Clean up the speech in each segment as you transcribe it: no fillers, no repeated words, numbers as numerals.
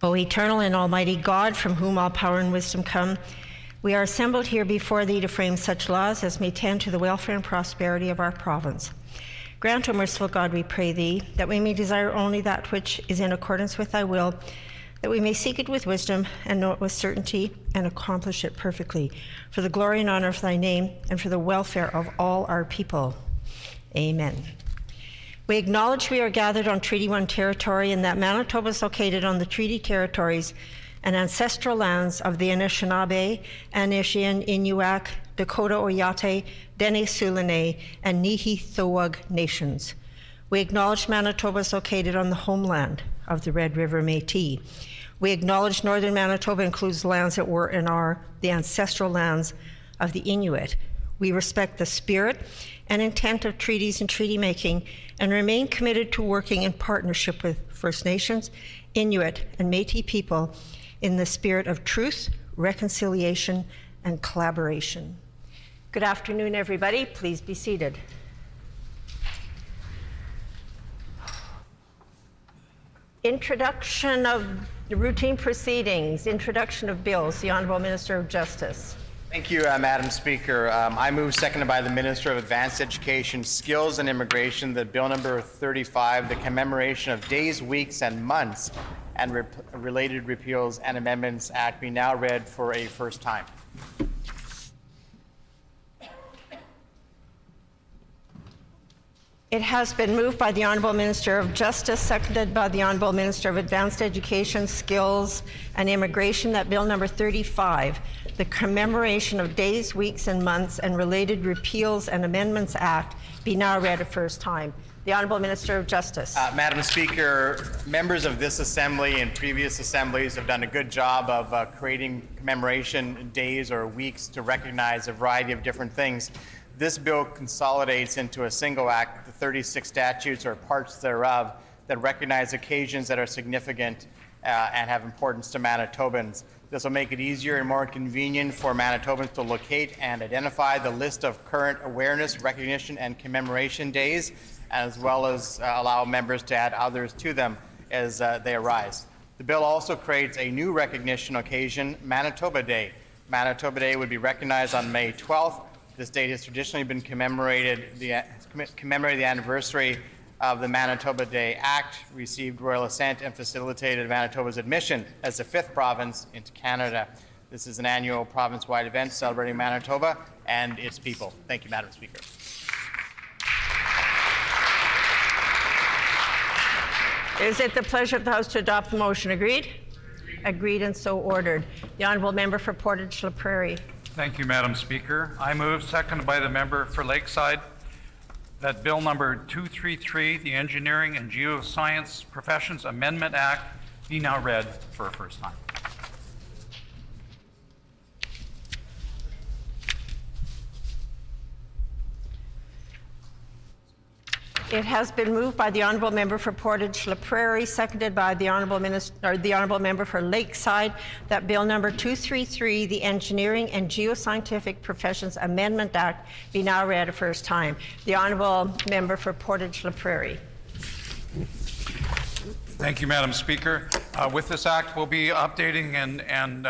O eternal and almighty God, from whom all power and wisdom come, we are assembled here before thee to frame such laws as may tend to the welfare and prosperity of our province. Grant, O merciful God, we pray thee, that we may desire only that which is in accordance with thy will, that we may seek it with wisdom and know it with certainty and accomplish it perfectly, for the glory and honor of thy name and for the welfare of all our people. Amen. We acknowledge we are gathered on Treaty 1 territory and that Manitoba is located on the treaty territories and ancestral lands of the Anishinaabe, Anishin, Inuak, Dakota Oyate, Dene Sulene, and Nihithowug nations. We acknowledge Manitoba is located on the homeland of the Red River Métis. We acknowledge northern Manitoba includes lands that were and are the ancestral lands of the Inuit. We respect the spirit and intent of treaties and treaty making and remain committed to working in partnership with First Nations, Inuit, and Métis people in the spirit of truth, reconciliation, and collaboration. Good afternoon, everybody. Please be seated. Introduction of the routine proceedings, introduction of bills. The Honourable Minister of Justice. Thank you, Madam Speaker. I move, seconded by the Minister of Advanced Education, Skills and Immigration, that Bill number 35, the Commemoration of Days, Weeks, and Months and Related Repeals and Amendments Act, be now read for a first time. It has been moved by the Honourable Minister of Justice, seconded by the Honourable Minister of Advanced Education, Skills and Immigration, that Bill number 35, the Commemoration of Days, Weeks, and Months and Related Repeals and Amendments Act, be now read a first time. The Honourable Minister of Justice. Madam Speaker, members of this Assembly and previous assemblies have done a good job of creating commemoration days or weeks to recognize a variety of different things. This bill consolidates into a single act the 36 statutes or parts thereof that recognize occasions that are significant and have importance to Manitobans. This will make it easier and more convenient for Manitobans to locate and identify the list of current awareness, recognition, and commemoration days, as well as allow members to add others to them as they arise. The bill also creates a new recognition occasion, Manitoba Day. Manitoba Day would be recognized on May 12th. This date has traditionally been commemorated the anniversary of the Manitoba Day Act, received royal assent, and facilitated Manitoba's admission as the 5th province into Canada. This is an annual province-wide event celebrating Manitoba and its people. Thank you, Madam Speaker. Is it the pleasure of the House to adopt the motion? Agreed? Agreed and so ordered. The Honourable Member for Portage-La Prairie. Thank you, Madam Speaker. I move, seconded by the member for Lakeside, that Bill number 233, the Engineering and Geoscience Professions Amendment Act, be now read for a first time. It has been moved by the Honourable Member for Portage-La Prairie, seconded by the Honourable Member for Lakeside, that Bill number 233, the Engineering and Geoscientific Professions Amendment Act, be now read a first time. The Honourable Member for Portage-La Prairie. Thank you, Madam Speaker. With this act, we'll be updating and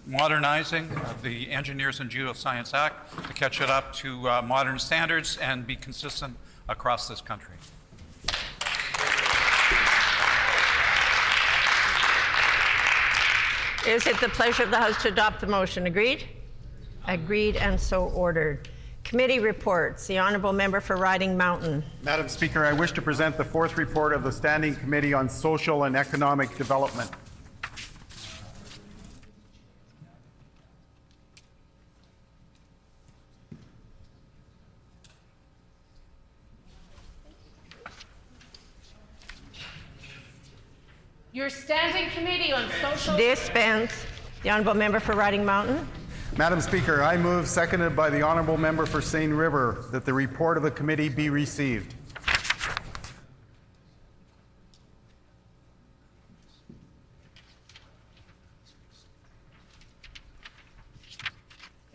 modernizing the Engineers and Geoscience Act to catch it up to modern standards and be consistent across this country. Is it the pleasure of the House to adopt the motion? Agreed? Agreed and so ordered. Committee reports. The Honourable Member for Riding Mountain. Madam Speaker, I wish to present the 4th report of the Standing Committee on Social and Economic Development. Your Standing Committee on Social... Dispense. The Honourable Member for Riding Mountain. Madam Speaker, I move, seconded by the Honourable Member for Seine River, that the report of the committee be received.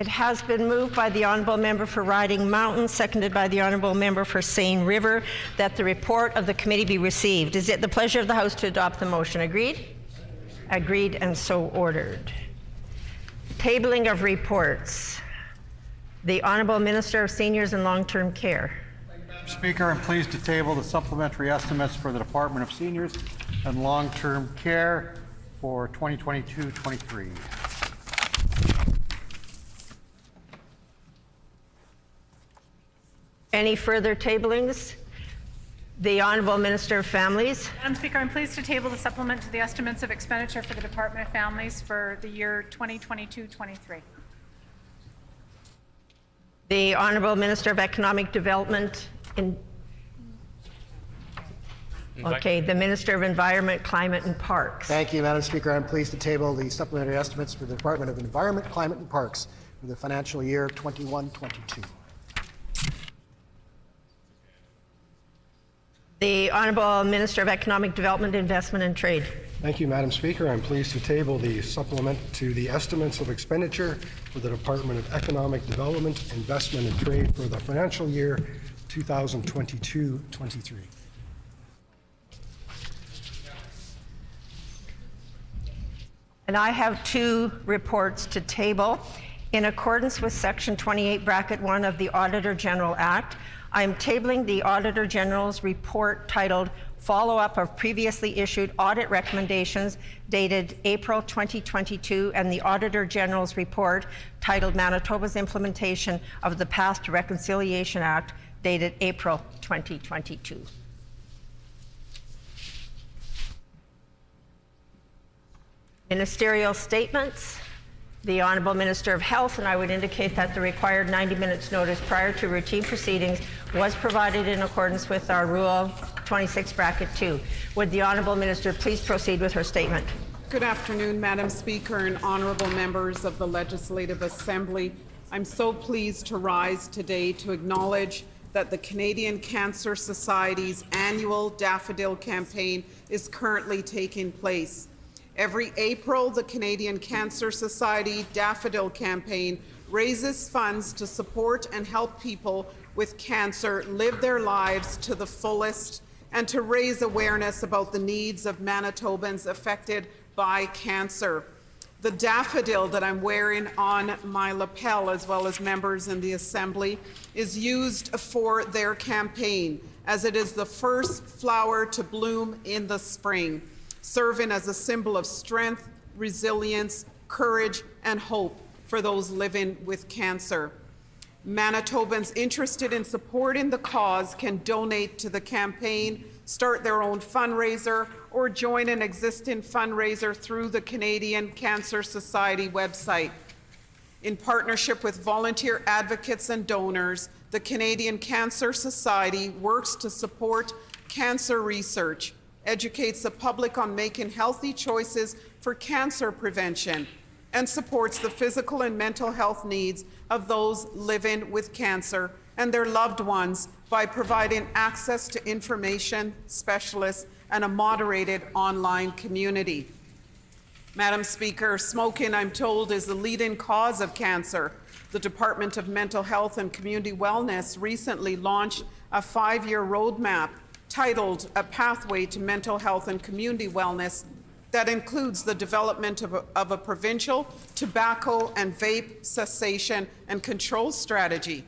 It has been moved by the Honourable Member for Riding Mountain, seconded by the Honourable Member for Seine River, that the report of the committee be received. Is it the pleasure of the House to adopt the motion? Agreed? Agreed and so ordered. Tabling of reports. The Honourable Minister of Seniors and Long-Term Care. Speaker, I'm pleased to table the supplementary estimates for the Department of Seniors and Long-Term Care for 2022-23. Any further tablings? The Honourable Minister of Families. Madam Speaker, I'm pleased to table the supplement to the estimates of expenditure for the Department of Families for the year 2022-23. The Honourable Minister of Economic Development. Okay, the Minister of Environment, Climate and Parks. Thank you, Madam Speaker. I'm pleased to table the supplementary estimates for the Department of Environment, Climate and Parks for the financial year 21-22. The Honourable Minister of Economic Development, Investment and Trade. Thank you, Madam Speaker. I'm pleased to table the supplement to the estimates of expenditure for the Department of Economic Development, Investment and Trade for the financial year 2022-23. And I have two reports to table. In accordance with Section 28, Bracket 1 of the Auditor General Act, I am tabling the Auditor General's report titled Follow-up of Previously Issued Audit Recommendations dated April 2022 and the Auditor General's report titled Manitoba's Implementation of the Path to Reconciliation Act dated April 2022. Ministerial Statements. The Honourable Minister of Health, and I would indicate that the required 90 minutes notice prior to routine proceedings was provided in accordance with our Rule 26, Bracket 2. Would the Honourable Minister please proceed with her statement? Good afternoon, Madam Speaker and honourable members of the Legislative Assembly. I'm so pleased to rise today to acknowledge that the Canadian Cancer Society's annual Daffodil Campaign is currently taking place. Every April, the Canadian Cancer Society Daffodil Campaign raises funds to support and help people with cancer live their lives to the fullest and to raise awareness about the needs of Manitobans affected by cancer. The daffodil that I'm wearing on my lapel, as well as members in the Assembly, is used for their campaign, as it is the first flower to bloom in the spring, serving as a symbol of strength, resilience, courage, and hope for those living with cancer. Manitobans interested in supporting the cause can donate to the campaign, start their own fundraiser, or join an existing fundraiser through the Canadian Cancer Society website. In partnership with volunteer advocates and donors, the Canadian Cancer Society works to support cancer research, educates the public on making healthy choices for cancer prevention, and supports the physical and mental health needs of those living with cancer and their loved ones by providing access to information, specialists, and a moderated online community. Madam Speaker, smoking, I'm told, is the leading cause of cancer. The Department of Mental Health and Community Wellness recently launched a 5-year roadmap titled A Pathway to Mental Health and Community Wellness that includes the development of a provincial tobacco and vape cessation and control strategy.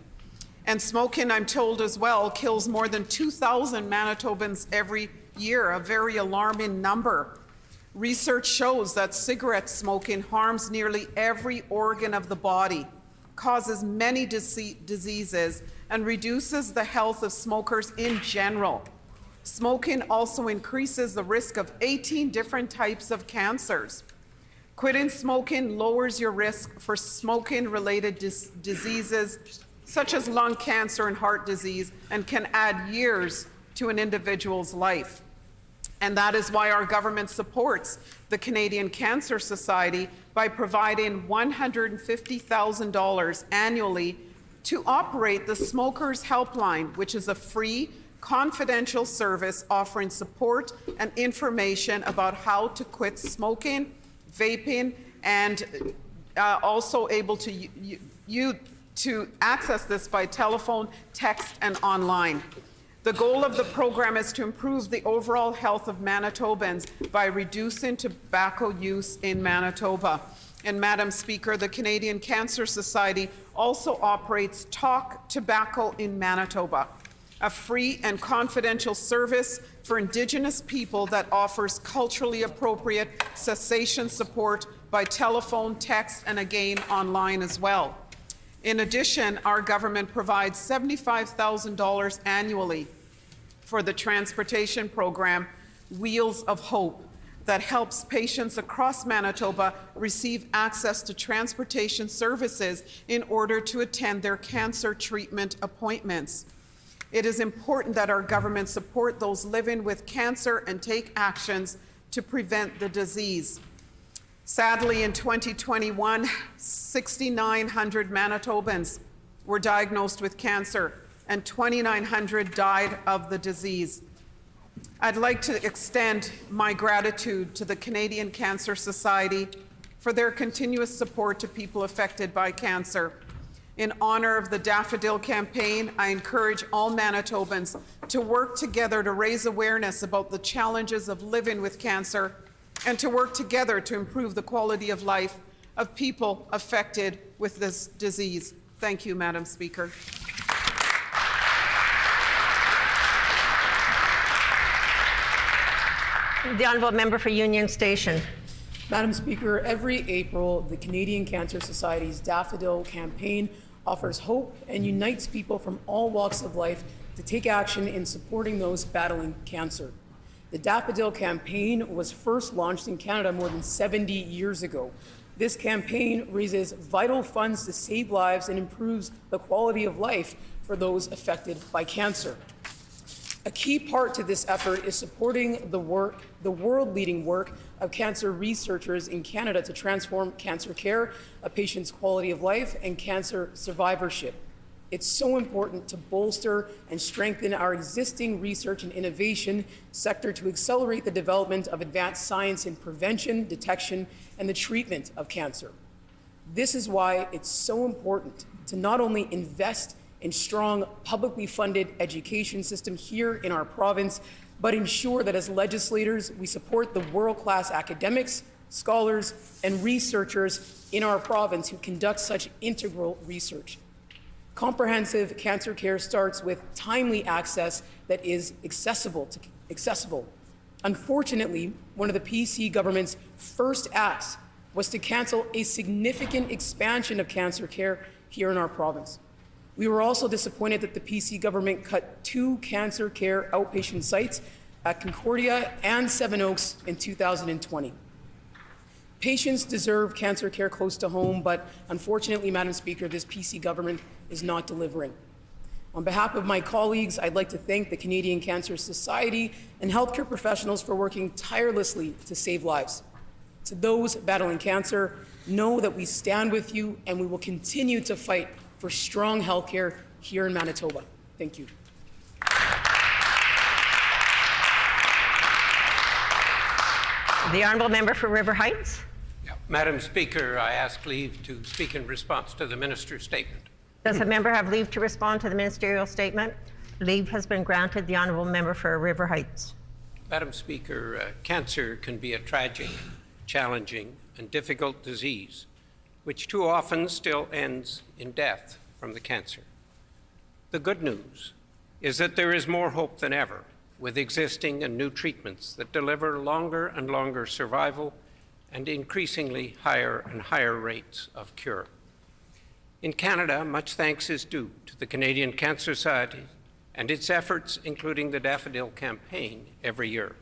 And smoking, I'm told as well, kills more than 2,000 Manitobans every year, a very alarming number. Research shows that cigarette smoking harms nearly every organ of the body, causes many diseases, and reduces the health of smokers in general. Smoking also increases the risk of 18 different types of cancers. Quitting smoking lowers your risk for smoking-related diseases such as lung cancer and heart disease, and can add years to an individual's life. And that is why our government supports the Canadian Cancer Society by providing $150,000 annually to operate the Smokers Helpline, which is a free, confidential service offering support and information about how to quit smoking, vaping, and also able to access this by telephone, text, and online. The goal of the program is to improve the overall health of Manitobans by reducing tobacco use in Manitoba. And Madam Speaker, the Canadian Cancer Society also operates Talk Tobacco in Manitoba, a free and confidential service for Indigenous people that offers culturally appropriate cessation support by telephone, text, and again online as well. In addition, our government provides $75,000 annually for the transportation program Wheels of Hope that helps patients across Manitoba receive access to transportation services in order to attend their cancer treatment appointments. It is important that our government support those living with cancer and take actions to prevent the disease. Sadly, in 2021, 6,900 Manitobans were diagnosed with cancer and 2,900 died of the disease. I'd like to extend my gratitude to the Canadian Cancer Society for their continuous support to people affected by cancer. In honor of the Daffodil Campaign, I encourage all Manitobans to work together to raise awareness about the challenges of living with cancer and to work together to improve the quality of life of people affected with this disease. Thank you, Madam Speaker. The Honourable Member for Union Station. Madam Speaker, every April, the Canadian Cancer Society's Daffodil Campaign offers hope and unites people from all walks of life to take action in supporting those battling cancer. The Daffodil Campaign was first launched in Canada more than 70 years ago. This campaign raises vital funds to save lives and improves the quality of life for those affected by cancer. A key part to this effort is supporting the world-leading work of cancer researchers in Canada to transform cancer care, a patient's quality of life, and cancer survivorship. It's so important to bolster and strengthen our existing research and innovation sector to accelerate the development of advanced science in prevention, detection, and the treatment of cancer. This is why it's so important to not only invest in strong publicly funded education system here in our province, but ensure that as legislators, we support the world-class academics, scholars, and researchers in our province who conduct such integral research. Comprehensive cancer care starts with timely access that is accessible. Unfortunately, one of the PC government's first acts was to cancel a significant expansion of cancer care here in our province. We were also disappointed that the PC government cut 2 cancer care outpatient sites at Concordia and Seven Oaks in 2020. Patients deserve cancer care close to home, but unfortunately, Madam Speaker, this PC government is not delivering. On behalf of my colleagues, I'd like to thank the Canadian Cancer Society and healthcare professionals for working tirelessly to save lives. To those battling cancer, know that we stand with you and we will continue to fight for strong healthcare here in Manitoba. Thank you. The Honourable Member for River Heights. Madam Speaker, I ask leave to speak in response to the Minister's statement. Does the member have leave to respond to the ministerial statement? Leave has been granted. The Honourable Member for River Heights. Madam Speaker, cancer can be a tragic, challenging, and difficult disease, which too often still ends in death from the cancer. The good news is that there is more hope than ever with existing and new treatments that deliver longer and longer survival and increasingly higher and higher rates of cure. In Canada, much thanks is due to the Canadian Cancer Society and its efforts, including the Daffodil Campaign, every year.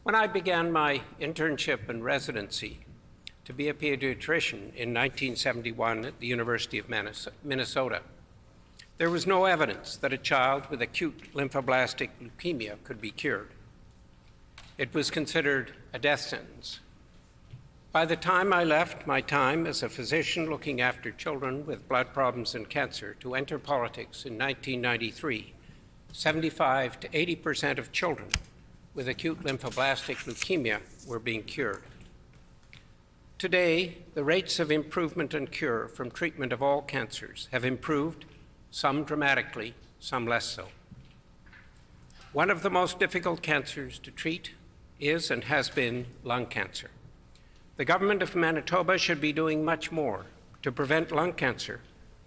When I began my internship and residency to be a pediatrician in 1971 at the University of Minnesota, there was no evidence that a child with acute lymphoblastic leukemia could be cured. It was considered a death sentence. By the time I left my time as a physician looking after children with blood problems and cancer to enter politics in 1993, 75 to 80% of children with acute lymphoblastic leukemia were being cured. Today, the rates of improvement and cure from treatment of all cancers have improved, some dramatically, some less so. One of the most difficult cancers to treat is and has been lung cancer. The government of Manitoba should be doing much more to prevent lung cancer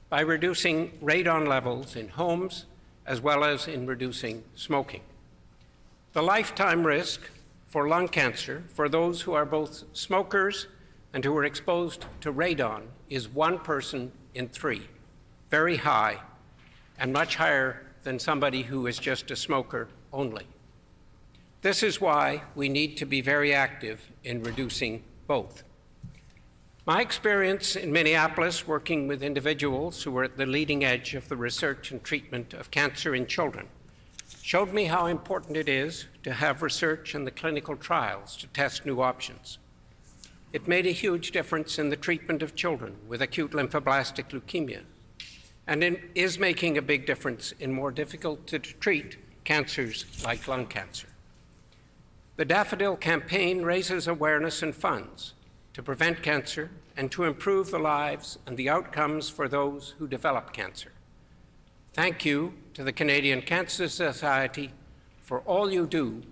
by reducing radon levels in homes as well as in reducing smoking. The lifetime risk for lung cancer for those who are both smokers and who are exposed to radon is 1 person in 3, very high, and much higher than somebody who is just a smoker only. This is why we need to be very active in reducing both. My experience in Minneapolis working with individuals who were at the leading edge of the research and treatment of cancer in children showed me how important it is to have research and the clinical trials to test new options. It made a huge difference in the treatment of children with acute lymphoblastic leukemia, and it is making a big difference in more difficult to treat cancers like lung cancer. The Daffodil Campaign raises awareness and funds to prevent cancer and to improve the lives and the outcomes for those who develop cancer. Thank you to the Canadian Cancer Society for all you do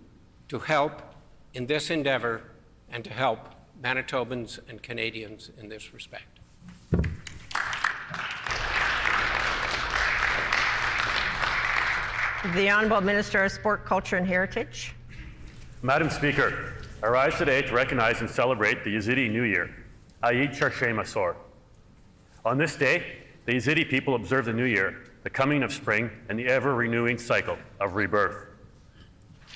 to help in this endeavor and to help Manitobans and Canadians in this respect. The Honourable Minister of Sport, Culture and Heritage. Madam Speaker, I rise today to recognize and celebrate the Yazidi New Year, Eid Chershei Masor. On this day, the Yazidi people observe the New Year, the coming of spring, and the ever-renewing cycle of rebirth.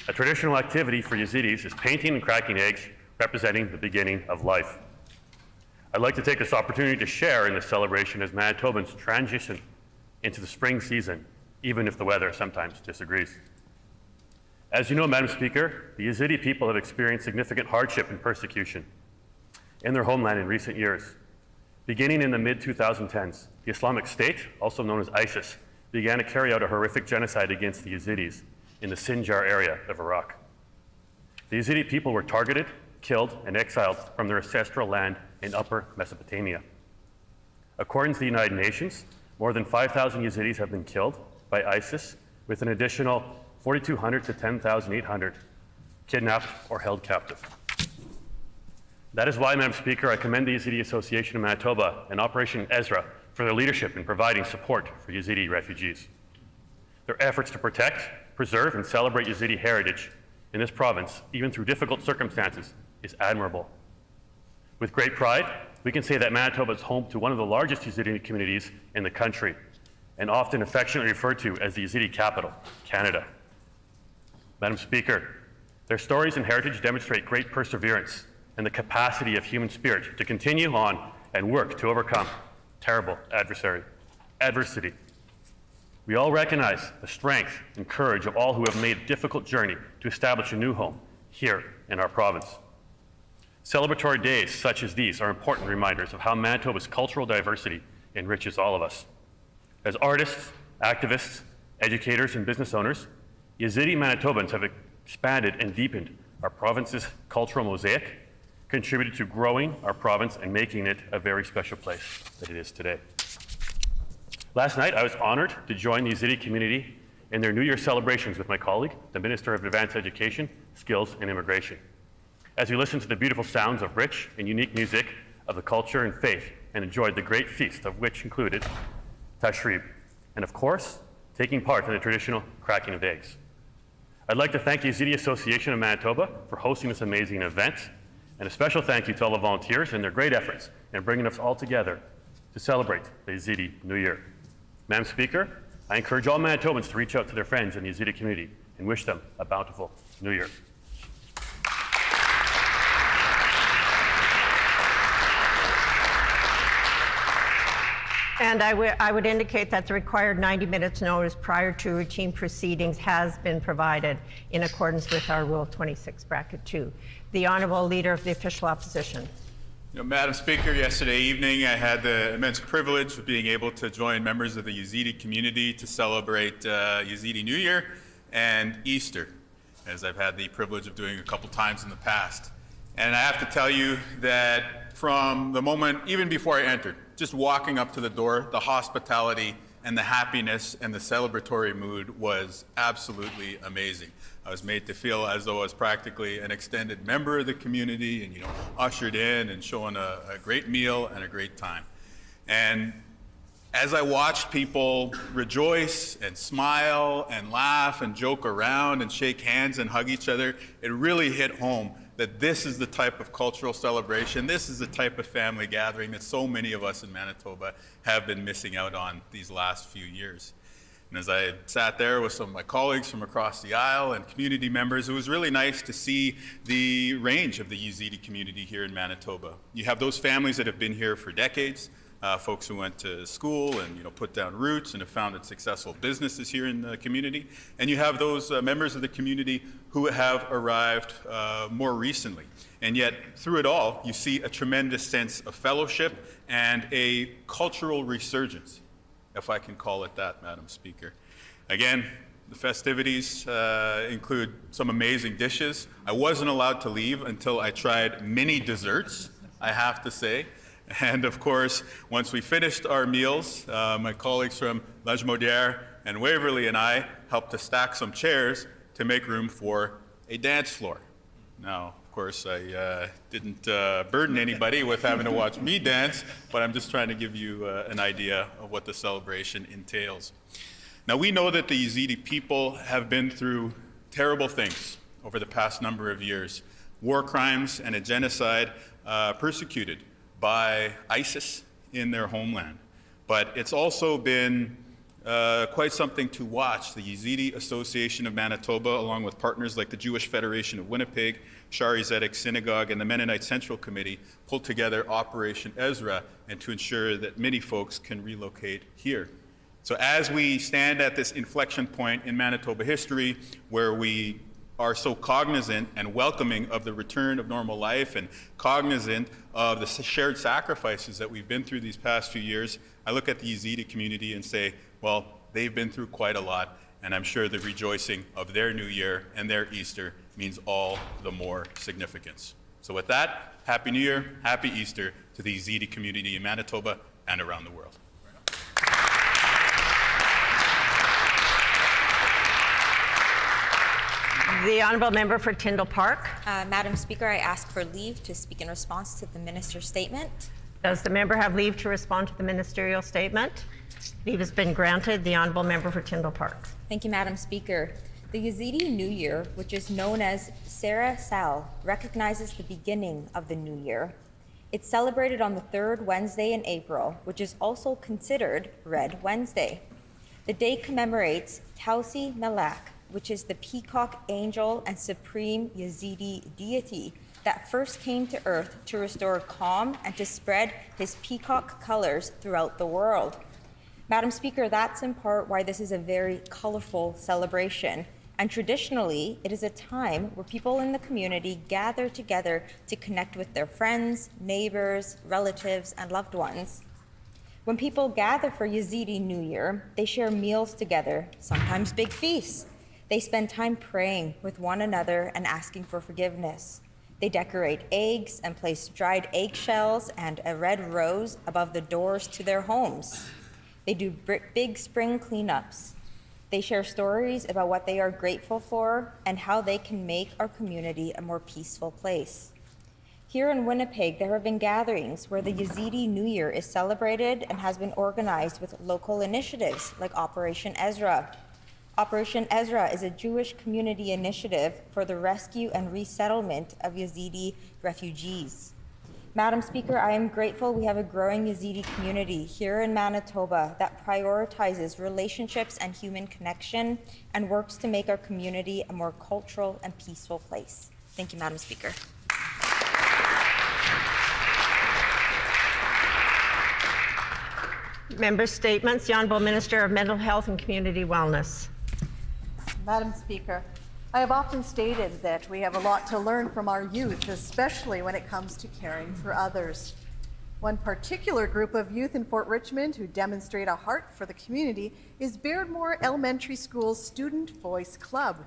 A traditional activity for Yazidis is painting and cracking eggs, representing the beginning of life. I'd like to take this opportunity to share in this celebration as Manitobans transition into the spring season, even if the weather sometimes disagrees. As you know, Madam Speaker, the Yazidi people have experienced significant hardship and persecution in their homeland in recent years. Beginning in the mid-2010s, the Islamic State, also known as ISIS, began to carry out a horrific genocide against the Yazidis in the Sinjar area of Iraq. The Yazidi people were targeted, killed, and exiled from their ancestral land in Upper Mesopotamia. According to the United Nations, more than 5,000 Yazidis have been killed by ISIS, with an additional 4,200 to 10,800 kidnapped or held captive. That is why, Madam Speaker, I commend the Yazidi Association of Manitoba and Operation Ezra for their leadership in providing support for Yazidi refugees. Their efforts to protect, preserve, and celebrate Yazidi heritage in this province, even through difficult circumstances, is admirable. With great pride, we can say that Manitoba is home to one of the largest Yazidi communities in the country, and often affectionately referred to as the Yazidi capital, Canada. Madam Speaker, their stories and heritage demonstrate great perseverance and the capacity of human spirit to continue on and work to overcome terrible adversity. We all recognize the strength and courage of all who have made a difficult journey to establish a new home here in our province. Celebratory days such as these are important reminders of how Manitoba's cultural diversity enriches all of us. As artists, activists, educators, and business owners, Yazidi Manitobans have expanded and deepened our province's cultural mosaic, contributed to growing our province and making it a very special place that it is today. Last night, I was honored to join the Yazidi community in their New Year celebrations with my colleague, the Minister of Advanced Education, Skills, and Immigration, as we listened to the beautiful sounds of rich and unique music of the culture and faith and enjoyed the great feast of which included tashrib, and of course, taking part in the traditional cracking of eggs. I'd like to thank the Yazidi Association of Manitoba for hosting this amazing event, and a special thank you to all the volunteers and their great efforts in bringing us all together to celebrate the Yazidi New Year. Madam Speaker, I encourage all Manitobans to reach out to their friends in the Yazidi community and wish them a bountiful New Year. And I would indicate that the required 90 minutes notice prior to routine proceedings has been provided in accordance with our Rule 26, Bracket 2. The Honourable Leader of the Official Opposition. Madam Speaker, yesterday evening I had the immense privilege of being able to join members of the Yazidi community to celebrate Yazidi New Year and Easter, as I've had the privilege of doing a couple times in the past. And I have to tell you that from the moment, even before I entered, just walking up to the door, the hospitality and the happiness and the celebratory mood was absolutely amazing. I was made to feel as though I was practically an extended member of the community and, ushered in and shown a great meal and a great time. And as I watched people rejoice and smile and laugh and joke around and shake hands and hug each other, it really hit home that this is the type of cultural celebration, this is the type of family gathering that so many of us in Manitoba have been missing out on these last few years. And as I sat there with some of my colleagues from across the aisle and community members, it was really nice to see the range of the Yazidi community here in Manitoba. You have those families that have been here for decades, folks who went to school and put down roots and have founded successful businesses here in the community. And you have those members of the community who have arrived more recently. And yet, through it all, you see a tremendous sense of fellowship and a cultural resurgence, if I can call it that, Madam Speaker. Again, the festivities include some amazing dishes. I wasn't allowed to leave until I tried mini desserts, I have to say. And of course, once we finished our meals, my colleagues from Legislature and Waverley and I helped to stack some chairs to make room for a dance floor. Now, of course, I didn't burden anybody with having to watch me dance, but I'm just trying to give you an idea of what the celebration entails. Now, we know that the Yazidi people have been through terrible things over the past number of years. War crimes and a genocide persecuted by ISIS in their homeland. But it's also been quite something to watch. The Yazidi Association of Manitoba, along with partners like the Jewish Federation of Winnipeg, Shari Zedek Synagogue, and the Mennonite Central Committee, pulled together Operation Ezra and to ensure that many folks can relocate here. So as we stand at this inflection point in Manitoba history, where we are so cognizant and welcoming of the return of normal life and cognizant of the shared sacrifices that we've been through these past few years, I look at the Yazidi community and say, well, they've been through quite a lot, and I'm sure the rejoicing of their New Year and their Easter means all the more significance. So with that, Happy New Year, Happy Easter to the Yazidi community in Manitoba and around the world. The Honourable Member for Tyndall Park. Madam Speaker, I ask for leave to speak in response to the Minister's statement. Does the member have leave to respond to the ministerial statement? Leave has been granted. The Honourable Member for Tyndall Park. Thank you, Madam Speaker. The Yazidi New Year, which is known as Sera Sal, recognizes the beginning of the New Year. It's celebrated on the third Wednesday in April, which is also considered Red Wednesday. The day commemorates Tausi Melek, which is the peacock angel and supreme Yazidi deity that first came to earth to restore calm and to spread his peacock colors throughout the world. Madam Speaker, that's in part why this is a very colorful celebration. And traditionally, it is a time where people in the community gather together to connect with their friends, neighbors, relatives, and loved ones. When people gather for Yazidi New Year, they share meals together, sometimes big feasts. They spend time praying with one another and asking for forgiveness. They decorate eggs and place dried eggshells and a red rose above the doors to their homes. They do big spring cleanups. They share stories about what they are grateful for and how they can make our community a more peaceful place. Here in Winnipeg, there have been gatherings where the Yazidi New Year is celebrated and has been organized with local initiatives like Operation Ezra. Operation Ezra is a Jewish community initiative for the rescue and resettlement of Yazidi refugees. Madam Speaker, I am grateful we have a growing Yazidi community here in Manitoba that prioritizes relationships and human connection and works to make our community a more cultural and peaceful place. Thank you, Madam Speaker. Member statements. The Honourable Minister of Mental Health and Community Wellness. Madam Speaker, I have often stated that we have a lot to learn from our youth, especially when it comes to caring for others. One particular group of youth in Fort Richmond who demonstrate a heart for the community is Beardmore Elementary School's Student Voice Club.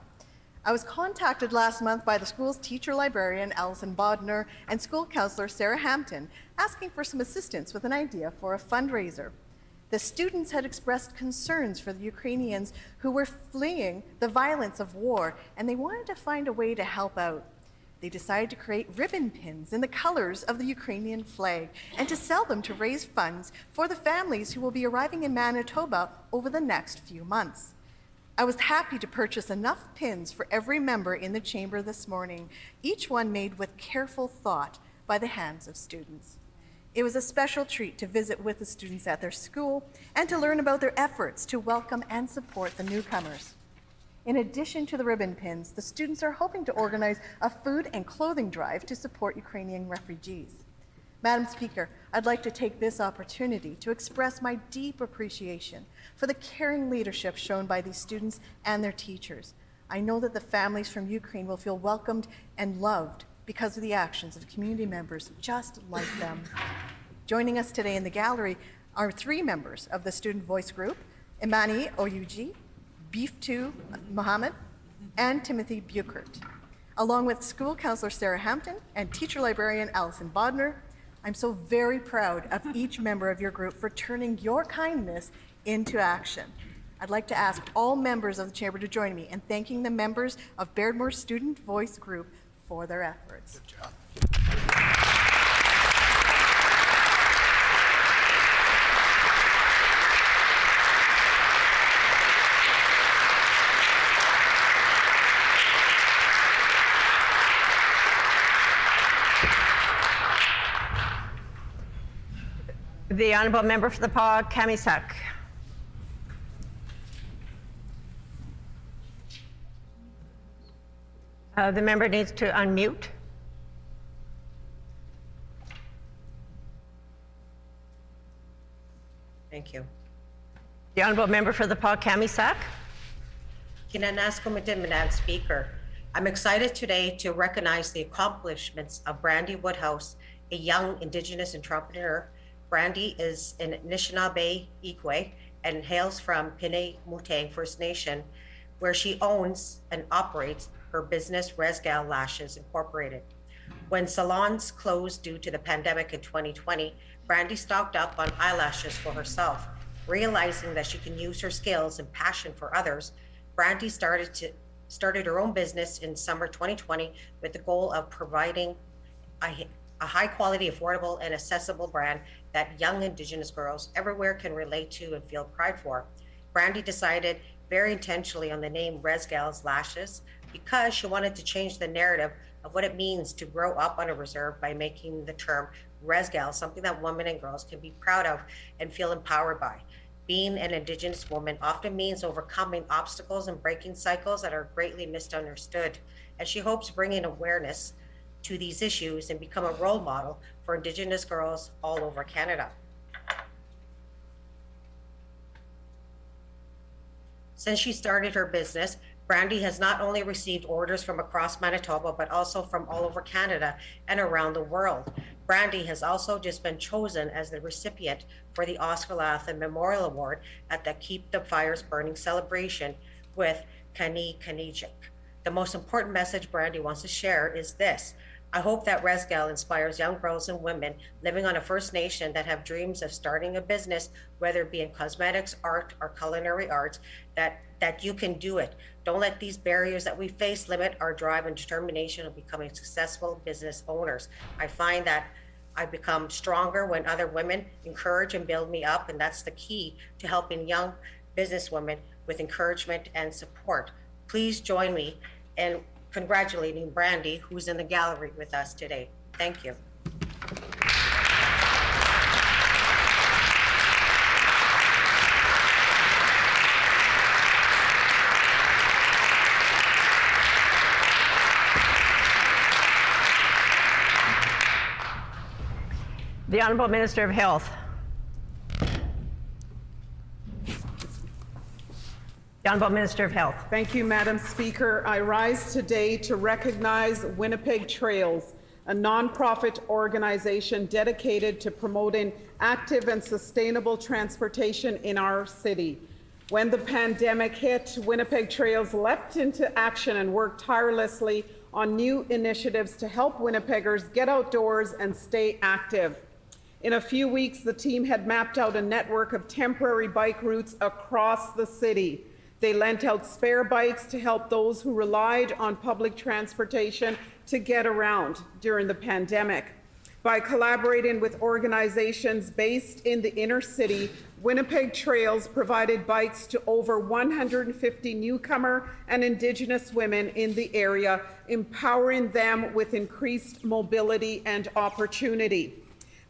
I was contacted last month by the school's teacher librarian, Alison Bodner, and school counselor, Sarah Hampton, asking for some assistance with an idea for a fundraiser. The students had expressed concerns for the Ukrainians who were fleeing the violence of war, and they wanted to find a way to help out. They decided to create ribbon pins in the colors of the Ukrainian flag and to sell them to raise funds for the families who will be arriving in Manitoba over the next few months. I was happy to purchase enough pins for every member in the chamber this morning, each one made with careful thought by the hands of students. It was a special treat to visit with the students at their school and to learn about their efforts to welcome and support the newcomers. In addition to the ribbon pins, the students are hoping to organize a food and clothing drive to support Ukrainian refugees. Madam Speaker, I'd like to take this opportunity to express my deep appreciation for the caring leadership shown by these students and their teachers. I know that the families from Ukraine will feel welcomed and loved because of the actions of community members just like them. Joining us today in the gallery are 3 members of the Student Voice Group, Imani Oyuji, Beeftu Mohammed, and Timothy Buchert, along with school counselor Sarah Hampton and teacher librarian Allison Bodner. I'm so very proud of each member of your group for turning your kindness into action. I'd like to ask all members of the chamber to join me in thanking the members of Bairdmore's Student Voice Group for their efforts. Good job. The honourable member for the Pas-Kamisak. The member needs to unmute. Thank you. The honourable member for the Pas-Kamisak. Madam Speaker, I'm excited today to recognize the accomplishments of Brandy Woodhouse, a young Indigenous entrepreneur. Brandy is an Anishinaabe Ikwe and hails from Pinay-Mutang First Nation, where she owns and operates her business Resgal Lashes Incorporated. When salons closed due to the pandemic in 2020, Brandy stocked up on eyelashes for herself. Realizing that she can use her skills and passion for others, Brandy started her own business in summer 2020 with the goal of providing a high quality, affordable, and accessible brand that young Indigenous girls everywhere can relate to and feel pride for. Brandy decided very intentionally on the name Resgal's Lashes because she wanted to change the narrative of what it means to grow up on a reserve by making the term Resgal something that women and girls can be proud of and feel empowered by. Being an Indigenous woman often means overcoming obstacles and breaking cycles that are greatly misunderstood, and she hopes bringing awareness to these issues and become a role model for Indigenous girls all over Canada. Since she started her business, Brandy has not only received orders from across Manitoba, but also from all over Canada and around the world. Brandy has also just been chosen as the recipient for the Oscar Lathan Memorial Award at the Keep the Fires Burning celebration with Kani Kanijik. The most important message Brandy wants to share is this: I hope that Resgal inspires young girls and women living on a First Nation that have dreams of starting a business, whether it be in cosmetics, art, or culinary arts, that you can do it. Don't let these barriers that we face limit our drive and determination of becoming successful business owners. I find that I become stronger when other women encourage and build me up, and that's the key to helping young businesswomen with encouragement and support. Please join me in congratulating Brandy, who's in the gallery with us today. Thank you. The Honourable Minister of Health. The Honourable Minister of Health. Thank you, Madam Speaker. I rise today to recognize Winnipeg Trails, a nonprofit organization dedicated to promoting active and sustainable transportation in our city. When the pandemic hit, Winnipeg Trails leapt into action and worked tirelessly on new initiatives to help Winnipeggers get outdoors and stay active. In a few weeks, the team had mapped out a network of temporary bike routes across the city. They lent out spare bikes to help those who relied on public transportation to get around during the pandemic. By collaborating with organizations based in the inner city, Winnipeg Trails provided bikes to over 150 newcomer and Indigenous women in the area, empowering them with increased mobility and opportunity.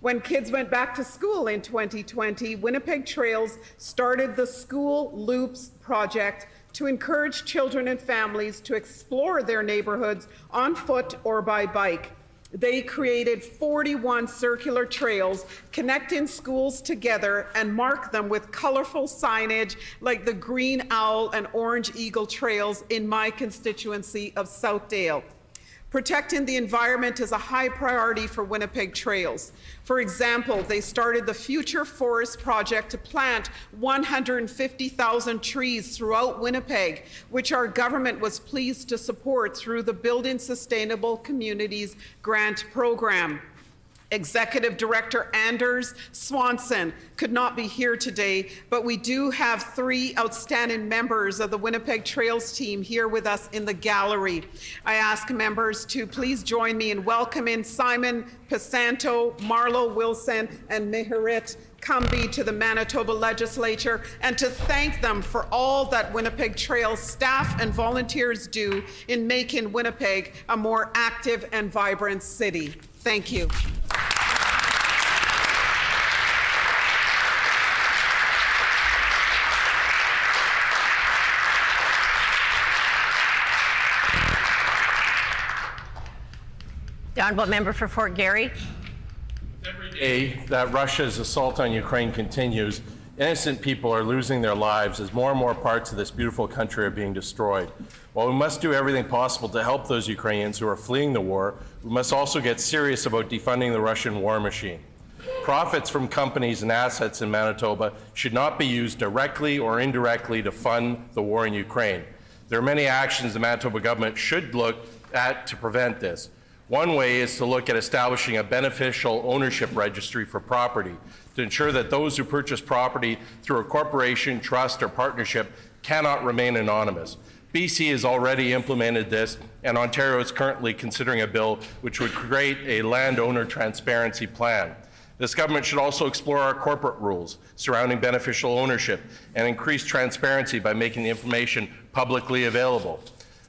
When kids went back to school in 2020, Winnipeg Trails started the School Loops project to encourage children and families to explore their neighborhoods on foot or by bike. They created 41 circular trails connecting schools together and marked them with colorful signage like the Green Owl and Orange Eagle trails in my constituency of Southdale. Protecting the environment is a high priority for Winnipeg Trails. For example, they started the Future Forest Project to plant 150,000 trees throughout Winnipeg, which our government was pleased to support through the Building Sustainable Communities Grant Program. Executive Director Anders Swanson could not be here today, but we do have 3 outstanding members of the Winnipeg Trails team here with us in the gallery. I ask members to please join me in welcoming Simon Pisanto, Marlo Wilson, and Miharit Cumby to the Manitoba Legislature, and to thank them for all that Winnipeg Trails staff and volunteers do in making Winnipeg a more active and vibrant city. Thank you. The Honourable Member for Fort Garry. Every day that Russia's assault on Ukraine continues, innocent people are losing their lives as more and more parts of this beautiful country are being destroyed. While we must do everything possible to help those Ukrainians who are fleeing the war, we must also get serious about defunding the Russian war machine. Profits from companies and assets in Manitoba should not be used directly or indirectly to fund the war in Ukraine. There are many actions the Manitoba government should look at to prevent this. One way is to look at establishing a beneficial ownership registry for property to ensure that those who purchase property through a corporation, trust, or partnership cannot remain anonymous. BC has already implemented this, and Ontario is currently considering a bill which would create a landowner transparency plan. This government should also explore our corporate rules surrounding beneficial ownership and increase transparency by making the information publicly available.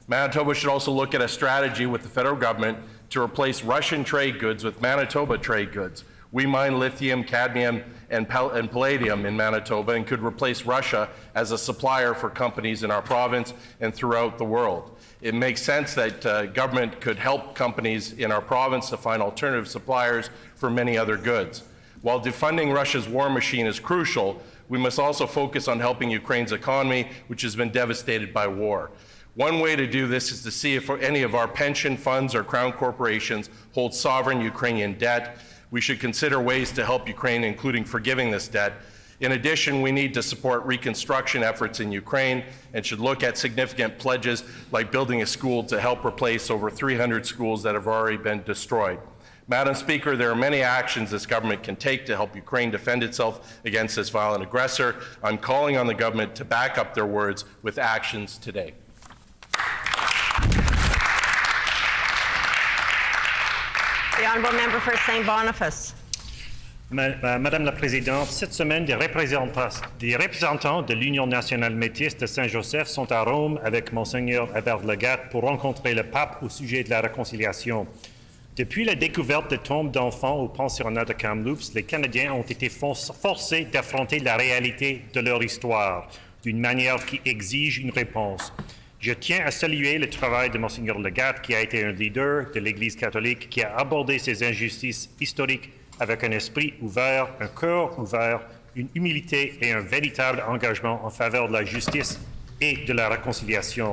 Manitoba should also look at a strategy with the federal government to replace Russian trade goods with Manitoba trade goods. We mine lithium, cadmium, and palladium in Manitoba and could replace Russia as a supplier for companies in our province and throughout the world. It makes sense that government could help companies in our province to find alternative suppliers for many other goods. While defunding Russia's war machine is crucial, we must also focus on helping Ukraine's economy, which has been devastated by war. One way to do this is to see if any of our pension funds or crown corporations hold sovereign Ukrainian debt. We should consider ways to help Ukraine, including forgiving this debt. In addition, we need to support reconstruction efforts in Ukraine and should look at significant pledges like building a school to help replace over 300 schools that have already been destroyed. Madam Speaker, there are many actions this government can take to help Ukraine defend itself against this violent aggressor. I'm calling on the government to back up their words with actions today. The Honourable Member for St. Boniface. Madame la Présidente, cette semaine, des représentants de l'Union nationale métisse de Saint-Joseph sont à Rome avec Monseigneur Hébert Legat pour rencontrer le pape au sujet de la réconciliation. Depuis la découverte de tombes d'enfants au pensionnat de Kamloops, les Canadiens ont été forcés d'affronter la réalité de leur histoire d'une manière qui exige une réponse. Je tiens à saluer le travail de Monseigneur Legat, qui a été un leader de l'Église catholique, qui a abordé ces injustices historiques avec un esprit ouvert, un cœur ouvert, une humilité et un véritable engagement en faveur de la justice et de la réconciliation.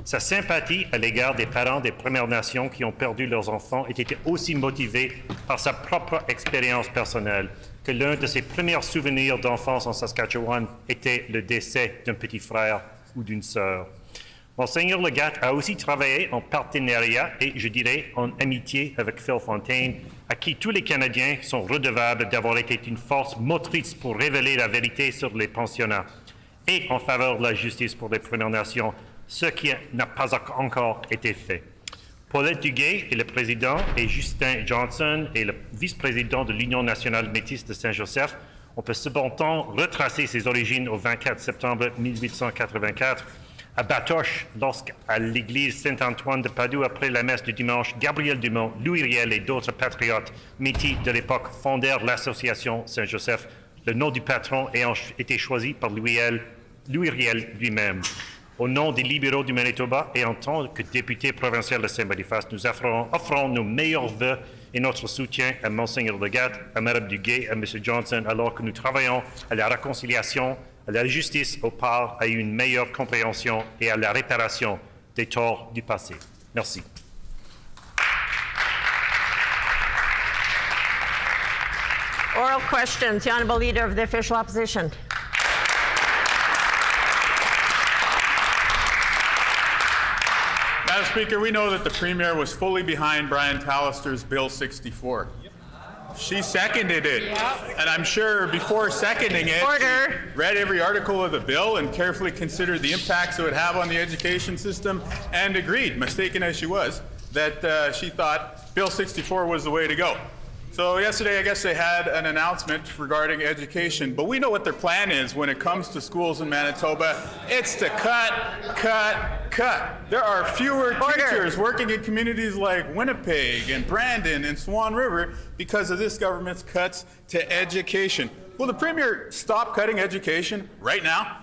Sa sympathie à l'égard des parents des Premières Nations qui ont perdu leurs enfants était aussi motivée par sa propre expérience personnelle, que l'un de ses premiers souvenirs d'enfance en Saskatchewan était le décès d'un petit frère ou d'une sœur. Monseigneur Legat a aussi travaillé en partenariat et, je dirais, en amitié avec Phil Fontaine à qui tous les Canadiens sont redevables d'avoir été une force motrice pour révéler la vérité sur les pensionnats et en faveur de la justice pour les Premières Nations, ce qui n'a pas encore été fait. Paulette Duguay est le président et Justin Johnson est le vice-président de l'Union nationale métisse de Saint-Joseph. On peut cependant retracer ses origines au 24 septembre 1884 à Batoche, lorsqu'à l'église Saint-Antoine de Padoue, après la messe du dimanche, Gabriel Dumont, Louis Riel et d'autres patriotes métis de l'époque fondèrent l'association Saint-Joseph, le nom du patron ayant été choisi par Louis Riel lui-même. Au nom des libéraux du Manitoba et en tant que député provincial de Saint-Boniface, nous offrons nos meilleurs vœux et notre soutien à Monseigneur Legat, à Mme Duguay, à M. Johnson, alors que nous travaillons à la réconciliation, à la justice au part, à une meilleure compréhension et à la réparation des torts du passé. Merci. Oral questions. The Honourable Leader of the Official Opposition. Madam Speaker, we know that the Premier was fully behind Brian Pallister's Bill 64. She seconded it. And I'm sure before seconding it, she read every article of the bill and carefully considered the impacts it would have on the education system and agreed, mistaken as she was, that she thought Bill 64 was the way to go. So yesterday, I guess they had an announcement regarding education, but we know what their plan is when it comes to schools in Manitoba. It's to cut. There are fewer teachers working in communities like Winnipeg and Brandon and Swan River because of this government's cuts to education. Will the Premier stop cutting education right now?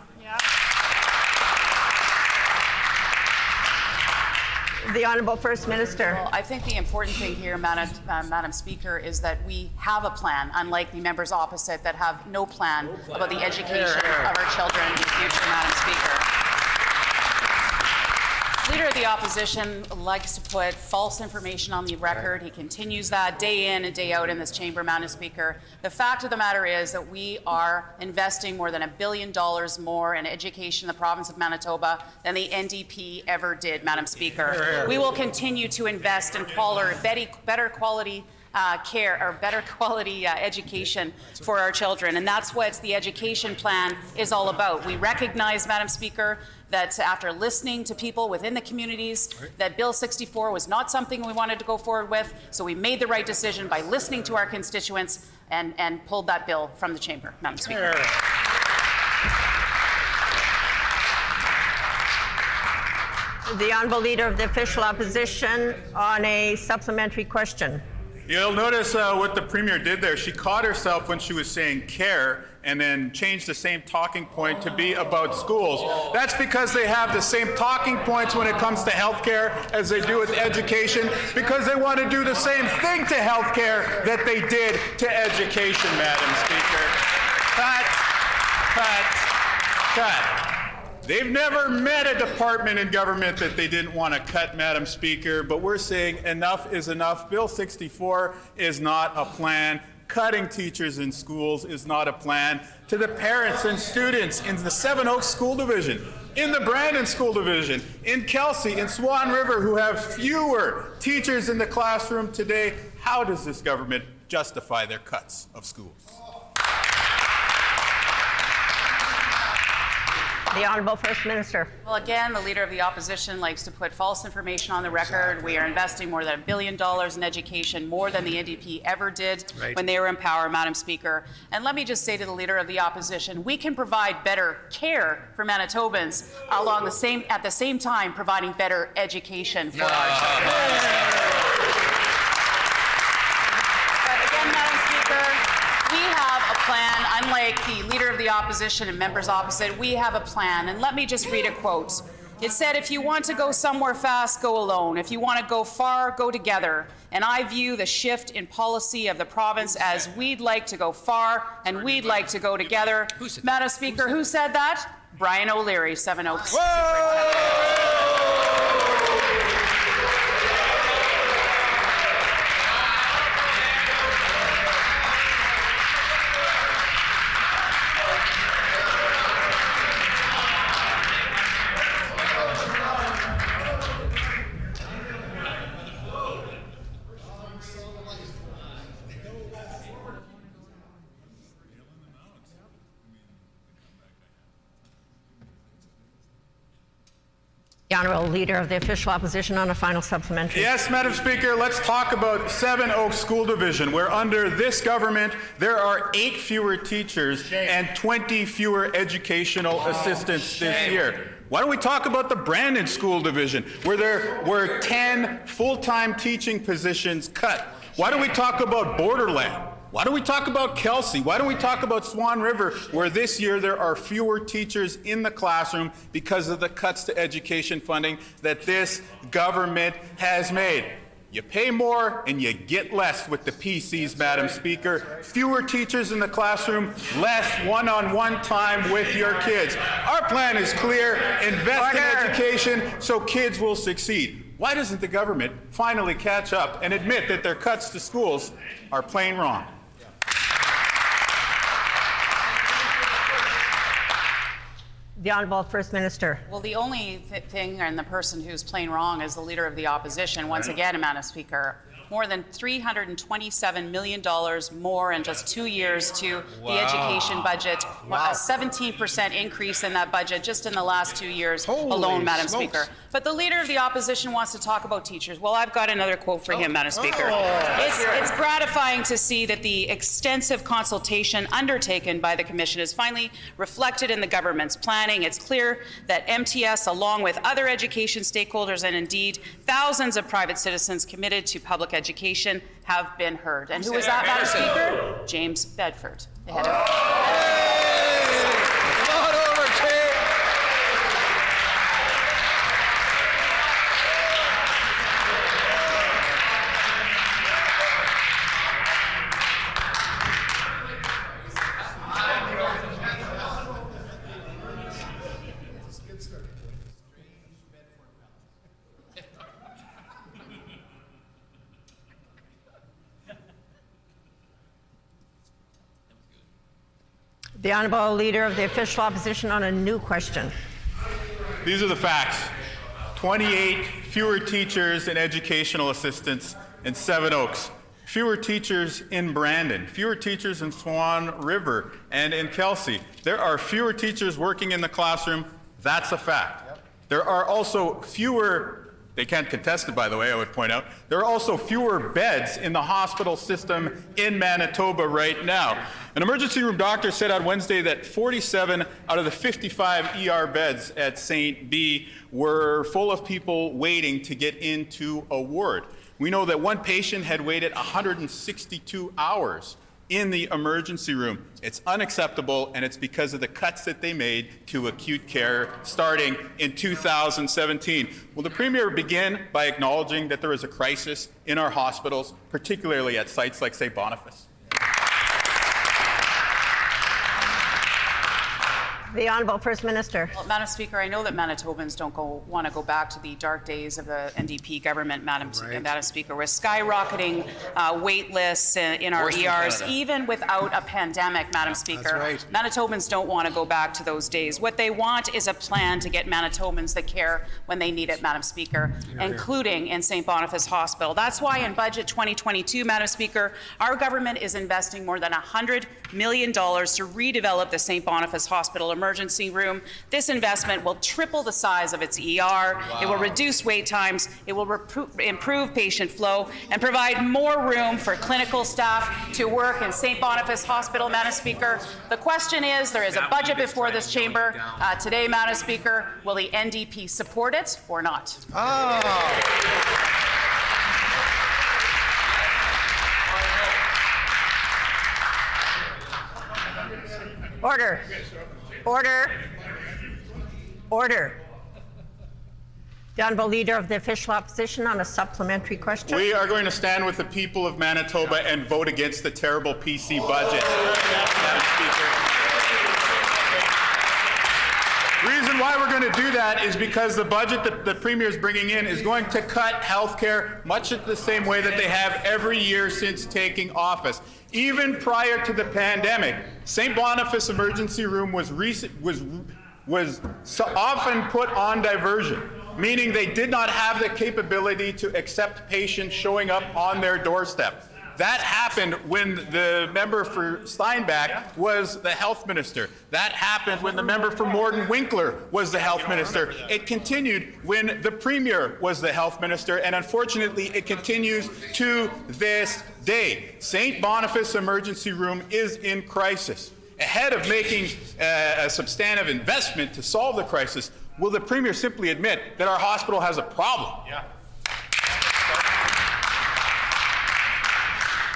The Honourable First Minister. Well, I think the important thing here, Madam Speaker, is that we have a plan, unlike the members opposite that have no plan about the education of our children in the future, Madam Speaker. Leader of the Opposition likes to put false information on the record. He continues that day in and day out in this chamber, Madam Speaker. The fact of the matter is that we are investing more than $1 billion more in education in the province of Manitoba than the NDP ever did, Madam Speaker. We will continue to invest in better quality care or better quality education for our children. And that's what the education plan is all about. We recognize, Madam Speaker, that after listening to people within the communities, that Bill 64 was not something we wanted to go forward with. So we made the right decision by listening to our constituents and pulled that bill from the chamber, Madam Speaker. The Honourable Leader of the Official Opposition on a supplementary question. You'll notice what the Premier did there. She caught herself when she was saying care and then changed the same talking point to be about schools. That's because they have the same talking points when it comes to healthcare as they do with education, because they want to do the same thing to healthcare that they did to education, Madam Speaker. Cut. They've never met a department in government that they didn't want to cut, Madam Speaker, but we're saying enough is enough. Bill 64 is not a plan. Cutting teachers in schools is not a plan. To the parents and students in the Seven Oaks School Division, in the Brandon School Division, in Kelsey, in Swan River, who have fewer teachers in the classroom today, how does this government justify their cuts of schools? The Honourable First Minister. Well, again, the Leader of the Opposition likes to put false information on the record. We are investing more than $1 billion in education, more than the NDP ever did when they were in power, Madam Speaker. And let me just say to the Leader of the Opposition, we can provide better care for Manitobans at the same time providing better education for our children. But again, Madam Speaker, we have a plan. Unlike the Leader of the Opposition and members opposite, we have a plan. And let me just read a quote. It said, if you want to go somewhere fast, go alone. If you want to go far, go together. And I view the shift in policy of the province as we'd like to go far and we'd like to go together. Madam Speaker, who said that? Brian O'Leary, Seven Oaks. The Honourable Leader of the Official Opposition on a final supplementary. Yes, Madam Speaker, let's talk about Seven Oaks School Division, where under this government there are 8 fewer teachers and 20 fewer educational assistants this year. Why don't we talk about the Brandon School Division, where there were 10 full-time teaching positions cut? Why don't we talk about Borderland? Why don't we talk about Kelsey? Why don't we talk about Swan River, where this year there are fewer teachers in the classroom because of the cuts to education funding that this government has made? You pay more and you get less with the PCs, Madam Speaker. Fewer teachers in the classroom, less one-on-one time with your kids. Our plan is clear. Invest in education so kids will succeed. Why doesn't the government finally catch up and admit that their cuts to schools are plain wrong? The Honourable First Minister. Well, the only thing and the person who's plain wrong is the Leader of the Opposition. Once again, Madam Speaker, more than $327 million more in just 2 years to the education budget. A 17% increase in that budget just in the last 2 years alone, Madam Speaker. But the Leader of the Opposition wants to talk about teachers. Well, I've got another quote for him, Madam Speaker. It's gratifying to see that the extensive consultation undertaken by the Commission is finally reflected in the government's planning. It's clear that MTS, along with other education stakeholders and indeed thousands of private citizens committed to public education, have been heard. And who is that, Madam Speaker? James Bedford, the head of... The Honourable Leader of the Official Opposition on a new question. These are the facts. 28 fewer teachers and educational assistants in Seven Oaks. Fewer teachers in Brandon. Fewer teachers in Swan River and in Kelsey. There are fewer teachers working in the classroom. That's a fact. There are also fewer, they can't contest it, by the way, I would point out. There are also fewer beds in the hospital system in Manitoba right now. An emergency room doctor said on Wednesday that 47 out of the 55 ER beds at St. B were full of people waiting to get into a ward. We know that one patient had waited 162 hours in the emergency room. It's unacceptable, and it's because of the cuts that they made to acute care starting in 2017. Will the Premier begin by acknowledging that there is a crisis in our hospitals, particularly at sites like St. Boniface? The Honourable First Minister. Well, Madam Speaker, I know that Manitobans don't want to go back to the dark days of the NDP government, Madam Speaker. We're skyrocketing wait lists in our ERs, even without a pandemic, Madam Speaker. Manitobans don't want to go back to those days. What they want is a plan to get Manitobans the care when they need it, Madam Speaker, including in St. Boniface Hospital. That's why in Budget 2022, Madam Speaker, our government is investing more than $100 million to redevelop the St. Boniface Hospital emergency room. This investment will triple the size of its ER. It will reduce wait times. It will improve patient flow and provide more room for clinical staff to work in St. Boniface Hospital, Madam Speaker. The question is, there is a budget before this chamber today, Madam Speaker. Will the NDP support it or not? Order. Order. Order. The Honourable Leader of the Official Opposition on a supplementary question. We are going to stand with the people of Manitoba and vote against the terrible PC budget, Madam Speaker. The reason why we're going to do that is because the budget that the Premier is bringing in is going to cut health care much the same way that they have every year since taking office. Even prior to the pandemic, St. Boniface Emergency Room was so often put on diversion, meaning they did not have the capability to accept patients showing up on their doorstep. That happened when the member for Steinbach was the health minister. That happened when the member for Morden Winkler was the health minister. It continued when the premier was the health minister, and unfortunately, it continues to this day. St. Boniface Emergency Room is in crisis. Ahead of making a substantive investment to solve the crisis, will the premier simply admit that our hospital has a problem? Yeah.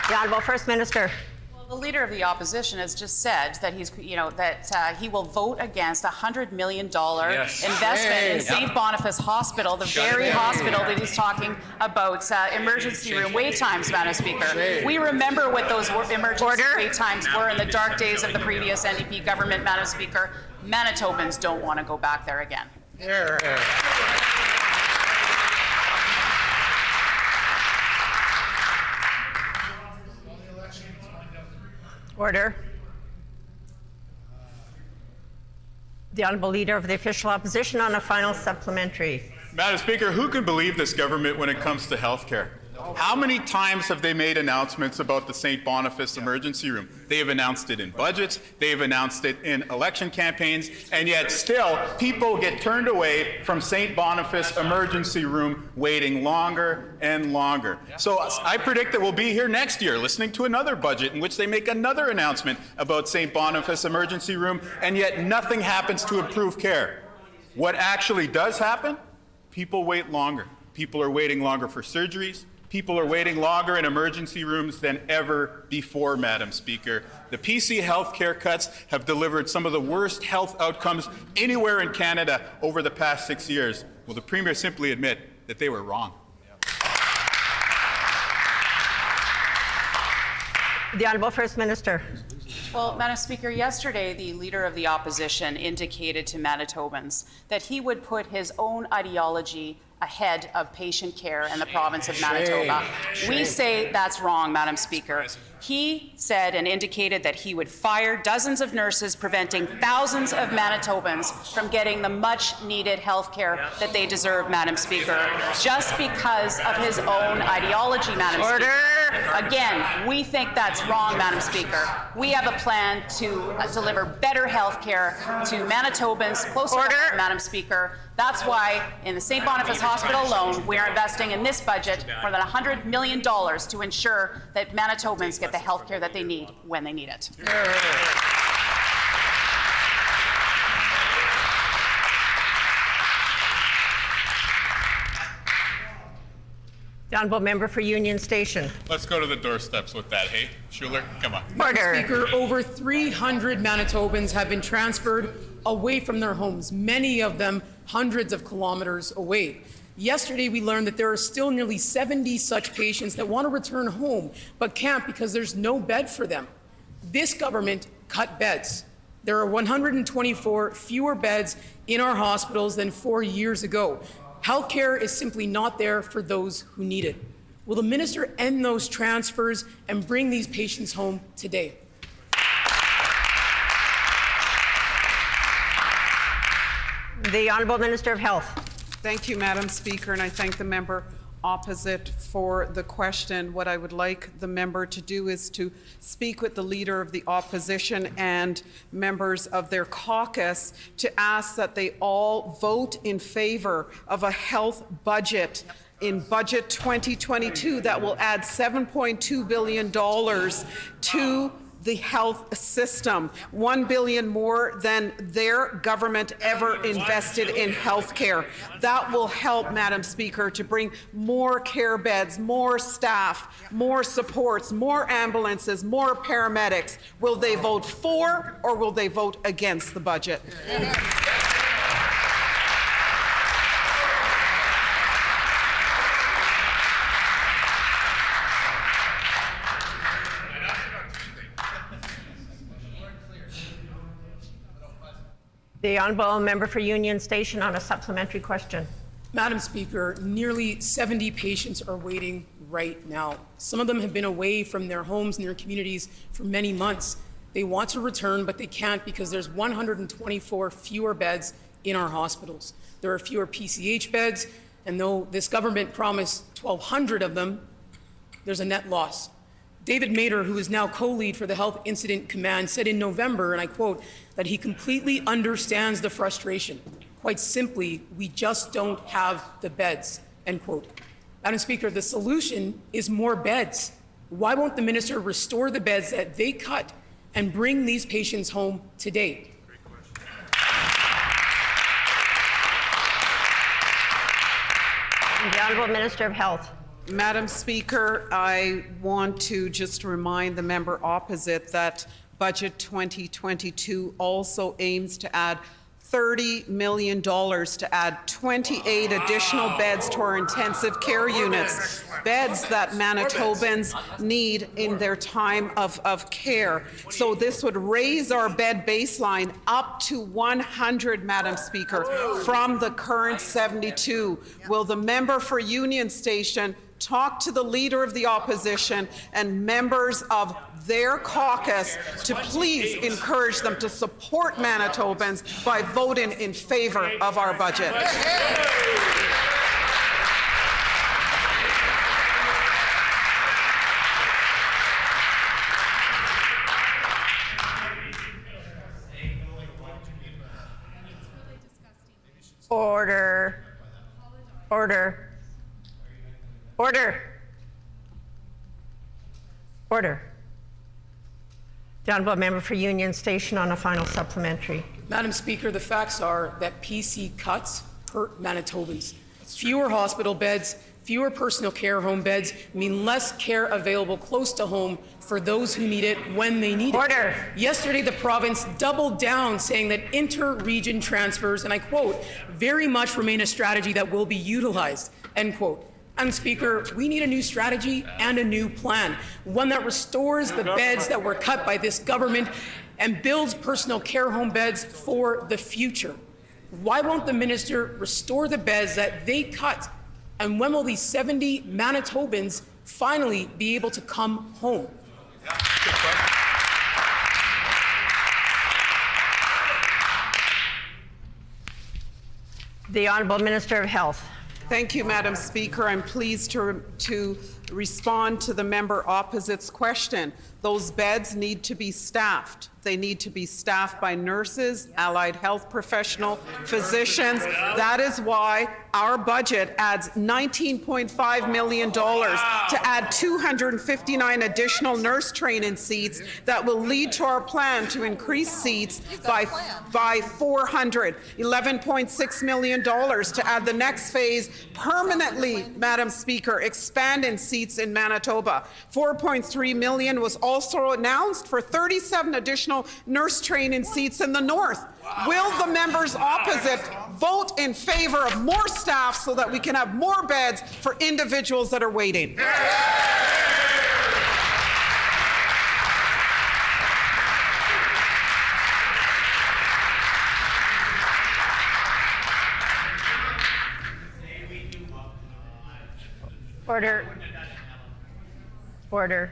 The Honourable First Minister. Well, the Leader of the Opposition has just said that he will vote against a $100 million investment in St. Boniface Hospital, the very hospital that he's talking about emergency room wait times, Madam Speaker. We remember what those emergency wait times were in the dark days of the previous NDP government, Madam Speaker. Manitobans don't want to go back there again. Order. The Honourable Leader of the Official Opposition on a final supplementary. Madam Speaker, who can believe this government when it comes to health care? How many times have they made announcements about the St. Boniface Emergency Room? They have announced it in budgets, they've announced it in election campaigns, and yet still people get turned away from St. Boniface Emergency Room waiting longer and longer. So I predict that we'll be here next year listening to another budget in which they make another announcement about St. Boniface Emergency Room, and yet nothing happens to improve care. What actually does happen? People wait longer. People are waiting longer for surgeries. People are waiting longer in emergency rooms than ever before, Madam Speaker. The PC healthcare cuts have delivered some of the worst health outcomes anywhere in Canada over the past 6 years. Will the Premier simply admit that they were wrong? The Honourable First Minister. Well, Madam Speaker, yesterday the Leader of the Opposition indicated to Manitobans that he would put his own ideology ahead of patient care in the province of Manitoba. We say that's wrong, Madam Speaker. He said and indicated that he would fire dozens of nurses, preventing thousands of Manitobans from getting the much-needed health care that they deserve, Madam Speaker, just because of his own ideology, Madam Speaker. Again, we think that's wrong, Madam Speaker. We have a plan to deliver better health care to Manitobans closer to home, Madam Speaker. That's why in the St. Boniface Hospital alone, we are investing in this budget more than $100 million to ensure that Manitobans get the health care that they need when they need it. The Honourable Member for Union Station. Let's go to the doorsteps with that, hey? Schuler, come on. Madam Speaker, over 300 Manitobans have been transferred away from their homes, many of them hundreds of kilometers away. Yesterday, we learned that there are still nearly 70 such patients that want to return home, but can't because there's no bed for them. This government cut beds. There are 124 fewer beds in our hospitals than 4 years ago. Healthcare is simply not there for those who need it. Will the minister end those transfers and bring these patients home today? The Honourable Minister of Health. Thank you, Madam Speaker, and I thank the member opposite for the question. What I would like the member to do is to speak with the Leader of the Opposition and members of their caucus to ask that they all vote in favour of a health budget in Budget 2022 that will add $7.2 billion to the health system, $1 billion more than their government ever invested in health care. That will help, Madam Speaker, to bring more care beds, more staff, more supports, more ambulances, more paramedics. Will they vote for or will they vote against the budget? The Honourable Member for Union Station on a supplementary question. Madam Speaker, nearly 70 patients are waiting right now. Some of them have been away from their homes and their communities for many months. They want to return, but they can't because there's 124 fewer beds in our hospitals. There are fewer PCH beds, and though this government promised 1,200 of them, there's a net loss. David Mader, who is now co-lead for the Health Incident Command, said in November, and I quote, that he completely understands the frustration. Quite simply, we just don't have the beds, end quote. Madam Speaker, the solution is more beds. Why won't the minister restore the beds that they cut and bring these patients home today? The Honourable Minister of Health. Madam Speaker, I want to just remind the member opposite that Budget 2022 also aims to add $30 million to add 28 additional beds to our intensive care units, beds that Manitobans need in their time of care. So this would raise our bed baseline up to 100, Madam Speaker, from the current 72. Will the member for Union Station talk to the Leader of the Opposition and members of their caucus to please encourage them to support Manitobans by voting in favor of our budget? Order. Order. Order. Order. The Honourable Member for Union Station on a final supplementary. Madam Speaker, the facts are that PC cuts hurt Manitobans. Fewer hospital beds, fewer personal care home beds mean less care available close to home for those who need it when they need it. Order. Yesterday, the province doubled down, saying that inter-region transfers, and I quote, very much remain a strategy that will be utilized, end quote. And Speaker, we need a new strategy and a new plan, one that restores the beds that were cut by this government and builds personal care home beds for the future. Why won't the minister restore the beds that they cut? And when will these 70 Manitobans finally be able to come home? The Honourable Minister of Health. Thank you, Madam Speaker. I'm pleased to respond to the member opposite's question. Those beds need to be staffed. They need to be staffed by nurses, allied health professionals, physicians. That is why our budget adds $19.5 million to add 259 additional nurse training seats that will lead to our plan to increase seats by 400, $11.6 million to add the next phase permanently, Madam Speaker, expanding seats in Manitoba. $4.3 million was also announced for 37 additional nurse training seats in the north. Will the members opposite vote in favor of more staff so that we can have more beds for individuals that are waiting? Order. Order.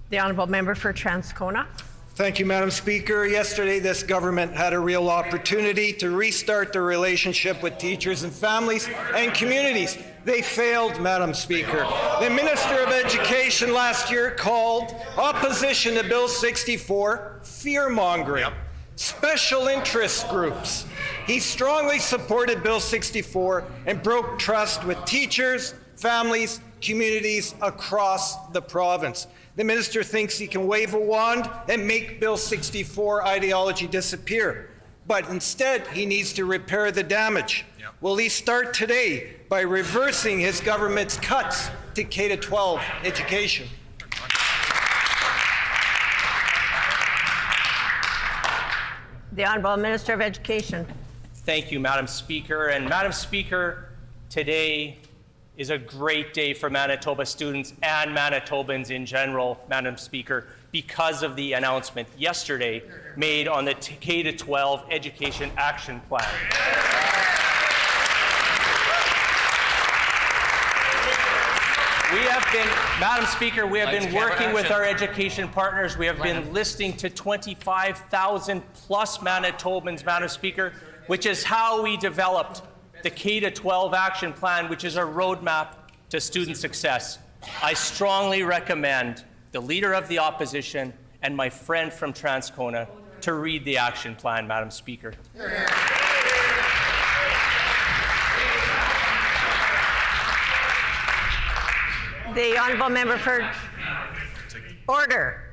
The Honourable Member for Transcona. Thank you, Madam Speaker. Yesterday, this government had a real opportunity to restart the relationship with teachers and families and communities. They failed, Madam Speaker. The Minister of Education last year called opposition to Bill 64 fear-mongering, special interest groups. He strongly supported Bill 64 and broke trust with teachers, families, communities across the province. The minister thinks he can wave a wand and make Bill 64 ideology disappear. But instead, he needs to repair the damage. Will he start today by reversing his government's cuts to K-12 education? The Honourable Minister of Education. Thank you, Madam Speaker. And Madam Speaker, today is a great day for Manitoba students and Manitobans in general, Madam Speaker, because of the announcement yesterday made on the K-12 Education Action Plan. We have been, Madam Speaker, we have been working with our education partners. We have been listening to 25,000 plus Manitobans, Madam Speaker, which is how we developed the K-12 Action Plan, which is a roadmap to student success. I strongly recommend the Leader of the Opposition and my friend from Transcona to read the action plan, Madam Speaker. The honourable member for order.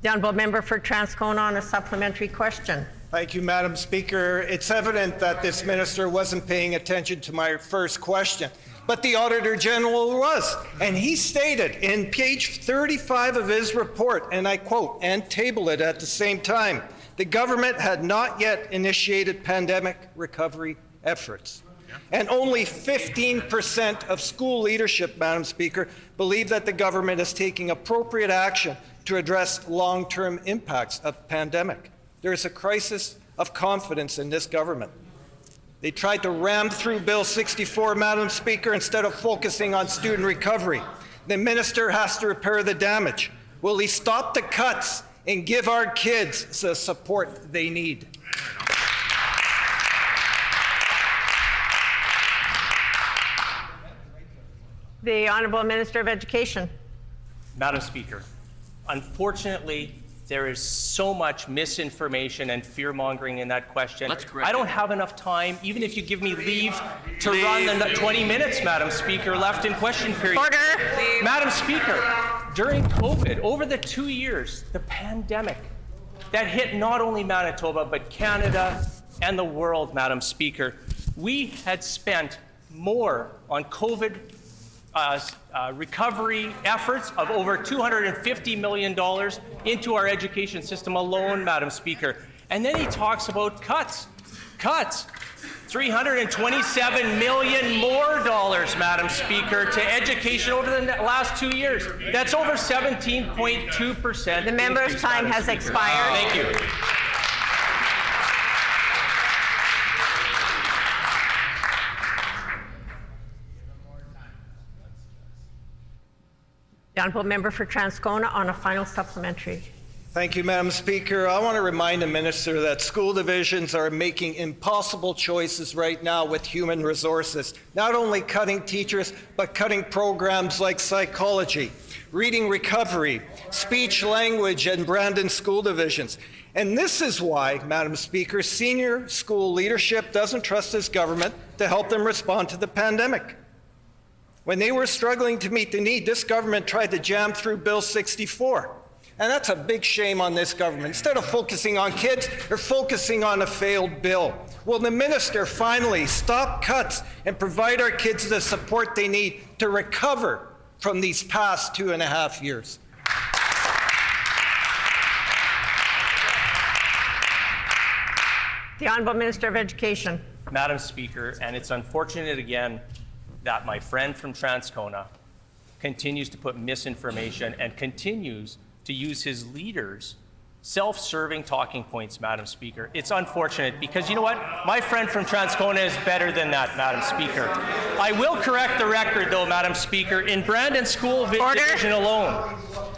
The honourable member for Transcona on a supplementary question. Thank you, Madam Speaker. It's evident that this minister wasn't paying attention to my first question, but the Auditor General was. And he stated in page 35 of his report, and I quote, and table it at the same time, the government had not yet initiated pandemic recovery efforts. And only 15% of school leadership, Madam Speaker, believe that the government is taking appropriate action to address long-term impacts of the pandemic. There is a crisis of confidence in this government. They tried to ram through Bill 64, Madam Speaker, instead of focusing on student recovery. The minister has to repair the damage. Will he stop the cuts and give our kids the support they need? The Honourable Minister of Education. Madam Speaker, unfortunately, there is so much misinformation and fear-mongering in that question. I don't have enough time, even if you give me leave to run the 20 minutes, Madam Speaker, left in question period. Order. Madam Speaker, during COVID, over the 2 years, the pandemic that hit not only Manitoba, but Canada and the world, Madam Speaker, we had spent more on COVID recovery efforts of over $250 million into our education system alone, Madam Speaker. And then he talks about cuts. $327 million more dollars, Madam Speaker, to education over the last 2 years. That's over 17.2%. The member's time has expired. Thank you. The honourable member for Transcona on a final supplementary. Thank you, Madam Speaker. I want to remind the minister that school divisions are making impossible choices right now with human resources, not only cutting teachers, but cutting programs like psychology, reading recovery, speech, language, and Brandon school divisions. And this is why, Madam Speaker, senior school leadership doesn't trust this government to help them respond to the pandemic. When they were struggling to meet the need, this government tried to jam through Bill 64. And that's a big shame on this government. Instead of focusing on kids, they're focusing on a failed bill. Will the minister finally stop cuts and provide our kids the support they need to recover from these past 2.5 years? The Honourable Minister of Education. Madam Speaker, and it's unfortunate again that my friend from Transcona continues to put misinformation and continues to use his leaders' self-serving talking points, Madam Speaker. It's unfortunate because you know what? My friend from Transcona is better than that, Madam Speaker. I will correct the record though, Madam Speaker. In Brandon School Division alone,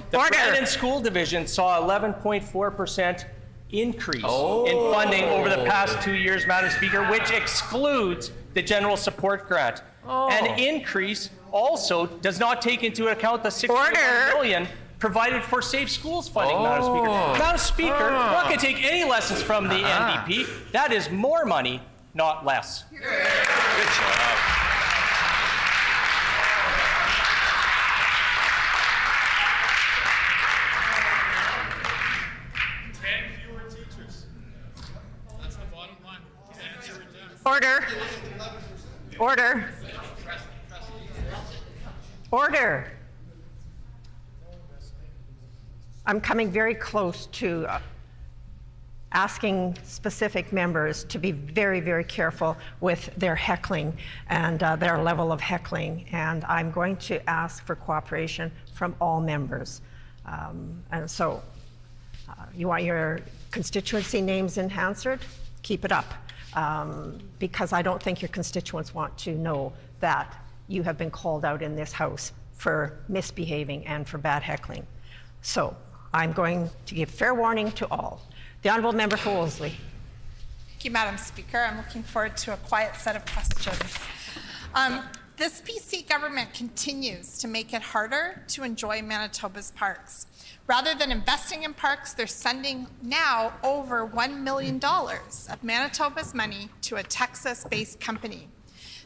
the Brandon School Division saw 11.4% increase in funding over the past 2 years, Madam Speaker, which excludes the general support grant. An increase also does not take into account the $61 million provided for Safe Schools funding, Madam Speaker. Madam Speaker, we're not going to take any lessons from the NDP. That is more money, not less. Good job. Order. Order. Order. I'm coming very close to asking specific members to be very, very careful with their heckling and their level of heckling. And I'm going to ask for cooperation from all members. And so you want your constituency names answered? Keep it up. Because I don't think your constituents want to know that you have been called out in this House for misbehaving and for bad heckling. So I'm going to give fair warning to all. The Honourable Member for Wolseley. Thank you, Madam Speaker. I'm looking forward to a quiet set of questions. This PC government continues to make it harder to enjoy Manitoba's parks. Rather than investing in parks, they're sending now over $1 million of Manitoba's money to a Texas-based company.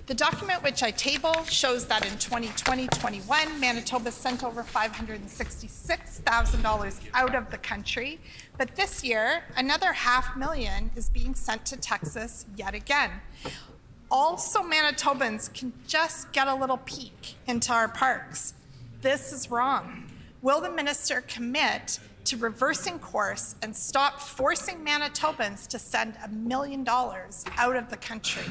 The document which I table shows that in 2020-21, Manitoba sent over $566,000 out of the country, but this year, another $500,000 is being sent to Texas yet again. Also, Manitobans can just get a little peek into our parks. This is wrong. Will the minister commit to reversing course and stop forcing Manitobans to send $1 million out of the country?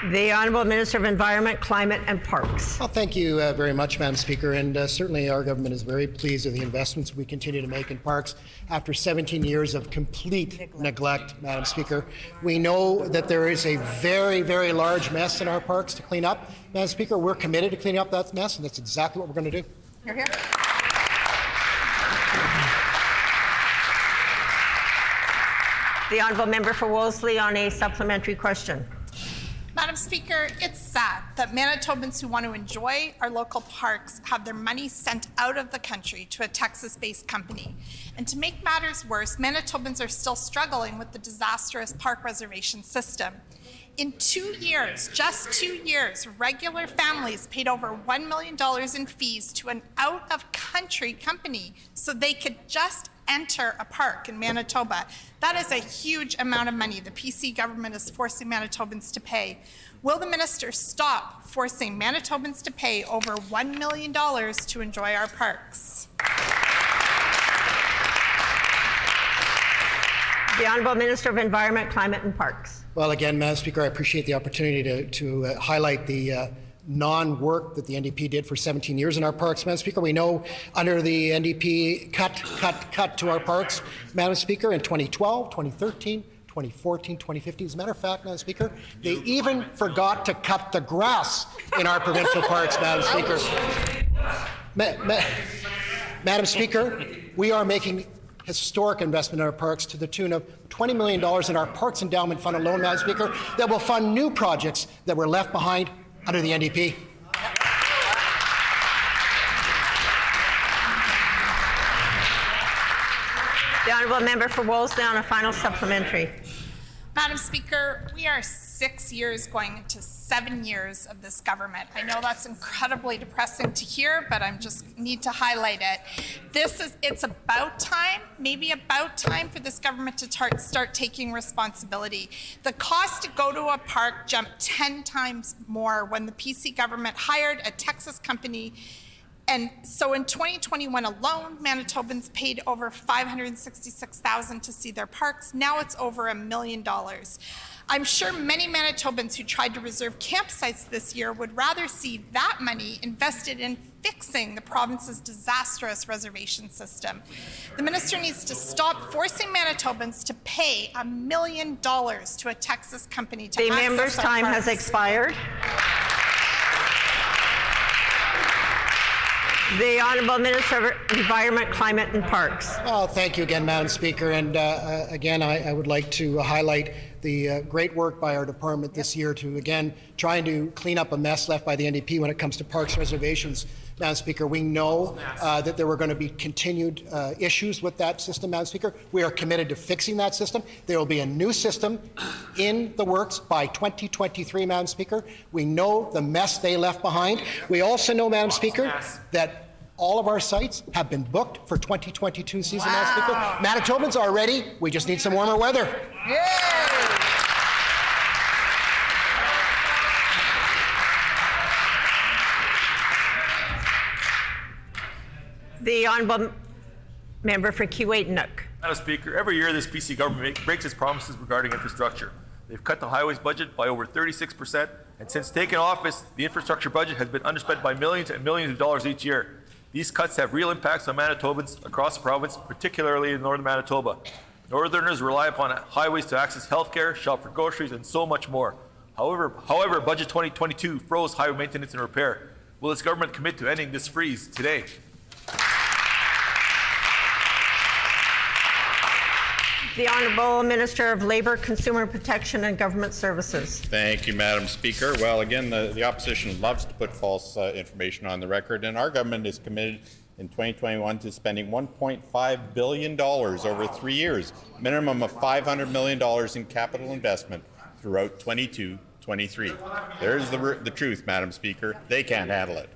The Honourable Minister of Environment, Climate and Parks. Well, thank you very much, Madam Speaker, and certainly our government is very pleased with the investments we continue to make in parks. After 17 years of complete neglect, Madam Speaker, we know that there is a very, very large mess in our parks to clean up. Madam Speaker, we're committed to cleaning up that mess, and that's exactly what we're going to do. Hear, hear. The Honourable Member for Wolseley on a supplementary question. Madam Speaker, it's sad that Manitobans who want to enjoy our local parks have their money sent out of the country to a Texas-based company. And to make matters worse, Manitobans are still struggling with the disastrous park reservation system. In 2 years, just 2 years, regular families paid over $1 million in fees to an out-of-country company so they could just enter a park in Manitoba. That is a huge amount of money the PC government is forcing Manitobans to pay. Will the minister stop forcing Manitobans to pay over $1 million to enjoy our parks? The Honourable Minister of Environment, Climate and Parks. Well, again, Madam Speaker, I appreciate the opportunity to highlight the non-work that the NDP did for 17 years in our parks, Madam Speaker. We know under the NDP cut to our parks, Madam Speaker, in 2012, 2013, 2014, 2015. As a matter of fact, Madam Speaker, they even forgot to cut the grass in our provincial parks, Madam Speaker. Madam Speaker, we are making historic investment in our parks to the tune of $20 million in our Parks Endowment Fund alone, Madam Speaker, that will fund new projects that were left behind under the NDP. The Honourable Member for Wolseley on a final supplementary. Madam Speaker, we are 6 years going into 7 years of this government. I know that's incredibly depressing to hear, but I just need to highlight it. It's about time, maybe about time for this government to start taking responsibility. The cost to go to a park jumped 10 times more when the PC government hired a Texas company. And so in 2021 alone, Manitobans paid over $566,000 to see their parks. Now it's over $1 million. I'm sure many Manitobans who tried to reserve campsites this year would rather see that money invested in fixing the province's disastrous reservation system. The minister needs to stop forcing Manitobans to pay $1 million to a Texas company to access our parks. The member's time has expired. The Honourable Minister of Environment, Climate and Parks. Oh, thank you again, Madam Speaker. And again, I would like to highlight the great work by our department this year to, again, trying to clean up a mess left by the NDP when it comes to parks reservations. Madam Speaker, we know that there were going to be continued issues with that system, Madam Speaker. We are committed to fixing that system. There will be a new system in the works by 2023, Madam Speaker. We know the mess they left behind. We also know, Madam Speaker, that all of our sites have been booked for 2022 season, Madam Speaker. Manitobans are ready. We just need some warmer weather. Yay! The Honourable Member for Keewatin. Madam Speaker, every year this PC government breaks its promises regarding infrastructure. They've cut the highways budget by over 36%, and since taking office, the infrastructure budget has been underspent by millions and millions of dollars each year. These cuts have real impacts on Manitobans across the province, particularly in northern Manitoba. Northerners rely upon highways to access healthcare, shop for groceries, and so much more. However, Budget 2022 froze highway maintenance and repair. Will this government commit to ending this freeze today? The Honourable Minister of Labour, Consumer Protection and Government Services. Thank you, Madam Speaker. Well, again, the opposition loves to put false information on the record, and our government is committed in 2021 to spending $1.5 billion over 3 years, minimum of $500 million in capital investment throughout 22-23. There's the truth, Madam Speaker. They can't handle it.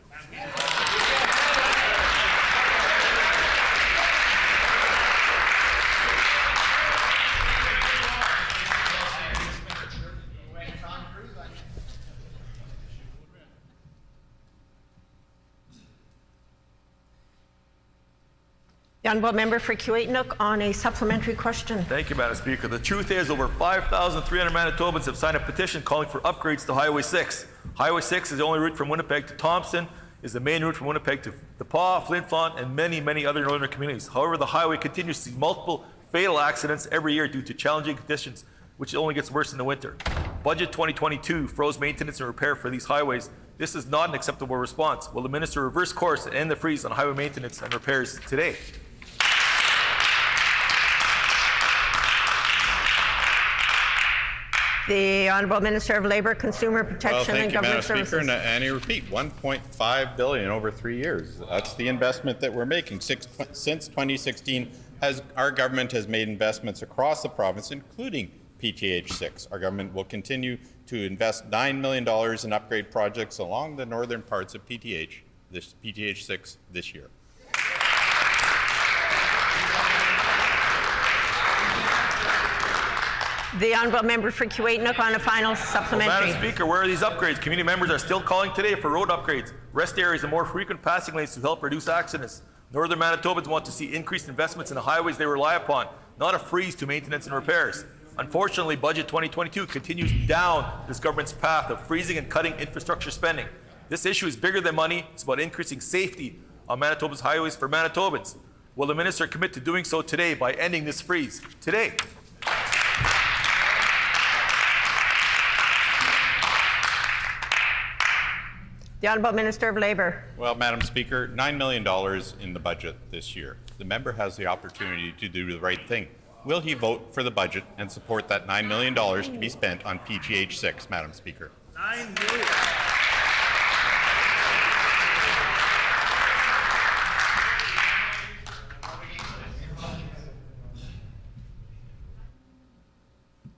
The Honourable Member for Kiiwetinoong on a supplementary question. Thank you, Madam Speaker. The truth is over 5,300 Manitobans have signed a petition calling for upgrades to Highway 6. Highway 6 is the only route from Winnipeg to Thompson, is the main route from Winnipeg to the Paw, Flin Flon, and many, many other northern communities. However, the highway continues to see multiple fatal accidents every year due to challenging conditions, which only gets worse in the winter. Budget 2022 froze maintenance and repair for these highways. This is not an acceptable response. Will the minister reverse course and end the freeze on highway maintenance and repairs today? The Honourable Minister of Labour, Consumer Protection and Government Services. Thank you, Madam Speaker. And I repeat, $1.5 billion over 3 years. That's the investment that we're making. Since 2016, our government has made investments across the province, including PTH 6. Our government will continue to invest $9 million in upgrade projects along the northern parts of PTH 6 this year. The Honourable Member for Kiiwetinoong on a final supplementary. Well, Madam Speaker, where are these upgrades? Community members are still calling today for road upgrades, rest areas, and more frequent passing lanes to help reduce accidents. Northern Manitobans want to see increased investments in the highways they rely upon, not a freeze to maintenance and repairs. Unfortunately, Budget 2022 continues down this government's path of freezing and cutting infrastructure spending. This issue is bigger than money. It's about increasing safety on Manitoba's highways for Manitobans. Will the minister commit to doing so today by ending this freeze? Today. The Honourable Minister of Labour. Well, Madam Speaker, $9 million in the budget this year. The member has the opportunity to do the right thing. Will he vote for the budget and support that $9 million to be spent on PTH 6, Madam Speaker? $9 million.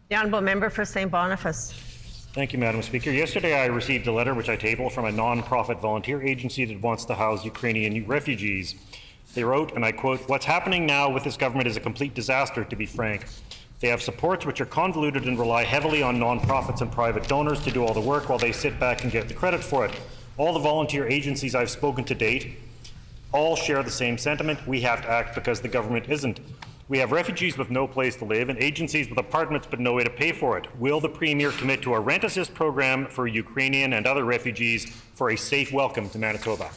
The Honourable Member for St. Boniface. Thank you, Madam Speaker. Yesterday I received a letter which I tabled from a non-profit volunteer agency that wants to house Ukrainian refugees. They wrote, and I quote, "What's happening now with this government is a complete disaster, to be frank. They have supports which are convoluted and rely heavily on non-profits and private donors to do all the work while they sit back and get the credit for it. All the volunteer agencies I've spoken to date all share the same sentiment. We have to act because the government isn't. We have refugees with no place to live and agencies with apartments but no way to pay for it. Will the Premier commit to a rent assist program for Ukrainian and other refugees for a safe welcome to Manitoba?"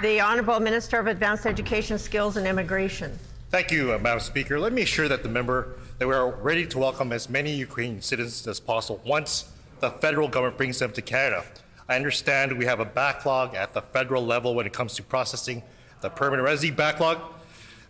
The Honourable Minister of Advanced Education, Skills and Immigration. Thank you, Madam Speaker. Let me assure that the member that we are ready to welcome as many Ukrainian citizens as possible once the federal government brings them to Canada. I understand we have a backlog at the federal level when it comes to processing the permanent residency backlog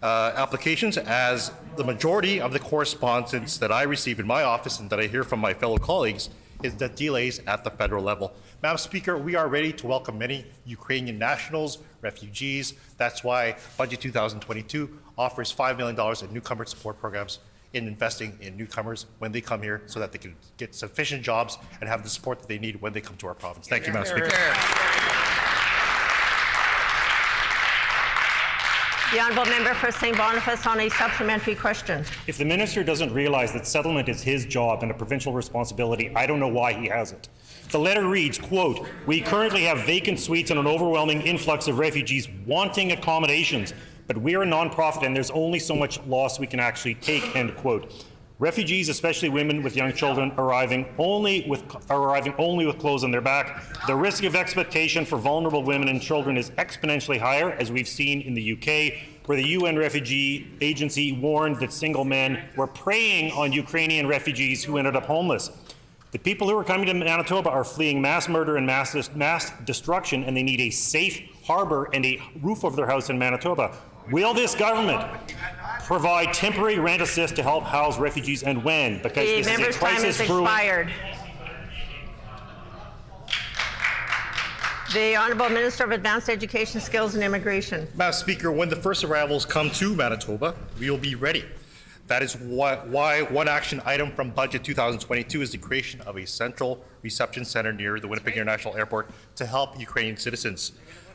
applications, as the majority of the correspondence that I receive in my office and that I hear from my fellow colleagues is the delays at the federal level. Madam Speaker, we are ready to welcome many Ukrainian nationals, refugees. That's why Budget 2022 offers $5 million in newcomer support programs in investing in newcomers when they come here so that they can get sufficient jobs and have the support that they need when they come to our province. Thank you, Madam Speaker. The Honourable Member for St. Boniface on a supplementary question. If the minister doesn't realize that settlement is his job and a provincial responsibility, I don't know why he hasn't. The letter reads, quote, "We currently have vacant suites and an overwhelming influx of refugees wanting accommodations, but we're a non-profit and there's only so much loss we can actually take," end quote. Refugees, especially women with young children, arriving only with clothes on their back. The risk of exploitation for vulnerable women and children is exponentially higher, as we've seen in the UK, where the UN Refugee Agency warned that single men were preying on Ukrainian refugees who ended up homeless. The people who are coming to Manitoba are fleeing mass murder and mass destruction, and they need a safe harbour and a roof over their house in Manitoba. Will this government provide temporary rent assist to help house refugees, and when? Because The this is a member's time crisis is brewing. expired. The Honourable Minister of Advanced Education, Skills and Immigration. Madam Speaker, when the first arrivals come to Manitoba, we will be ready. That is why one action item from Budget 2022 is the creation of a central reception center near the Winnipeg International Airport to help Ukrainian citizens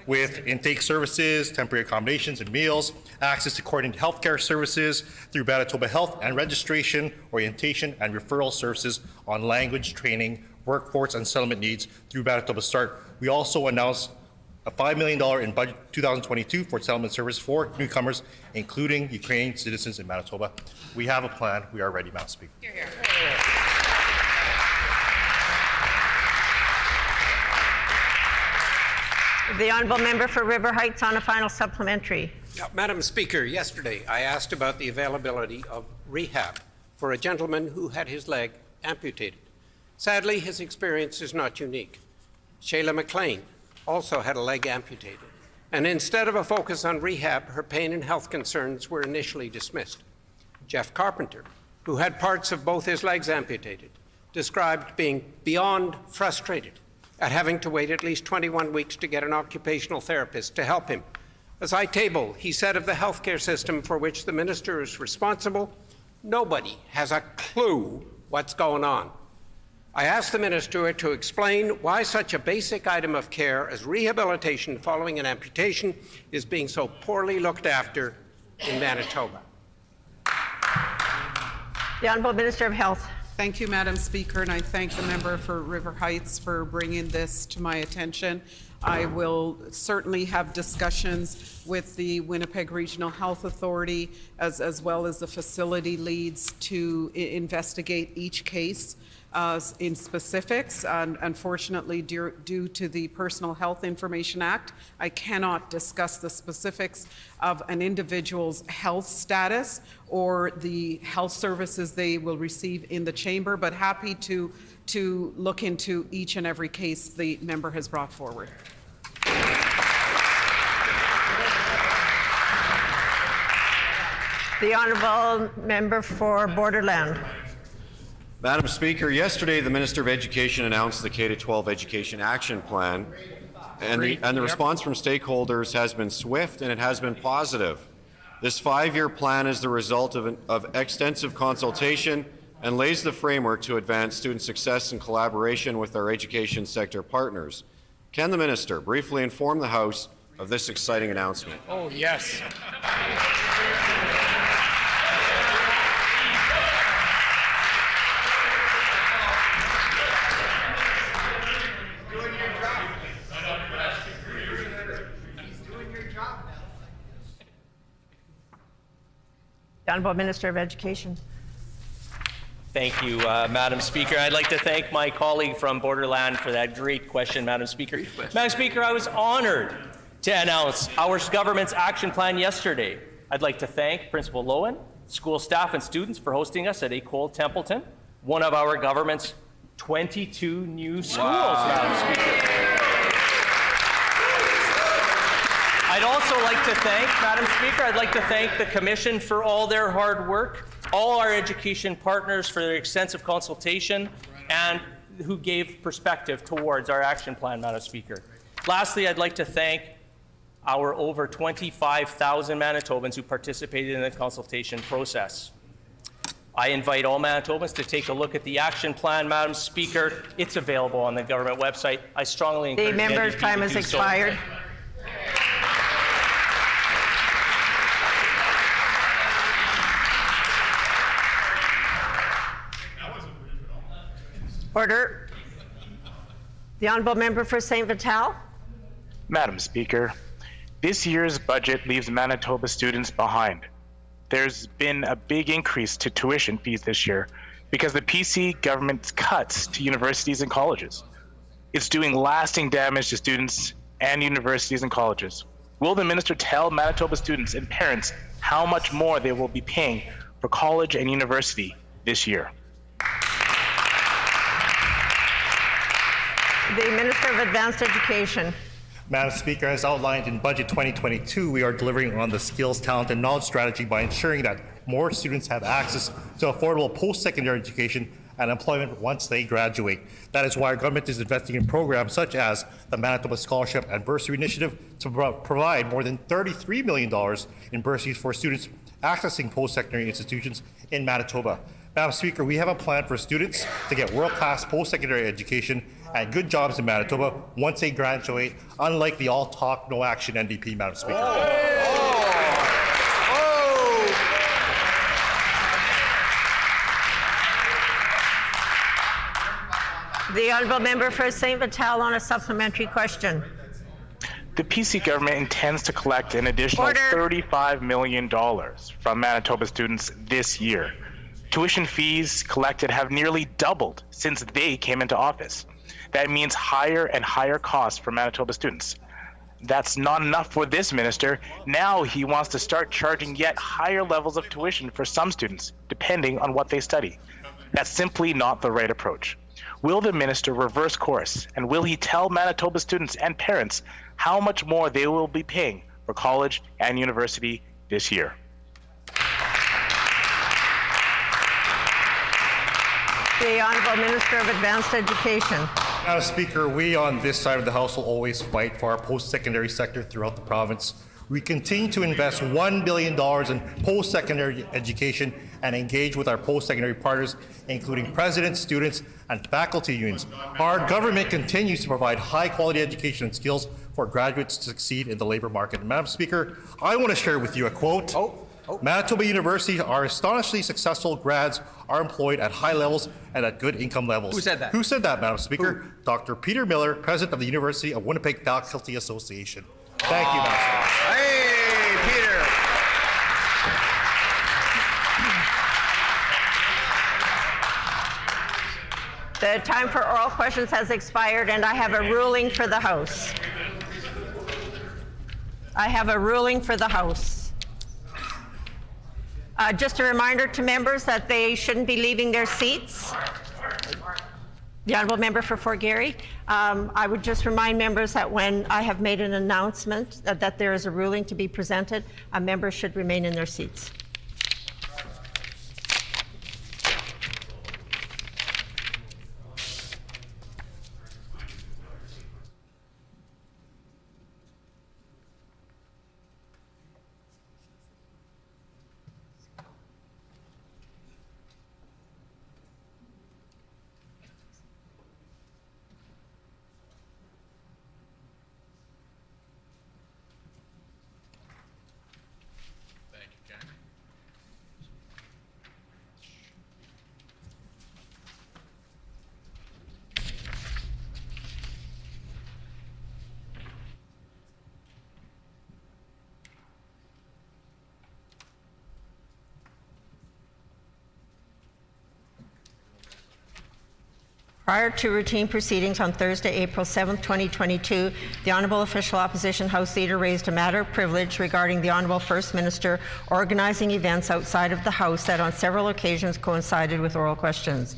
with intake services, temporary accommodations and meals, access to coordinated healthcare services through Manitoba Health and registration, orientation, and referral services on language training, workforce and settlement needs through Manitoba Start. We also announced a $5 million in Budget 2022 for settlement service for newcomers, including Ukrainian citizens in Manitoba. We have a plan. We are ready, Madam Speaker. Hear, hear. The Honourable Member for River Heights on a final supplementary. Madam Speaker, yesterday I asked about the availability of rehab for a gentleman who had his leg amputated. Sadly, his experience is not unique. Shayla McLean also had a leg amputated, and instead of a focus on rehab, her pain and health concerns were initially dismissed. Jeff Carpenter, who had parts of both his legs amputated, described being beyond frustrated at having to wait at least 21 weeks to get an occupational therapist to help him. As I table, he said of the healthcare system for which the minister is responsible, nobody has a clue what's going on. I asked the minister to explain why such a basic item of care as rehabilitation following an amputation is being so poorly looked after in Manitoba. The Honourable Minister of Health. Thank you, Madam Speaker, and I thank the member for River Heights for bringing this to my attention. I will certainly have discussions with the Winnipeg Regional Health Authority as well as the facility leads to investigate each case in specifics. And unfortunately, due to the Personal Health Information Act, I cannot discuss the specifics of an individual's health status or the health services they will receive in the chamber, but happy to look into each and every case the member has brought forward. The Honourable Member for Borderland. Madam Speaker, yesterday the Minister of Education announced the K-12 Education Action Plan, and the response from stakeholders has been swift and it has been positive. This 5-year plan is the result of extensive consultation and lays the framework to advance student success in collaboration with our education sector partners. Can the Minister briefly inform the House of this exciting announcement? Oh, yes. The Honourable Minister of Education. Thank you, Madam Speaker. I'd like to thank my colleague from Borderland for that great question, Madam Speaker. Madam Speaker, I was honored to announce our government's action plan yesterday. I'd like to thank Principal Lowen, school staff and students for hosting us at École Templeton, one of our government's 22 new schools, Madam Speaker. I'd also like to thank, Madam Speaker, I'd like to thank the Commission for all their hard work, all our education partners for their extensive consultation, and who gave perspective towards our action plan, Madam Speaker. Lastly, I'd like to thank our over 25,000 Manitobans who participated in the consultation process. I invite all Manitobans to take a look at the action plan, Madam Speaker. It's available on the government website. I strongly encourage the member's NDP time to has do expired. So. Order. The Honourable Member for St. Vital. Madam Speaker, this year's budget leaves Manitoba students behind. There's been a big increase to tuition fees this year because the PC government's cuts to universities and colleges. It's doing lasting damage to students and universities and colleges. Will the minister tell Manitoba students and parents how much more they will be paying for college and university this year? The Minister of Advanced Education. Madam Speaker, as outlined in Budget 2022, we are delivering on the skills, talent, and knowledge strategy by ensuring that more students have access to affordable post-secondary education and employment once they graduate. That is why our government is investing in programs such as the Manitoba Scholarship and Bursary Initiative to provide more than $33 million in bursaries for students accessing post-secondary institutions in Manitoba. Madam Speaker, we have a plan for students to get world-class post-secondary education and good jobs in Manitoba once they graduate, unlike the all-talk, no-action NDP, Madam Speaker. The honourable member for St. Vital on a supplementary question. The PC government intends to collect an additional $35 million from Manitoba students this year. Tuition fees collected have nearly doubled since they came into office. That means higher and higher costs for Manitoba students. That's not enough for this minister. Now he wants to start charging yet higher levels of tuition for some students, depending on what they study. That's simply not the right approach. Will the minister reverse course, and will he tell Manitoba students and parents how much more they will be paying for college and university this year? The Honourable Minister of Advanced Education. Madam Speaker, we on this side of the House will always fight for our post-secondary sector throughout the province. We continue to invest $1 billion in post-secondary education and engage with our post-secondary partners, including presidents, students, and faculty unions. Our government continues to provide high-quality education and skills for graduates to succeed in the labour market. And Madam Speaker, I want to share with you a quote. Manitoba University, our astonishingly successful grads are employed at high levels and at good income levels. Who said that? Who said that, Madam Speaker? Dr. Peter Miller, President of the University of Winnipeg Faculty Association. Thank you, Madam Speaker. Hey, Peter. The time for oral questions has expired, and I have a ruling for the House. I have a ruling for the House. Just a reminder to members that they shouldn't be leaving their seats. The Honourable Member for Fort Garry. I would just remind members that when I have made an announcement that there is a ruling to be presented, members should remain in their seats. Prior to routine proceedings on Thursday, April 7, 2022, the Honourable Official Opposition House Leader raised a matter of privilege regarding the Honourable First Minister organizing events outside of the House that on several occasions coincided with oral questions.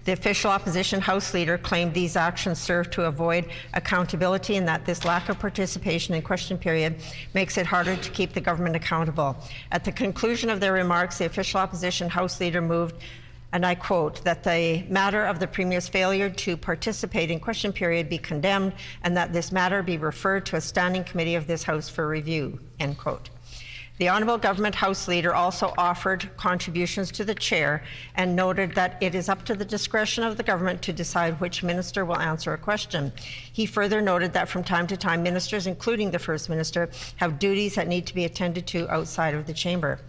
The Official Opposition House Leader claimed these actions serve to avoid accountability and that this lack of participation in question period makes it harder to keep the government accountable. At the conclusion of their remarks, the Official Opposition House Leader moved, and I quote, that the matter of the Premier's failure to participate in question period be condemned and that this matter be referred to a standing committee of this House for review, end quote. The Honourable Government House Leader also offered contributions to the Chair and noted that it is up to the discretion of the Government to decide which Minister will answer a question. He further noted that from time to time, Ministers, including the First Minister, have duties that need to be attended to outside of the Chamber.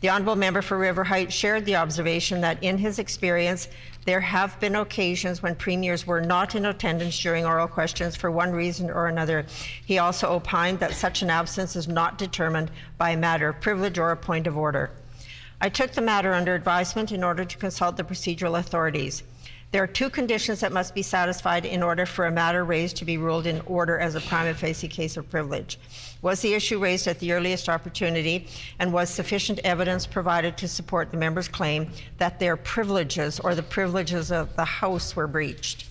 The Honourable Member for River Heights shared the observation that in his experience, there have been occasions when Premiers were not in attendance during oral questions for one reason or another. He also opined that such an absence is not determined by a matter of privilege or a point of order. I took the matter under advisement in order to consult the procedural authorities. There are two conditions that must be satisfied in order for a matter raised to be ruled in order as a prima facie case of privilege. Was the issue raised at the earliest opportunity, and was sufficient evidence provided to support the member's claim that their privileges or the privileges of the House were breached?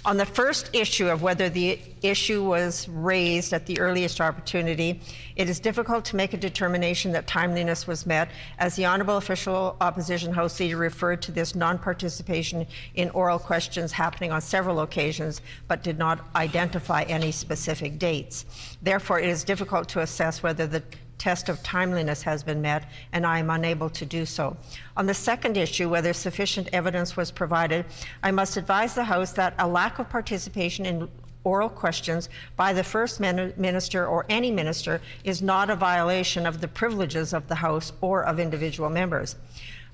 On the first issue of whether the issue was raised at the earliest opportunity, it is difficult to make a determination that timeliness was met, as the Honourable Official Opposition House Leader referred to this non-participation in oral questions happening on several occasions, but did not identify any specific dates. Therefore, it is difficult to assess whether the test of timeliness has been met, and I am unable to do so. On the second issue, whether sufficient evidence was provided, I must advise the House that a lack of participation in oral questions by the First Minister or any minister is not a violation of the privileges of the House or of individual members.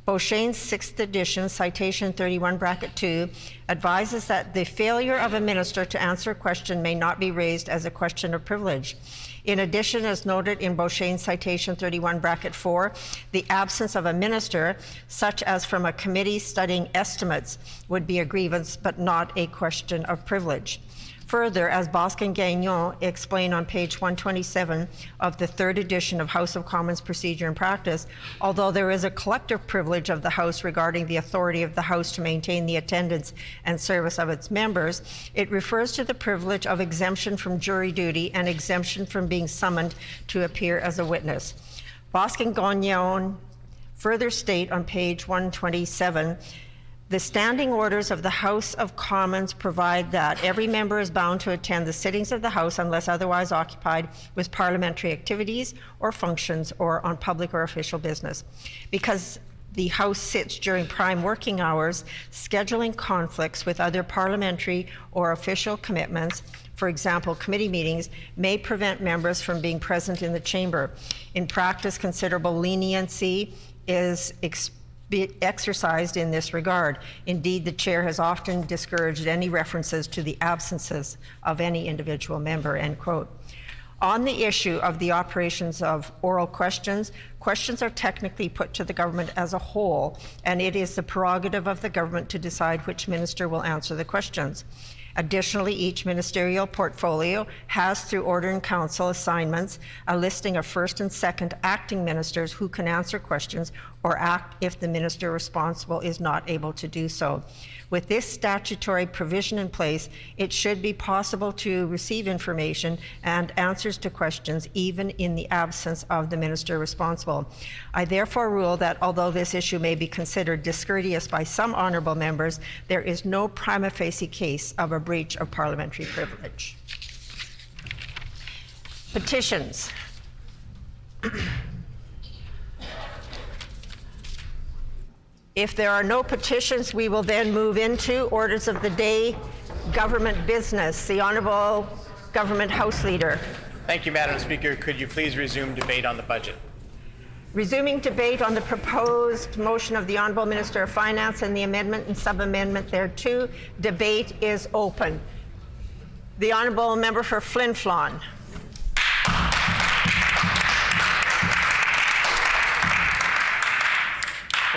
Beauchene's 6th edition, citation 31(2), advises that the failure of a minister to answer a question may not be raised as a question of privilege. In addition, as noted in Beauchene's citation 31(4), the absence of a minister, such as from a committee studying estimates, would be a grievance but not a question of privilege. Further, as Bosque and Gagnon explain on page 127 of the 3rd edition of House of Commons Procedure and Practice, although there is a collective privilege of the House regarding the authority of the House to maintain the attendance and service of its members, it refers to the privilege of exemption from jury duty and exemption from being summoned to appear as a witness. Bosque and Gagnon further state on page 127, the standing orders of the House of Commons provide that every member is bound to attend the sittings of the House unless otherwise occupied with parliamentary activities or functions or on public or official business. Because the House sits during prime working hours, scheduling conflicts with other parliamentary or official commitments, for example, committee meetings, may prevent members from being present in the chamber. In practice, considerable leniency is exercised in this regard. Indeed, the chair has often discouraged any references to the absences of any individual member, end quote. On the issue of the operations of oral questions, questions are technically put to the government as a whole, and it is the prerogative of the government to decide which minister will answer the questions. Additionally, each ministerial portfolio has, through order in council assignments, a listing of first and second acting ministers who can answer questions or act if the minister responsible is not able to do so. With this statutory provision in place, it should be possible to receive information and answers to questions even in the absence of the minister responsible. I therefore rule that although this issue may be considered discourteous by some honourable members, there is no prima facie case of a breach of parliamentary privilege. Petitions. If there are no petitions, we will then move into orders of the day, government business. The Honourable Government House Leader. Thank you, Madam Speaker. Could you please resume debate on the budget? Resuming debate on the proposed motion of the Honourable Minister of Finance and the amendment and sub-amendment thereto. Debate is open. The Honourable Member for Flin Flon.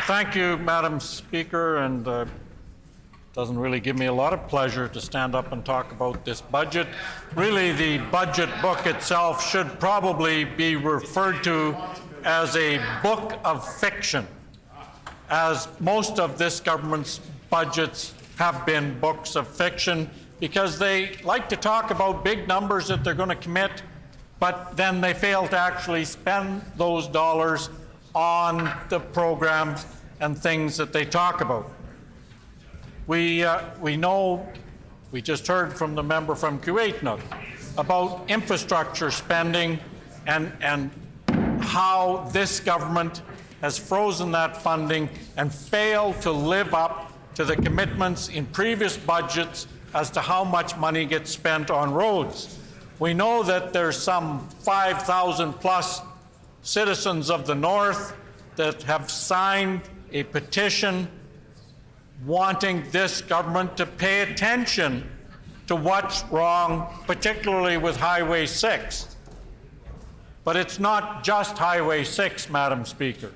Thank you, Madam Speaker, and doesn't really give me a lot of pleasure to stand up and talk about this budget. Really, the budget book itself should probably be referred to as a book of fiction, as most of this government's budgets have been books of fiction, because they like to talk about big numbers that they're going to commit, but then they fail to actually spend those dollars on the programs and things that they talk about. We know, we just heard from the member from Kuwaitnuk about infrastructure spending and how this government has frozen that funding and failed to live up to the commitments in previous budgets as to how much money gets spent on roads. We know that there's some 5,000 plus citizens of the North that have signed a petition wanting this government to pay attention to what's wrong, particularly with Highway 6. But it's not just Highway 6, Madam Speaker.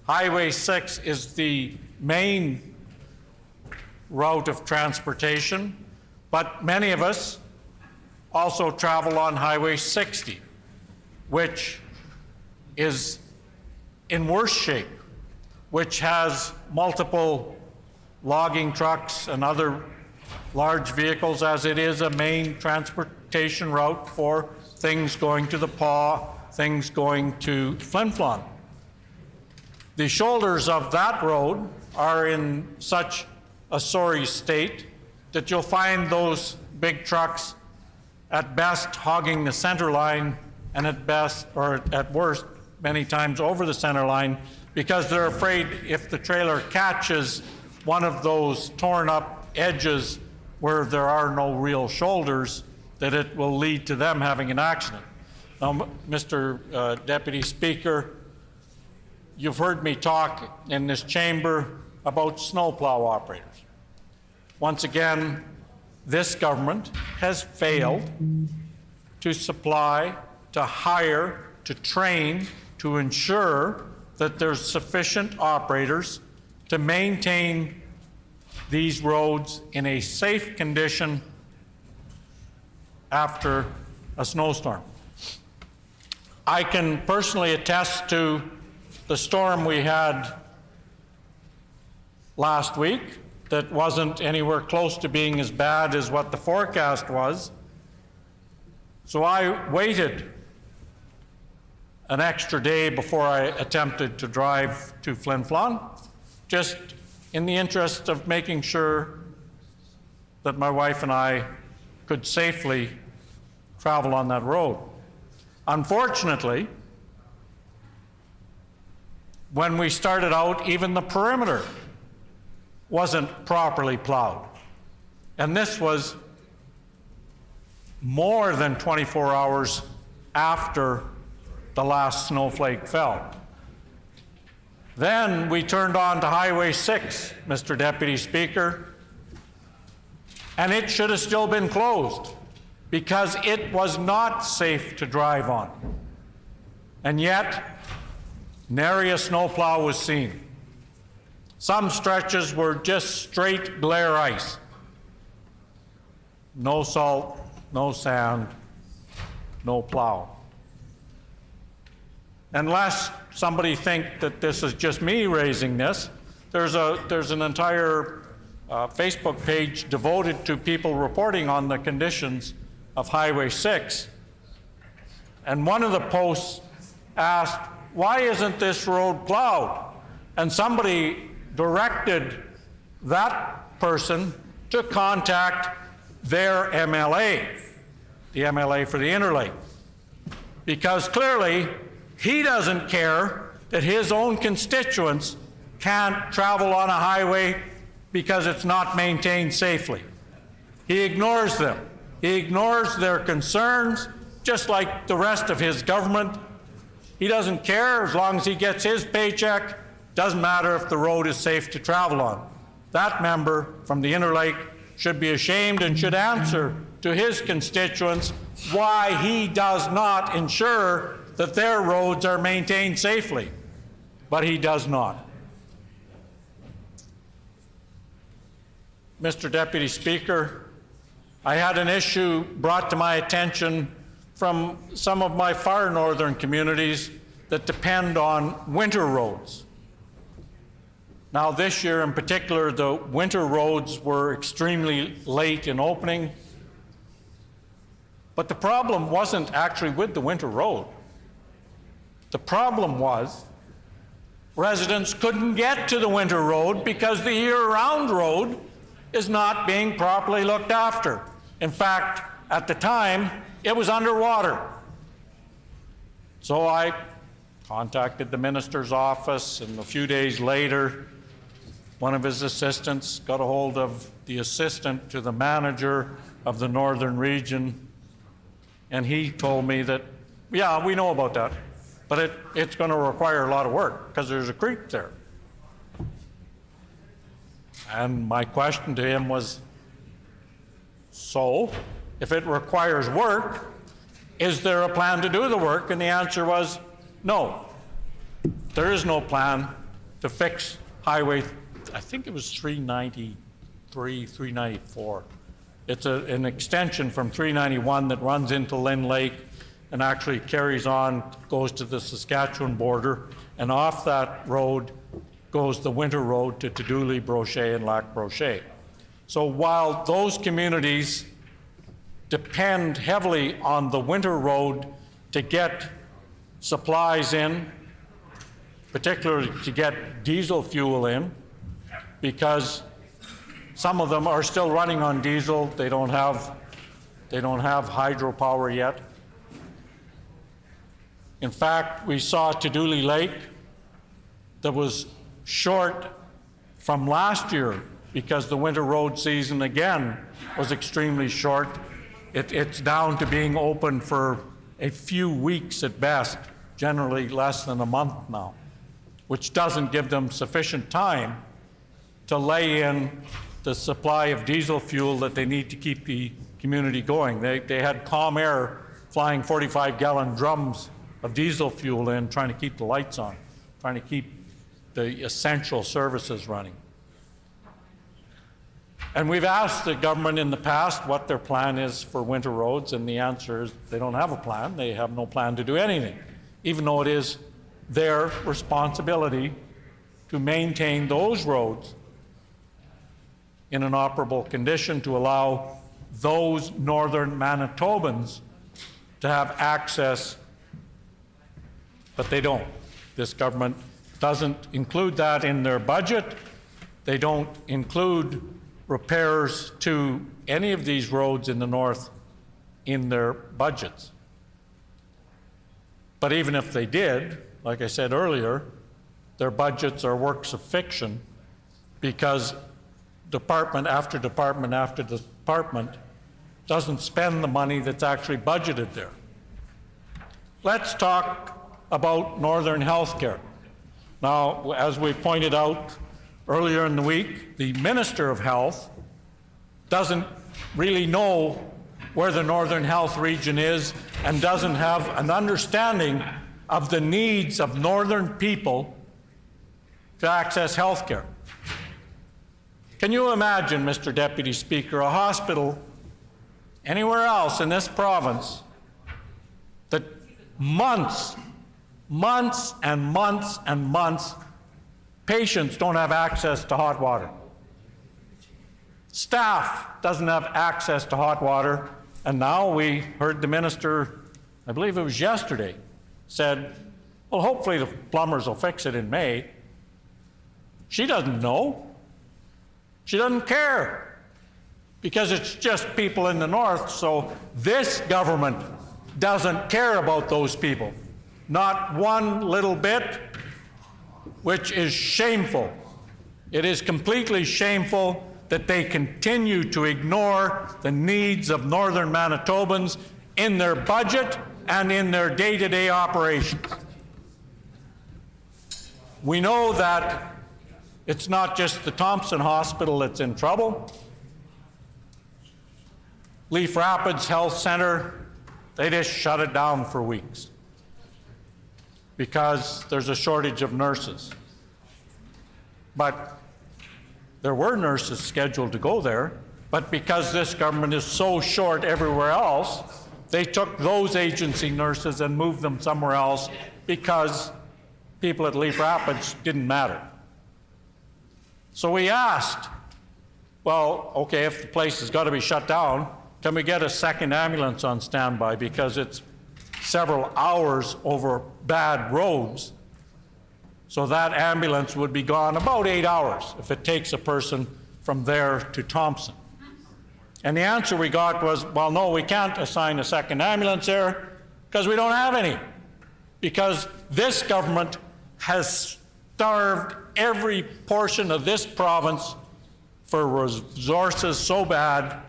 Highway 6 is the main route of transportation, but many of us also travel on Highway 60, which is in worse shape, which has multiple logging trucks and other large vehicles, as it is a main transportation route for things going to the Paw, things going to Flin Flon. The shoulders of that road are in such a sorry state that you'll find those big trucks at best hogging the center line, and at best, or at worst, many times over the center line, because they're afraid if the trailer catches one of those torn up edges where there are no real shoulders, that it will lead to them having an accident. Now, Mr. Deputy Speaker, you've heard me talk in this chamber about snowplow operators. Once again, this government has failed to supply, to hire, to train, to ensure that there's sufficient operators to maintain these roads in a safe condition after a snowstorm. I can personally attest to the storm we had last week that wasn't anywhere close to being as bad as what the forecast was. So I waited an extra day before I attempted to drive to Flin Flon, just in the interest of making sure that my wife and I could safely travel on that road. Unfortunately, when we started out, even the perimeter wasn't properly plowed. And this was more than 24 hours after the last snowflake fell. Then we turned on to Highway 6, Mr. Deputy Speaker, and it should have still been closed because it was not safe to drive on. And yet, nary a snowplow was seen. Some stretches were just straight glare ice. No salt, no sand, no plow. Unless somebody think that this is just me raising this, there's an entire Facebook page devoted to people reporting on the conditions of Highway 6. And one of the posts asked, why isn't this road plowed? And somebody directed that person to contact their MLA, the MLA for the Interlake, because clearly he doesn't care that his own constituents can't travel on a highway because it's not maintained safely. He ignores them. He ignores their concerns, just like the rest of his government. He doesn't care as long as he gets his paycheck. Doesn't matter if the road is safe to travel on. That member from the Interlake should be ashamed and should answer to his constituents why he does not ensure that their roads are maintained safely. But he does not. Mr. Deputy Speaker, I had an issue brought to my attention from some of my far northern communities that depend on winter roads. Now, this year in particular, the winter roads were extremely late in opening. But the problem wasn't actually with the winter road. The problem was residents couldn't get to the winter road because the year-round road is not being properly looked after. In fact, at the time, it was underwater. So I contacted the minister's office, and a few days later, one of his assistants got a hold of the assistant to the manager of the northern region, and he told me that, yeah, we know about that, but it's going to require a lot of work because there's a creek there. And my question to him was, so, if it requires work, is there a plan to do the work? And the answer was, no. There is no plan to fix Highway, I think it was 393, 394. It's an extension from 391 that runs into Lynn Lake and actually carries on, goes to the Saskatchewan border, and off that road goes the winter road to Dooley, Brochet, and Lac Brochet. So while those communities depend heavily on the winter road to get supplies in, particularly to get diesel fuel in, because some of them are still running on diesel. They don't have hydropower yet. In fact, we saw Tuduli Lake that was short from last year because the winter road season again was extremely short. It's down to being open for a few weeks at best, generally less than a month now, which doesn't give them sufficient time to lay in the supply of diesel fuel that they need to keep the community going. They had Calm Air flying 45-gallon drums of diesel fuel in, trying to keep the lights on, trying to keep the essential services running. And we've asked the government in the past what their plan is for winter roads, and the answer is they don't have a plan. They have no plan to do anything, even though it is their responsibility to maintain those roads in an operable condition to allow those northern Manitobans to have access, but they don't. This government doesn't include that in their budget. They don't include repairs to any of these roads in the north in their budgets. But even if they did, like I said earlier, their budgets are works of fiction because department after department after department doesn't spend the money that's actually budgeted there. Let's talk about Northern Healthcare. Now, as we pointed out earlier in the week, the Minister of Health doesn't really know where the Northern Health region is and doesn't have an understanding of the needs of Northern people to access health care. Can you imagine, Mr. Deputy Speaker, a hospital anywhere else in this province that months and months and months, patients don't have access to hot water. Staff doesn't have access to hot water, and now we heard the minister, I believe it was yesterday, said, well, hopefully the plumbers will fix it in May. She doesn't know. She doesn't care, because it's just people in the north, so this government doesn't care about those people. Not one little bit, which is shameful. It is completely shameful that they continue to ignore the needs of northern Manitobans in their budget and in their day-to-day operations. We know that it's not just the Thompson Hospital that's in trouble. Leaf Rapids Health Center, they just shut it down for weeks because there's a shortage of nurses. But there were nurses scheduled to go there, but because this government is so short everywhere else, they took those agency nurses and moved them somewhere else because people at Leaf Rapids didn't matter. So we asked, well, okay, if the place has got to be shut down, can we get a second ambulance on standby because it's several hours over bad roads? So that ambulance would be gone about 8 hours if it takes a person from there to Thompson. And the answer we got was, well, no, we can't assign a second ambulance there because we don't have any. Because this government has starved every portion of this province for resources so bad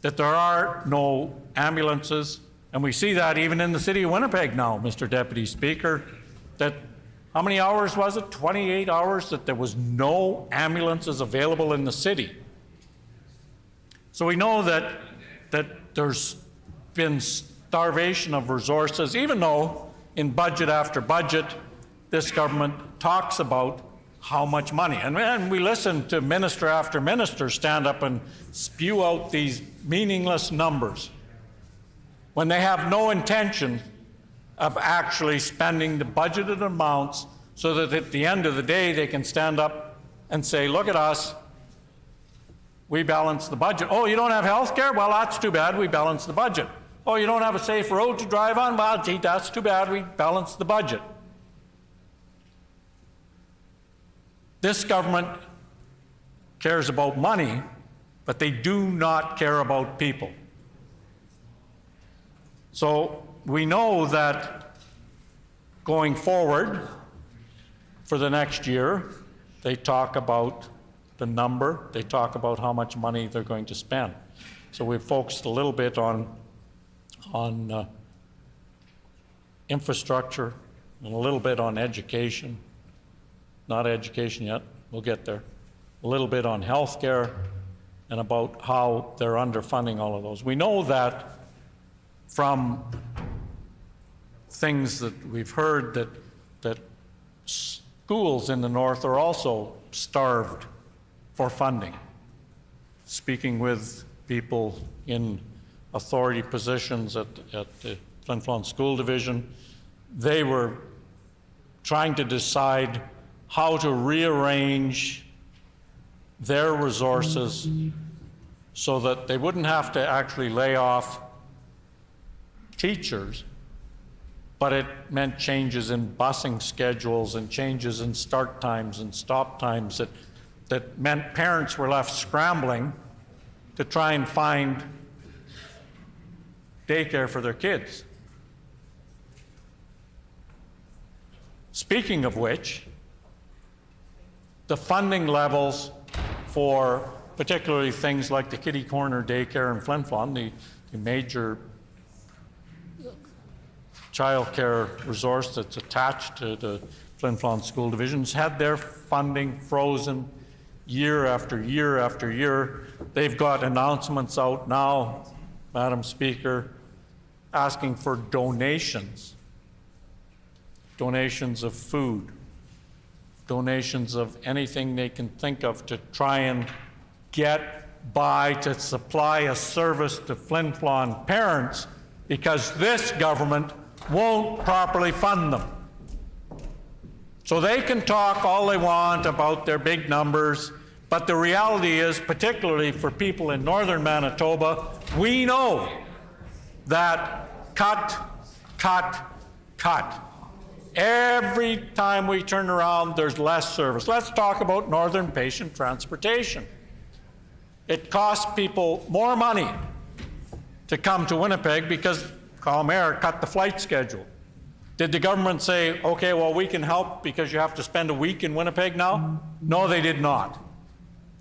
that there are no ambulances. And we see that even in the city of Winnipeg now, Mr. Deputy Speaker, that how many hours was it? 28 hours that there was no ambulances available in the city. So we know that there's been starvation of resources, even though in budget after budget, this government talks about how much money. And we listen to minister after minister stand up and spew out these meaningless numbers when they have no intention of actually spending the budgeted amounts so that at the end of the day they can stand up and say, look at us, We balance the budget. Oh, you don't have health care? Well, that's too bad. We balance the budget. Oh, you don't have a safe road to drive on? Well, gee, that's too bad. We balance the budget. This government cares about money, but they do not care about people. So we know that going forward for the next year, they talk about the number, they talk about how much money they're going to spend. So we've focused a little bit on infrastructure and a little bit on education. Not education yet, we'll get there. A little bit on healthcare and about how they're underfunding all of those. We know that from things that we've heard that schools in the north are also starved for funding. Speaking with people in authority positions at the Flin Flon School Division, they were trying to decide how to rearrange their resources so that they wouldn't have to actually lay off teachers, but it meant changes in busing schedules and changes in start times and stop times that meant parents were left scrambling to try and find daycare for their kids. Speaking of which, the funding levels for particularly things like the Kitty Corner daycare in Flin Flon, the major child care resource that's attached to the Flin Flon School Divisions, had their funding frozen year after year after year. They've got announcements out now, Madam Speaker, asking for donations of food, donations of anything they can think of to try and get by to supply a service to Flin Flon parents, because this government won't properly fund them. So they can talk all they want about their big numbers, but the reality is, particularly for people in northern Manitoba, we know that cut. Every time we turn around, there's less service. Let's talk about northern patient transportation. It costs people more money to come to Winnipeg because Calmair cut the flight schedule. Did the government say, okay, well, we can help because you have to spend a week in Winnipeg now? No, they did not.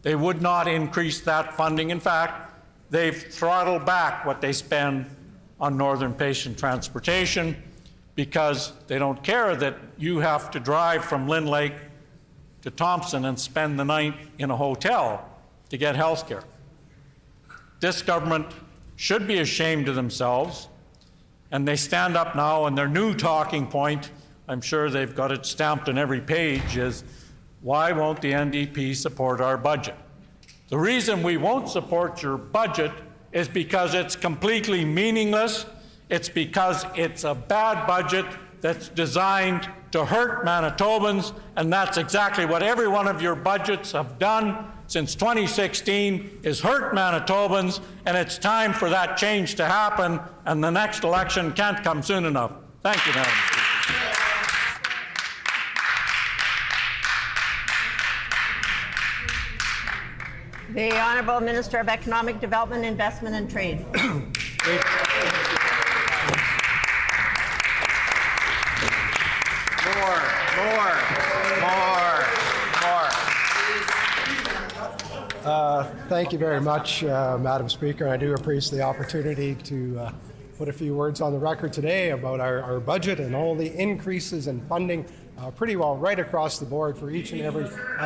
They would not increase that funding. In fact, they've throttled back what they spend on northern patient transportation because they don't care that you have to drive from Lynn Lake to Thompson and spend the night in a hotel to get health care. This government should be ashamed of themselves, and they stand up now, and their new talking point, I'm sure they've got it stamped on every page, is why won't the NDP support our budget? The reason we won't support your budget is because it's completely meaningless. It's because it's a bad budget that's designed to hurt Manitobans, and that's exactly what every one of your budgets have done since 2016, is hurt Manitobans, and it's time for that change to happen, and the next election can't come soon enough. Thank you, Madam Speaker. The Honourable Minister of Economic Development, Investment and Trade. Thank you very much, Madam Speaker. I do appreciate the opportunity to put a few words on the record today about our budget and all the increases in funding pretty well right across the board for each and every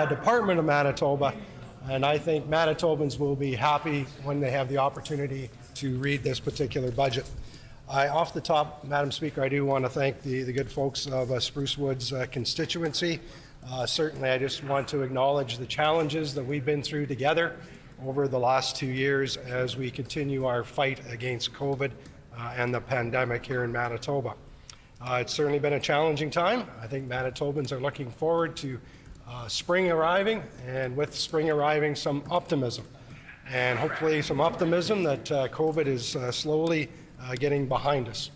department of Manitoba. And I think Manitobans will be happy when they have the opportunity to read this particular budget. Off the top, Madam Speaker, I do want to thank the good folks of Spruce Woods constituency. Certainly, I just want to acknowledge the challenges that we've been through together over the last 2 years as we continue our fight against COVID and the pandemic here in Manitoba. It's certainly been a challenging time. I think Manitobans are looking forward to spring arriving, and with spring arriving, some optimism. and hopefully some optimism that COVID is slowly getting behind us.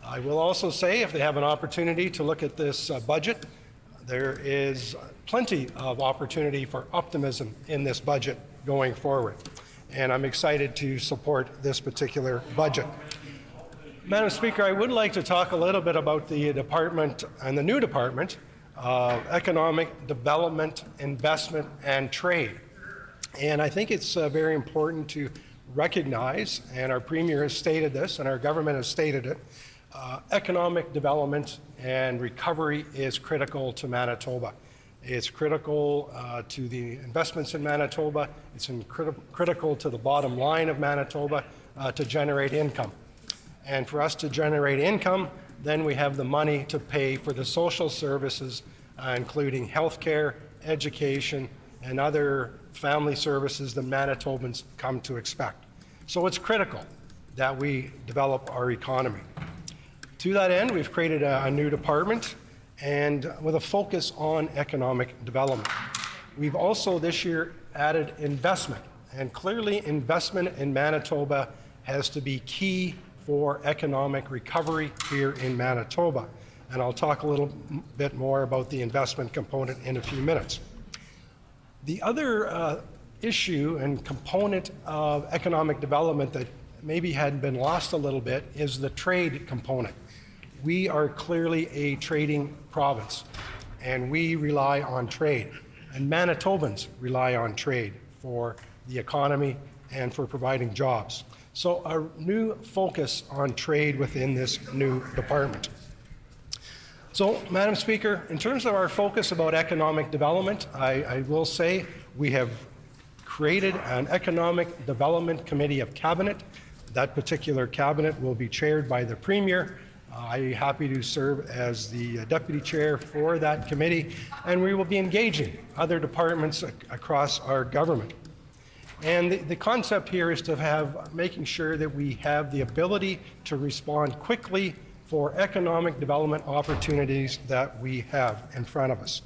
I will also say, if they have an opportunity to look at this budget, there is plenty of opportunity for optimism in this budget going forward. And I'm excited to support this particular budget. Madam Speaker, I would like to talk a little bit about the department and the new department of Economic Development, Investment, and Trade. And I think it's very important to recognize, and our Premier has stated this, and our government has stated it, economic development and recovery is critical to Manitoba. It's critical to the investments in Manitoba. It's critical to the bottom line of Manitoba to generate income. And for us to generate income, then we have the money to pay for the social services, including healthcare, education, and other family services that Manitobans come to expect. So it's critical that we develop our economy. To that end, we've created a new department and with a focus on economic development. We've also this year added investment, and clearly investment in Manitoba has to be key for economic recovery here in Manitoba. And I'll talk a little bit more about the investment component in a few minutes. The other issue and component of economic development that maybe had been lost a little bit is the trade component. We are clearly a trading province, and we rely on trade. And Manitobans rely on trade for the economy and for providing jobs. So a new focus on trade within this new department. So, Madam Speaker, in terms of our focus about economic development, I will say we have created an Economic Development Committee of Cabinet. That particular cabinet will be chaired by the Premier. I'm happy to serve as the Deputy Chair for that committee, and we will be engaging other departments across our government. And the concept here is to have making sure that we have the ability to respond quickly for economic development opportunities that we have in front of us.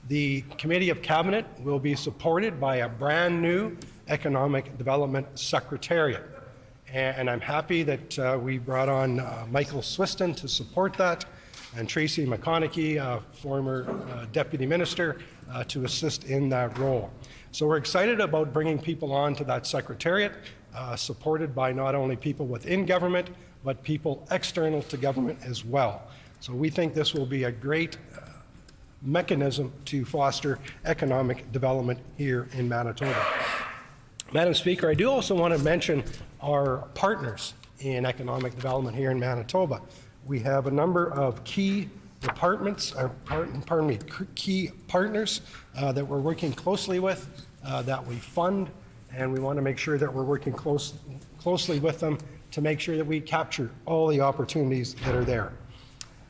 The Committee of Cabinet will be supported by a brand new Economic Development Secretariat. And I'm happy that we brought on Michael Swiston to support that, and Tracy McConaughey, former Deputy Minister, to assist in that role. So we're excited about bringing people on to that Secretariat, supported by not only people within government, but people external to government as well. So we think this will be a great mechanism to foster economic development here in Manitoba. Madam Speaker, I do also want to mention our partners in economic development here in Manitoba. We have a number of key departments, key partners that we're working closely with, that we fund, and we want to make sure that we're working closely with them to make sure that we capture all the opportunities that are there.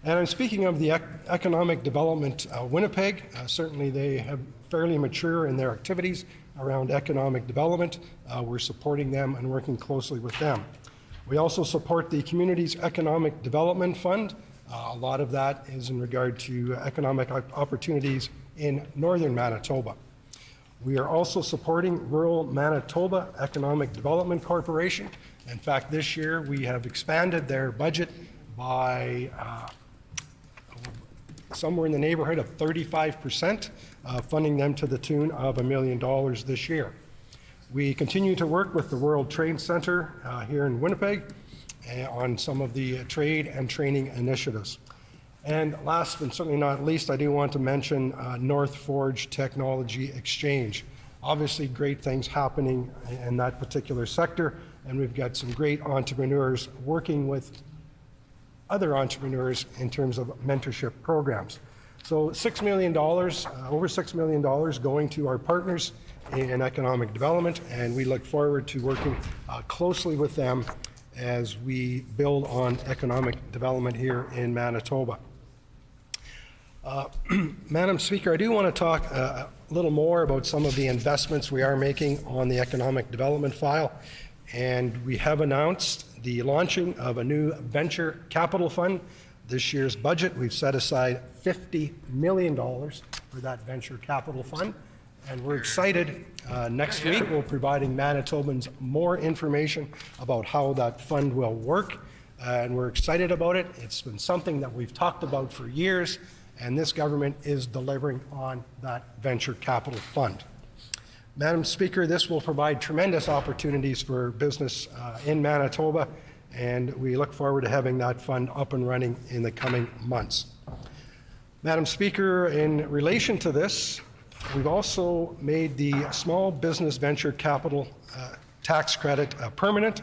And I'm speaking of the economic development Winnipeg. Certainly they have fairly mature in their activities around economic development. We're supporting them and working closely with them. We also support the Community's Economic Development Fund. A lot of that is in regard to economic opportunities in northern Manitoba. We are also supporting Rural Manitoba Economic Development Corporation. In fact, this year we have expanded their budget by somewhere in the neighborhood of 35%, funding them to the tune of $1 million this year. We continue to work with the World Trade Center here in Winnipeg on some of the trade and training initiatives. And last but certainly not least, I do want to mention North Forge Technology Exchange. Obviously great things happening in that particular sector, and we've got some great entrepreneurs working with other entrepreneurs in terms of mentorship programs. So $6 million, over $6 million going to our partners in economic development, and we look forward to working closely with them as we build on economic development here in Manitoba. Madam Speaker, I do want to talk a little more about some of the investments we are making on the economic development file, and we have announced the launching of a new venture capital fund. This year's budget, we've set aside $50 million for that venture capital fund, And we're excited. Next week, we'll be providing Manitobans more information about how that fund will work. And we're excited about it. It's been something that we've talked about for years, and this government is delivering on that venture capital fund. Madam Speaker, this will provide tremendous opportunities for business in Manitoba, and we look forward to having that fund up and running in the coming months. Madam Speaker, in relation to this, we've also made the small business venture capital tax credit permanent.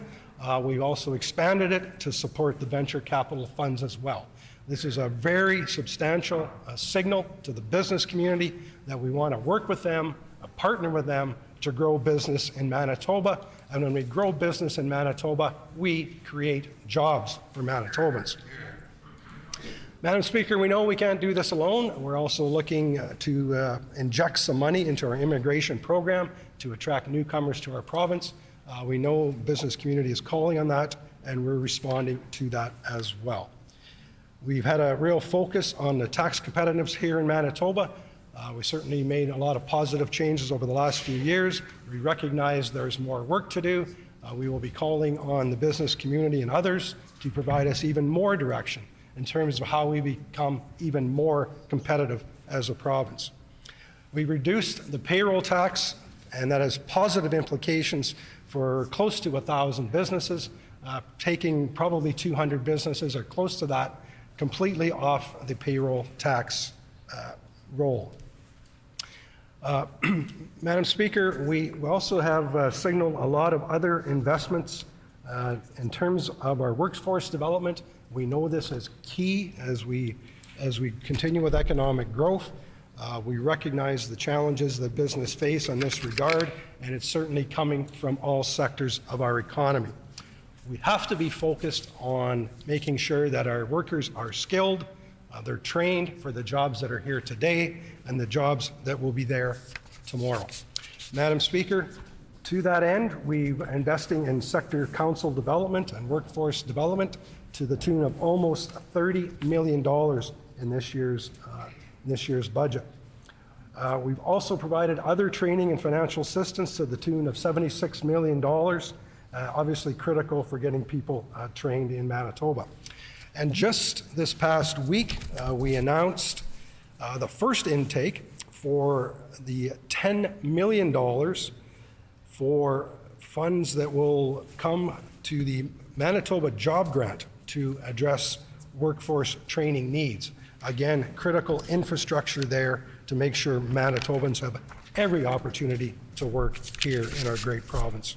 We've also expanded it to support the venture capital funds as well. This is a very substantial signal to the business community that we want to work with them, partner with them to grow business in Manitoba. And when we grow business in Manitoba, we create jobs for Manitobans. Madam Speaker, we know we can't do this alone. We're also looking to inject some money into our immigration program to attract newcomers to our province. We know business community is calling on that, and we're responding to that as well. We've had a real focus on the tax competitiveness here in Manitoba. We certainly made a lot of positive changes over the last few years. We recognize there's more work to do. We will be calling on the business community and others to provide us even more direction in terms of how we become even more competitive as a province. We reduced the payroll tax, and that has positive implications for close to 1,000 businesses, taking probably 200 businesses or close to that completely off the payroll tax roll. Madam Speaker, we also have signaled a lot of other investments in terms of our workforce development. We know this is key as we continue with economic growth. We recognize the challenges that business face in this regard, and it's certainly coming from all sectors of our economy. We have to be focused on making sure that our workers are skilled, they're trained for the jobs that are here today and the jobs that will be there tomorrow. Madam Speaker, to that end, we're investing in sector council development and workforce development to the tune of almost $30 million in this year's budget. We've also provided other training and financial assistance to the tune of $76 million, obviously critical for getting people trained in Manitoba. And just this past week, we announced the first intake for the $10 million for funds that will come to the Manitoba Job Grant to address workforce training needs. Again, critical infrastructure there to make sure Manitobans have every opportunity to work here in our great province.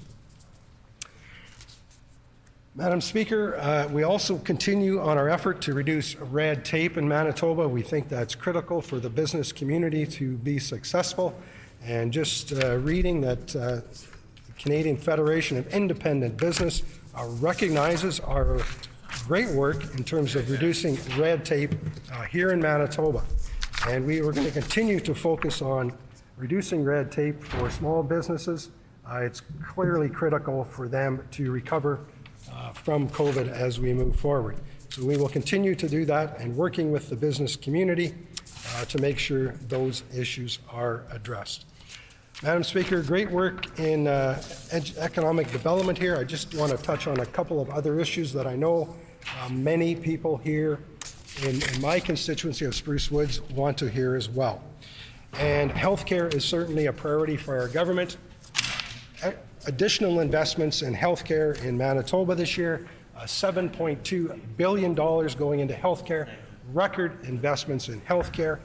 Madam Speaker, we also continue on our effort to reduce red tape in Manitoba. We think that's critical for the business community to be successful. And just reading that the Canadian Federation of Independent Business recognizes our great work in terms of reducing red tape here in Manitoba. And we are going to continue to focus on reducing red tape for small businesses. It's clearly critical for them to recover from COVID as we move forward. So we will continue to do that and working with the business community to make sure those issues are addressed. Madam Speaker, great work in economic development here. I just want to touch on a couple of other issues that I know many people here in my constituency of Spruce Woods want to hear as well. And healthcare is certainly a priority for our government. Additional investments in healthcare in Manitoba this year, $7.2 billion going into healthcare, record investments in healthcare,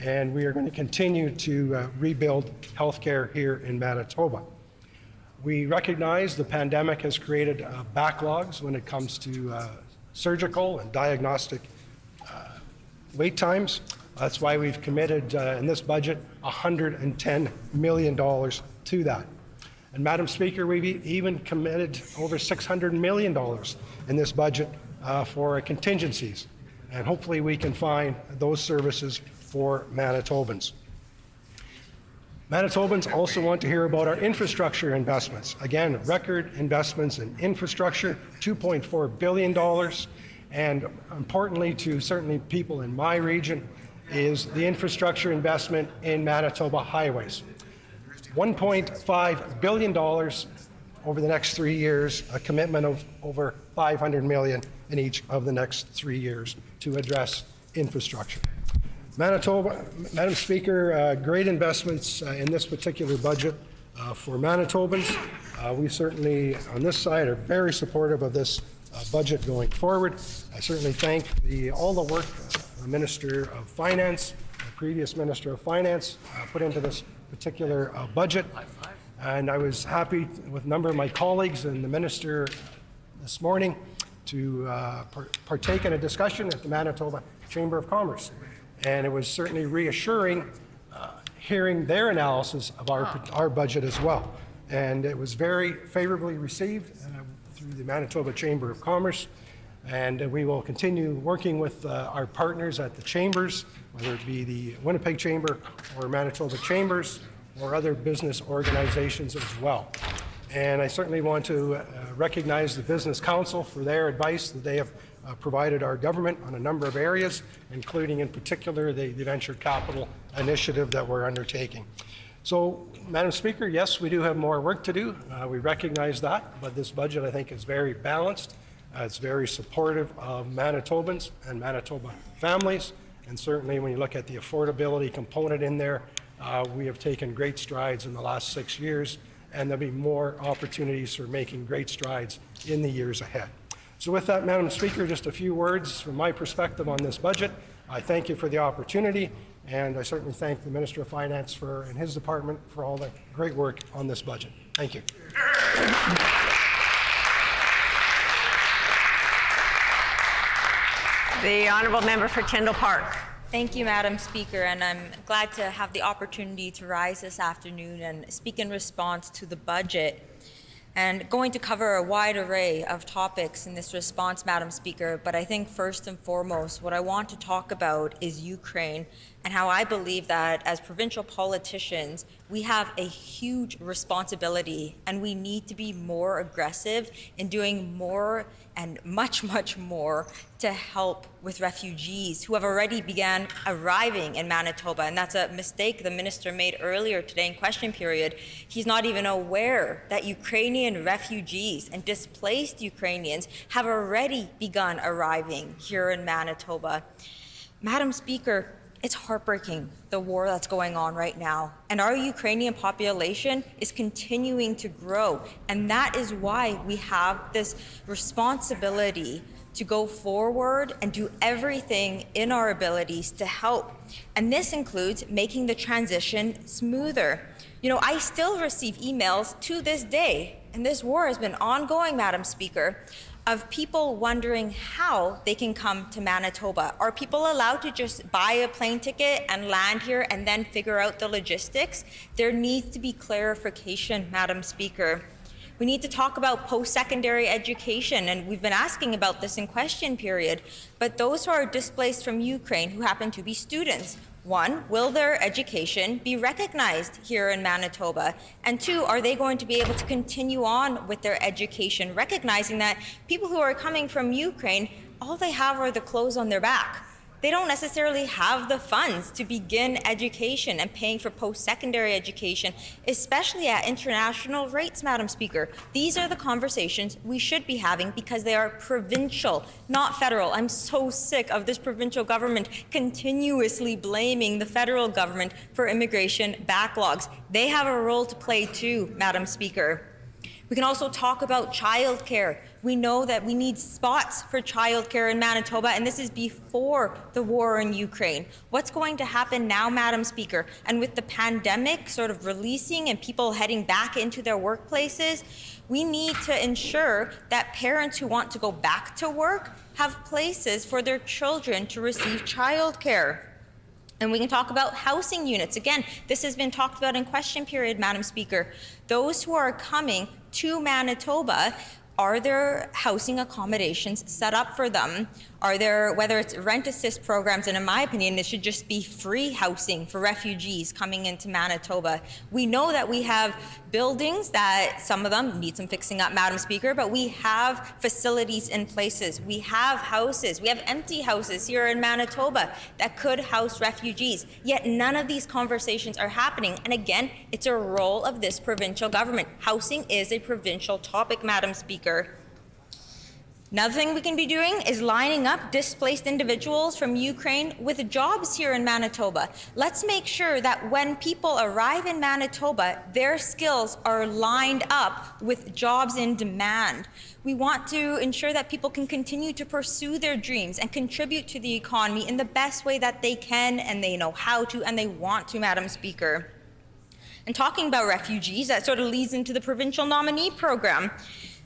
and we are going to continue to rebuild healthcare here in Manitoba. We recognize the pandemic has created backlogs when it comes to surgical and diagnostic wait times. That's why we've committed in this budget $110 million to that. And Madam Speaker, we've even committed over $600 million in this budget for contingencies. And hopefully we can find those services for Manitobans. Manitobans also want to hear about our infrastructure investments. Again, record investments in infrastructure, $2.4 billion. And importantly to certainly people in my region is the infrastructure investment in Manitoba highways. $1.5 billion over the next 3 years, a commitment of over $500 million in each of the next 3 years to address infrastructure. Manitoba, Madam Speaker, great investments in this particular budget for Manitobans. We certainly, on this side, are very supportive of this budget going forward. I certainly thank all the work the Minister of Finance, the previous Minister of Finance, put into this particular budget. And I was happy with a number of my colleagues and the Minister this morning to partake in a discussion at the Manitoba Chamber of Commerce. And it was certainly reassuring hearing their analysis of our budget as well. And it was very favorably received through the Manitoba Chamber of Commerce. And we will continue working with our partners at the chambers, whether it be the Winnipeg Chamber or Manitoba Chambers or other business organizations as well. And I certainly want to recognize the Business Council for their advice that they have provided our government on a number of areas, including in particular the venture capital initiative that we're undertaking. So, Madam Speaker, yes, we do have more work to do. We recognize that, but this budget, I think, is very balanced. It's very supportive of Manitobans and Manitoba families, and certainly when you look at the affordability component in there, we have taken great strides in the last 6 years, and there'll be more opportunities for making great strides in the years ahead. So with that, Madam Speaker, just a few words from my perspective on this budget. I thank you for the opportunity, and I certainly thank the Minister of Finance and his department for all the great work on this budget. Thank you. The Honourable Member for Tyndall Park. Thank you, Madam Speaker, and I'm glad to have the opportunity to rise this afternoon and speak in response to the budget. And going to cover a wide array of topics in this response, Madam Speaker, but I think first and foremost, what I want to talk about is Ukraine and how I believe that as provincial politicians, we have a huge responsibility and we need to be more aggressive in doing more and much, much more to help with refugees who have already began arriving in Manitoba. And that's a mistake the minister made earlier today in question period. He's not even aware that Ukrainian refugees and displaced Ukrainians have already begun arriving here in Manitoba. Madam Speaker, it's heartbreaking, the war that's going on right now. And our Ukrainian population is continuing to grow. And that is why we have this responsibility to go forward and do everything in our abilities to help. And this includes making the transition smoother. You know, I still receive emails to this day, and this war has been ongoing, Madam Speaker, of people wondering how they can come to Manitoba. Are people allowed to just buy a plane ticket and land here and then figure out the logistics? There needs to be clarification, Madam Speaker. We need to talk about post-secondary education, and we've been asking about this in question period, but those who are displaced from Ukraine who happen to be students, one, will their education be recognized here in Manitoba? And two, are they going to be able to continue on with their education, recognizing that people who are coming from Ukraine, all they have are the clothes on their back. They don't necessarily have the funds to begin education and paying for post-secondary education, especially at international rates, Madam Speaker. These are the conversations we should be having because they are provincial, not federal. I'm so sick of this provincial government continuously blaming the federal government for immigration backlogs. They have a role to play too, Madam Speaker. We can also talk about childcare. We know that we need spots for childcare in Manitoba, and this is before the war in Ukraine. What's going to happen now, Madam Speaker? And with the pandemic sort of releasing and people heading back into their workplaces, we need to ensure that parents who want to go back to work have places for their children to receive childcare. And we can talk about housing units. Again, this has been talked about in question period, Madam Speaker. Those who are coming to Manitoba Are there housing accommodations set up for them? Are there, whether it's rent assist programs, and in my opinion, it should just be free housing for refugees coming into Manitoba. We know that we have buildings that some of them need some fixing up, Madam Speaker, but we have facilities in places. We have houses. We have empty houses here in Manitoba that could house refugees. Yet none of these conversations are happening. And again, it's a role of this provincial government. Housing is a provincial topic, Madam Speaker. Another thing we can be doing is lining up displaced individuals from Ukraine with jobs here in Manitoba. Let's make sure that when people arrive in Manitoba, their skills are lined up with jobs in demand. We want to ensure that people can continue to pursue their dreams and contribute to the economy in the best way that they can, and they know how to, and they want to, Madam Speaker. And talking about refugees, that sort of leads into the Provincial Nominee Program.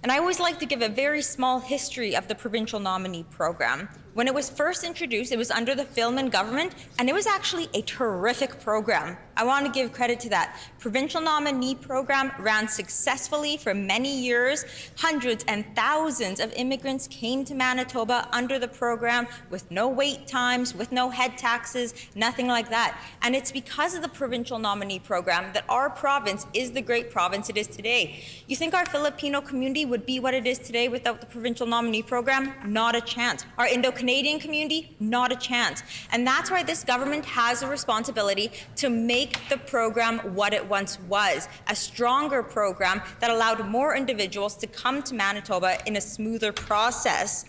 And I always like to give a very small history of the Provincial Nominee Program. When it was first introduced, it was under the Filmon government, and it was actually a terrific program. I want to give credit to that. Provincial Nominee Program ran successfully for many years. Hundreds and thousands of immigrants came to Manitoba under the program with no wait times, with no head taxes, nothing like that. And it's because of the Provincial Nominee Program that our province is the great province it is today. You think our Filipino community would be what it is today without the Provincial Nominee Program? Not a chance. Our Indo-Canadian community? Not a chance. And that's why this government has a responsibility to make the program what it once was, a stronger program that allowed more individuals to come to Manitoba in a smoother process.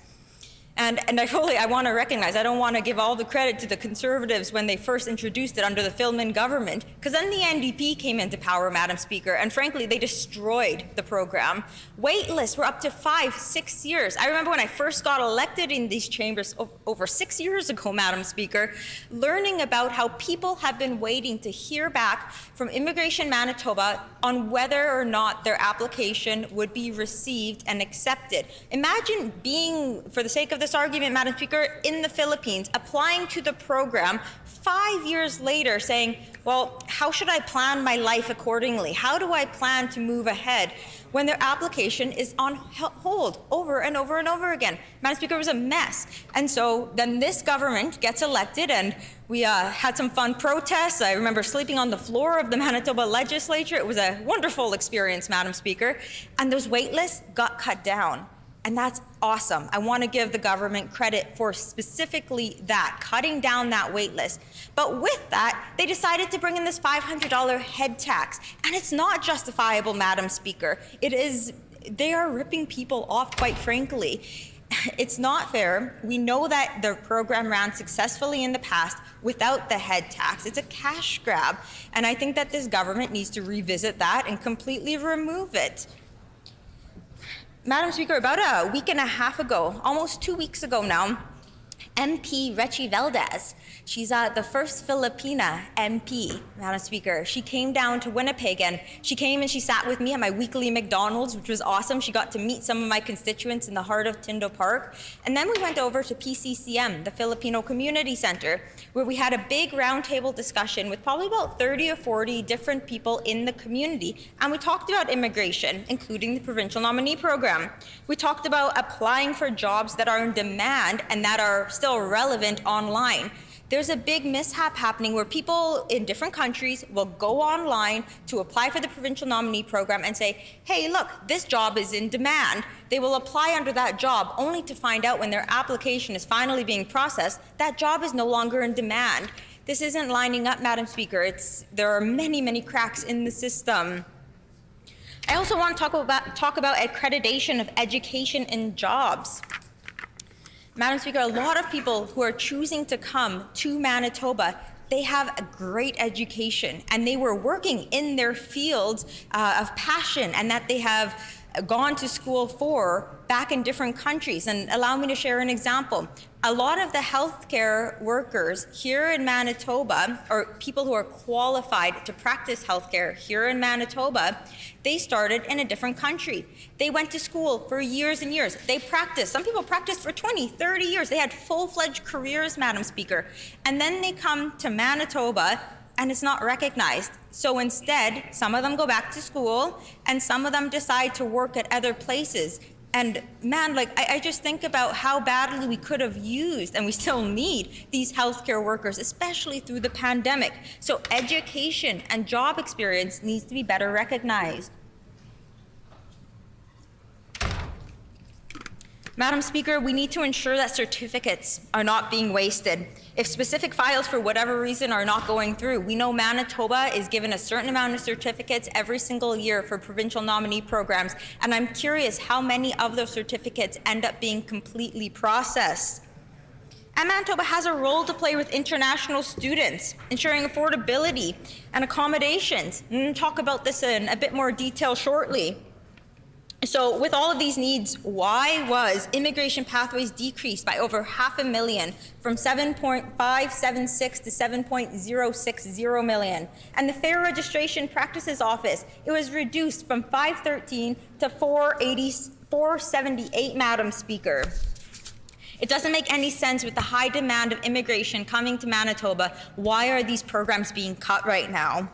And I want to recognize, I don't want to give all the credit to the Conservatives when they first introduced it under the Filmon government, because then the NDP came into power, Madam Speaker, and frankly, they destroyed the program. Wait lists were up to 5-6 years. I remember when I first got elected in these chambers over 6 years ago, Madam Speaker, learning about how people have been waiting to hear back from Immigration Manitoba on whether or not their application would be received and accepted. Imagine being, for the sake of this argument, Madam Speaker, in the Philippines, applying to the program 5 years later saying, well, how should I plan my life accordingly? How do I plan to move ahead when their application is on hold over and over and over again? Madam Speaker, it was a mess. And so then this government gets elected, and we had some fun protests. I remember sleeping on the floor of the Manitoba Legislature. It was a wonderful experience, Madam Speaker. And those wait lists got cut down. And that's awesome. I want to give the government credit for specifically that, cutting down that wait list. But with that, they decided to bring in this $500 head tax. And it's not justifiable, Madam Speaker. They are ripping people off, quite frankly. It's not fair. We know that the program ran successfully in the past without the head tax. It's a cash grab. And I think that this government needs to revisit that and completely remove it. Madam Speaker, about a week and a half ago, almost 2 weeks ago now, MP Rechi Valdez, she's the first Filipina MP, Madam Speaker. She came down to Winnipeg, and she came and she sat with me at my weekly McDonald's, which was awesome. She got to meet some of my constituents in the heart of Tyndall Park. And then we went over to PCCM, the Filipino Community Center, where we had a big roundtable discussion with probably about 30 or 40 different people in the community. And we talked about immigration, including the Provincial Nominee Program. We talked about applying for jobs that are in demand and that are still relevant online. There's a big mishap happening where people in different countries will go online to apply for the Provincial Nominee Program and say, hey, look, this job is in demand. They will apply under that job only to find out when their application is finally being processed, that job is no longer in demand. This isn't lining up, Madam Speaker. There are many, many cracks in the system. I also want to talk about accreditation of education and jobs. Madam Speaker, a lot of people who are choosing to come to Manitoba, they have a great education, and they were working in their fields of passion and that they have gone to school for back in different countries. And allow me to share an example. A lot of the healthcare workers here in Manitoba, or people who are qualified to practice healthcare here in Manitoba, they started in a different country. They went to school for years and years. They practiced. Some people practiced for 20, 30 years. They had full-fledged careers, Madam Speaker. And then they come to Manitoba, and it's not recognized. So instead, some of them go back to school, and some of them decide to work at other places. And man, like, I just think about how badly we could have used, and we still need, these healthcare workers, especially through the pandemic. So education and job experience needs to be better recognized. Madam Speaker, we need to ensure that certificates are not being wasted. If specific files, for whatever reason, are not going through, we know Manitoba is given a certain amount of certificates every single year for provincial nominee programs, and I'm curious how many of those certificates end up being completely processed. And Manitoba has a role to play with international students, ensuring affordability and accommodations. We'll talk about this in a bit more detail shortly. So with all of these needs, why was immigration pathways decreased by over $500,000 from 7.576 to 7.060 million? And the Fair Registration Practices Office, it was reduced from 513 to 478, Madam Speaker. It doesn't make any sense with the high demand of immigration coming to Manitoba. Why are these programs being cut right now?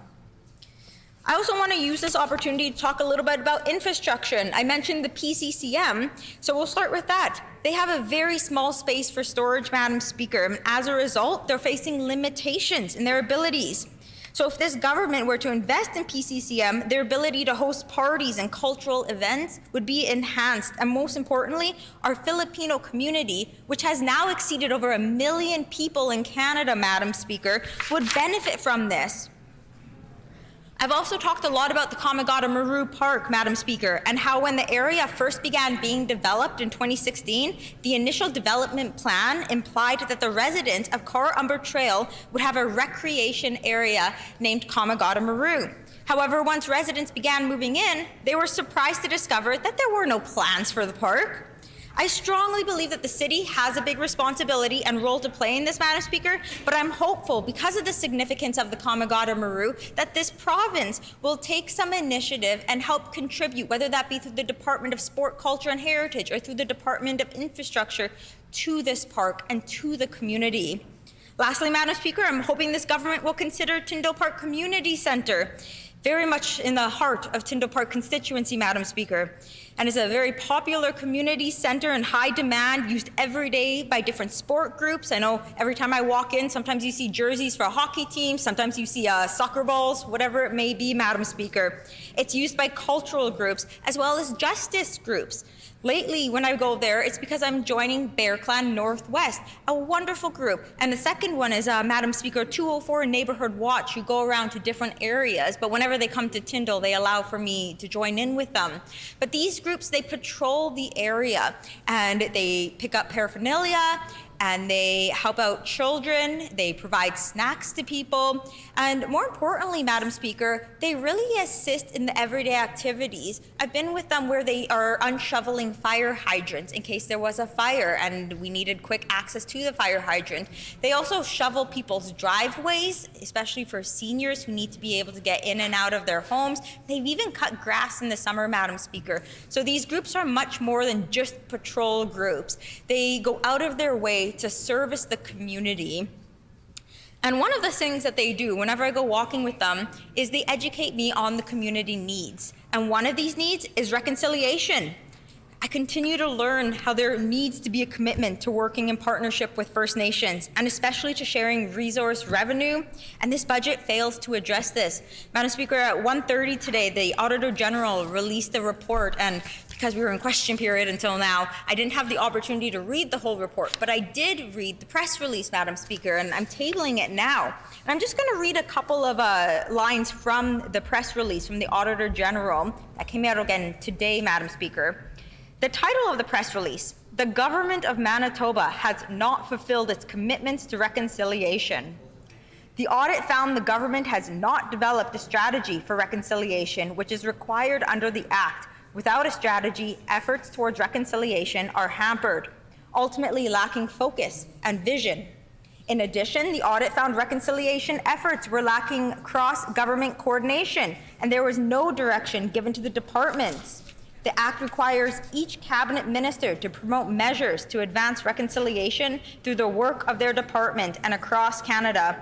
I also want to use this opportunity to talk a little bit about infrastructure. And I mentioned the PCCM, so we'll start with that. They have a very small space for storage, Madam Speaker, and as a result, they're facing limitations in their abilities. So if this government were to invest in PCCM, their ability to host parties and cultural events would be enhanced. And most importantly, our Filipino community, which has now exceeded over 1 million people in Canada, Madam Speaker, would benefit from this. I've also talked a lot about the Kamagata Maru Park, Madam Speaker, and how when the area first began being developed in 2016, the initial development plan implied that the residents of Umber Trail would have a recreation area named Kamagata Maru. However, once residents began moving in, they were surprised to discover that there were no plans for the park. I strongly believe that the city has a big responsibility and role to play in this, Madam Speaker, but I'm hopeful, because of the significance of the Kamagata Maru, that this province will take some initiative and help contribute, whether that be through the Department of Sport, Culture and Heritage or through the Department of Infrastructure, to this park and to the community. Lastly, Madam Speaker, I'm hoping this government will consider Tyndall Park Community Centre, very much in the heart of Tyndall Park constituency, Madam Speaker, and is a very popular community center in high demand, used every day by different sport groups. I know every time I walk in, sometimes you see jerseys for a hockey team, sometimes you see soccer balls, whatever it may be, Madam Speaker. It's used by cultural groups as well as justice groups. Lately, when I go there, it's because I'm joining Bear Clan Northwest, a wonderful group. And the second one is, Madam Speaker, 204 Neighborhood Watch, who go around to different areas. But whenever they come to Tyndall, they allow for me to join in with them. But these groups, they patrol the area, and they pick up paraphernalia, and they help out children, they provide snacks to people, and more importantly, Madam Speaker, they really assist in the everyday activities. I've been with them where they are unshoveling fire hydrants in case there was a fire and we needed quick access to the fire hydrant. They also shovel people's driveways, especially for seniors who need to be able to get in and out of their homes. They've even cut grass in the summer, Madam Speaker. So these groups are much more than just patrol groups. They go out of their way to service the community. And one of the things that they do whenever I go walking with them is they educate me on the community needs. And one of these needs is reconciliation. I continue to learn how there needs to be a commitment to working in partnership with First Nations, and especially to sharing resource revenue, and this budget fails to address this. Madam Speaker, at 1:30 today, the Auditor General released the report, and because we were in question period until now, I didn't have the opportunity to read the whole report, but I did read the press release, Madam Speaker, and I'm tabling it now. And I'm just going to read a couple of lines from the press release from the Auditor General that came out again today, Madam Speaker. The title of the press release: "The Government of Manitoba has not fulfilled its commitments to reconciliation." The audit found the government has not developed a strategy for reconciliation, which is required under the Act. Without a strategy, efforts towards reconciliation are hampered, ultimately lacking focus and vision. In addition, the audit found reconciliation efforts were lacking cross-government coordination, and there was no direction given to the departments. The Act requires each cabinet minister to promote measures to advance reconciliation through the work of their department and across Canada.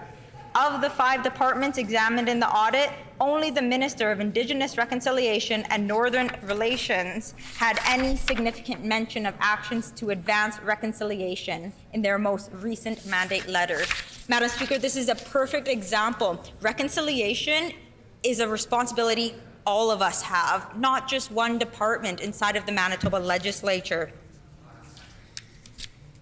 of the 5 departments examined in the audit, only the Minister of Indigenous Reconciliation and Northern Relations had any significant mention of actions to advance reconciliation in their most recent mandate letter. Madam Speaker, this is a perfect example. Reconciliation is a responsibility all of us have, not just one department inside of the Manitoba Legislature.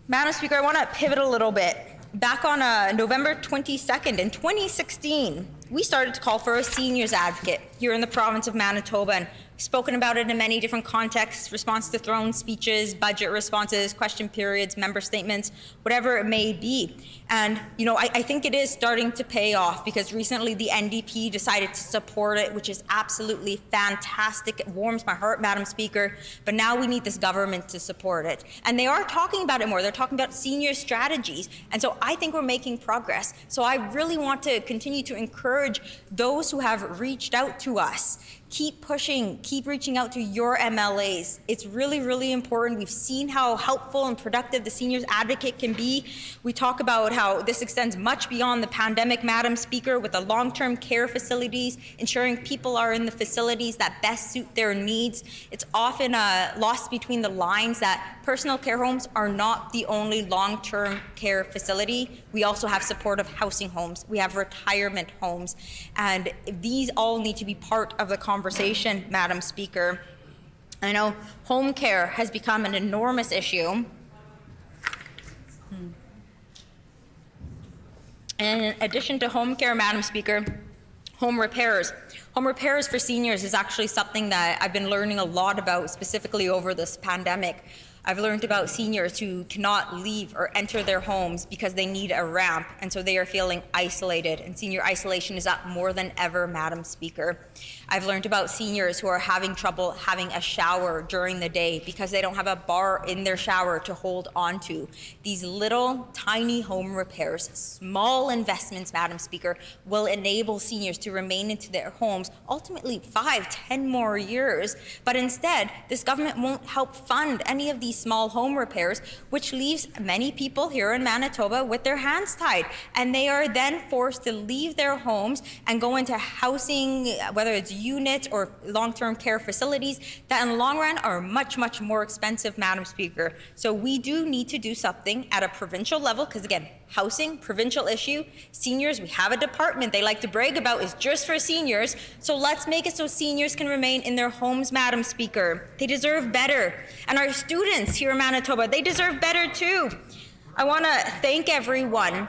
Madam Speaker, I want to pivot a little bit. Back on November 22nd in 2016, we started to call for a seniors advocate here in the province of Manitoba, and spoken about it in many different contexts: response to throne speeches, budget responses, question periods, member statements, whatever it may be. And, you know, I think it is starting to pay off, because recently the NDP decided to support it, which is absolutely fantastic. It warms my heart, Madam Speaker. But now we need this government to support it. And they are talking about it more. They're talking about senior strategies. And so I think we're making progress. So I really want to continue to encourage those who have reached out to us. Keep pushing, keep reaching out to your MLAs. It's really, really important. We've seen how helpful and productive the seniors advocate can be. We talk about how this extends much beyond the pandemic, Madam Speaker, with the long-term care facilities, ensuring people are in the facilities that best suit their needs. It's often lost between the lines that personal care homes are not the only long-term care facility. We also have supportive housing homes. We have retirement homes. And these all need to be part of the conversation, Madam Speaker. I know home care has become an enormous issue. And in addition to home care, Madam Speaker, home repairs. Home repairs for seniors is actually something that I've been learning a lot about, specifically over this pandemic. I've learned about seniors who cannot leave or enter their homes because they need a ramp, and so they are feeling isolated, and senior isolation is up more than ever, Madam Speaker. I've learned about seniors who are having trouble having a shower during the day because they don't have a bar in their shower to hold onto. These little tiny home repairs, small investments, Madam Speaker, will enable seniors to remain into their homes ultimately 5-10 more years. But instead, this government won't help fund any of these small home repairs, which leaves many people here in Manitoba with their hands tied. And they are then forced to leave their homes and go into housing, whether it's units or long-term care facilities, that in the long run are much, much more expensive, Madam Speaker. So we do need to do something at a provincial level, because again, housing, provincial issue. Seniors, we have a department they like to brag about is just for seniors. So let's make it so seniors can remain in their homes, Madam Speaker. They deserve better. And our students here in Manitoba, they deserve better too. I want to thank everyone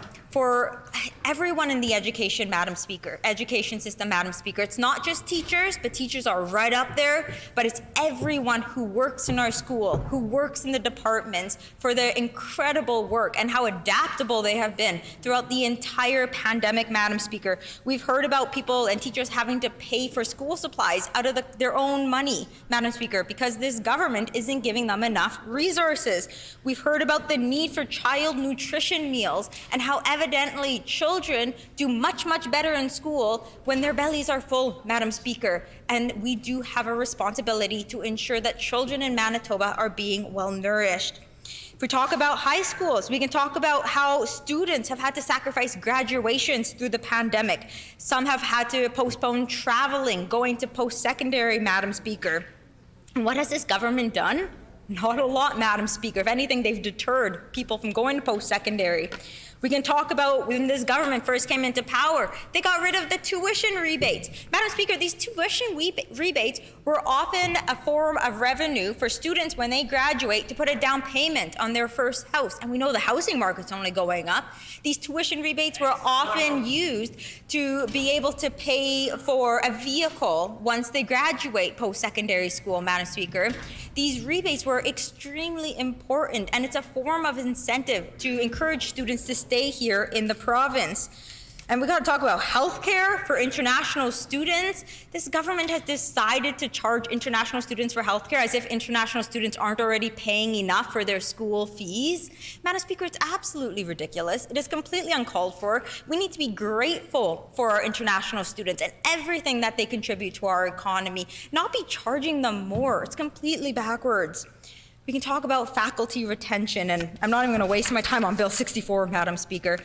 in the education, Madam Speaker, education system, Madam Speaker. It's not just teachers, but teachers are right up there, but it's everyone who works in our school, who works in the departments, for their incredible work and how adaptable they have been throughout the entire pandemic, Madam Speaker. We've heard about people and teachers having to pay for school supplies out of their own money, Madam Speaker, because this government isn't giving them enough resources. We've heard about the need for child nutrition meals and how evidently children do much, much better in school when their bellies are full, Madam Speaker. And we do have a responsibility to ensure that children in Manitoba are being well nourished. If we talk about high schools, we can talk about how students have had to sacrifice graduations through the pandemic. Some have had to postpone traveling, going to post-secondary, Madam Speaker. And what has this government done? Not a lot, Madam Speaker. If anything, they've deterred people from going to post-secondary. We can talk about when this government first came into power, they got rid of the tuition rebates. Madam Speaker, these tuition rebates were often a form of revenue for students when they graduate to put a down payment on their first house. And we know the housing market's only going up. These tuition rebates were often used to be able to pay for a vehicle once they graduate post-secondary school, Madam Speaker. These rebates were extremely important, and it's a form of incentive to encourage students to stay here in the province. And we got to talk about healthcare for international students. This government has decided to charge international students for healthcare as if international students aren't already paying enough for their school fees. Madam Speaker, it's absolutely ridiculous. It is completely uncalled for. We need to be grateful for our international students and everything that they contribute to our economy, not be charging them more. It's completely backwards. We can talk about faculty retention, and I'm not even going to waste my time on Bill 64, Madam Speaker,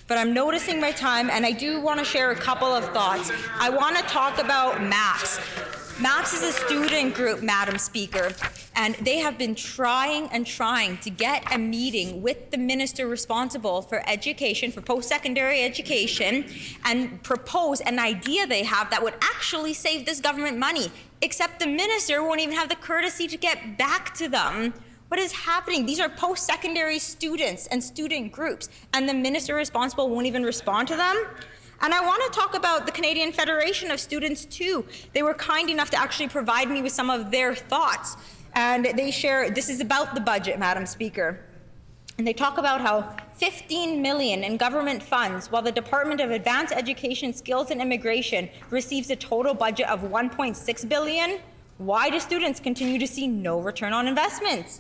but I'm noticing my time, and I do want to share a couple of thoughts. I want to talk about MAPS. MAPS is a student group, Madam Speaker, and they have been trying to get a meeting with the minister responsible for education, for post-secondary education, and propose an idea they have that would actually save this government money, except the minister won't even have the courtesy to get back to them. What is happening? These are post-secondary students and student groups, and the minister responsible won't even respond to them? And I want to talk about the Canadian Federation of Students too. They were kind enough to actually provide me with some of their thoughts. And they share, this is about the budget, Madam Speaker. And they talk about how $15 million in government funds, while the Department of Advanced Education, Skills and Immigration receives a total budget of $1.6 billion. Why do students continue to see no return on investments?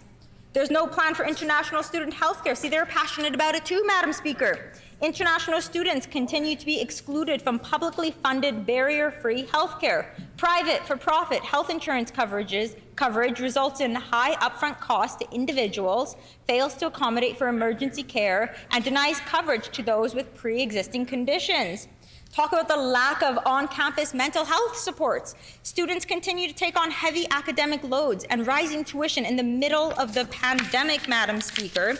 There's no plan for international student health care. See, they're passionate about it too, Madam Speaker. International students continue to be excluded from publicly funded barrier-free health care. Private, for-profit health insurance coverage results in high upfront costs to individuals, fails to accommodate for emergency care, and denies coverage to those with pre-existing conditions. Talk about the lack of on-campus mental health supports. Students continue to take on heavy academic loads and rising tuition in the middle of the pandemic, Madam Speaker.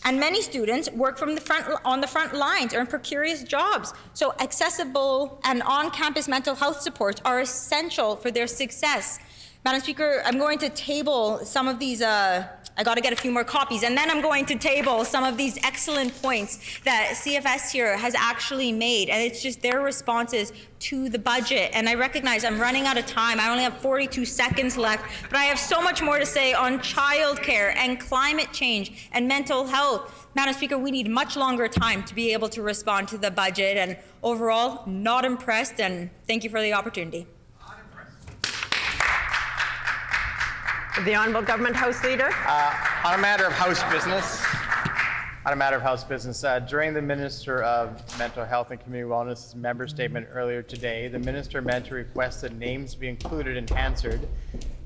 And many students work on the front lines or in precarious jobs. So accessible and on-campus mental health supports are essential for their success. Madam Speaker, I'm going to table some of these, I got to get a few more copies, and then I'm going to table some of these excellent points that CFS here has actually made, and it's just their responses to the budget. And I recognize I'm running out of time. I only have 42 seconds left, but I have so much more to say on childcare and climate change and mental health. Madam Speaker, we need much longer time to be able to respond to the budget, and overall, not impressed, and thank you for the opportunity. The Honourable Government House Leader. On a matter of House business, during the Minister of Mental Health and Community Wellness member statement earlier today, the Minister meant to request that names be included in Hansard,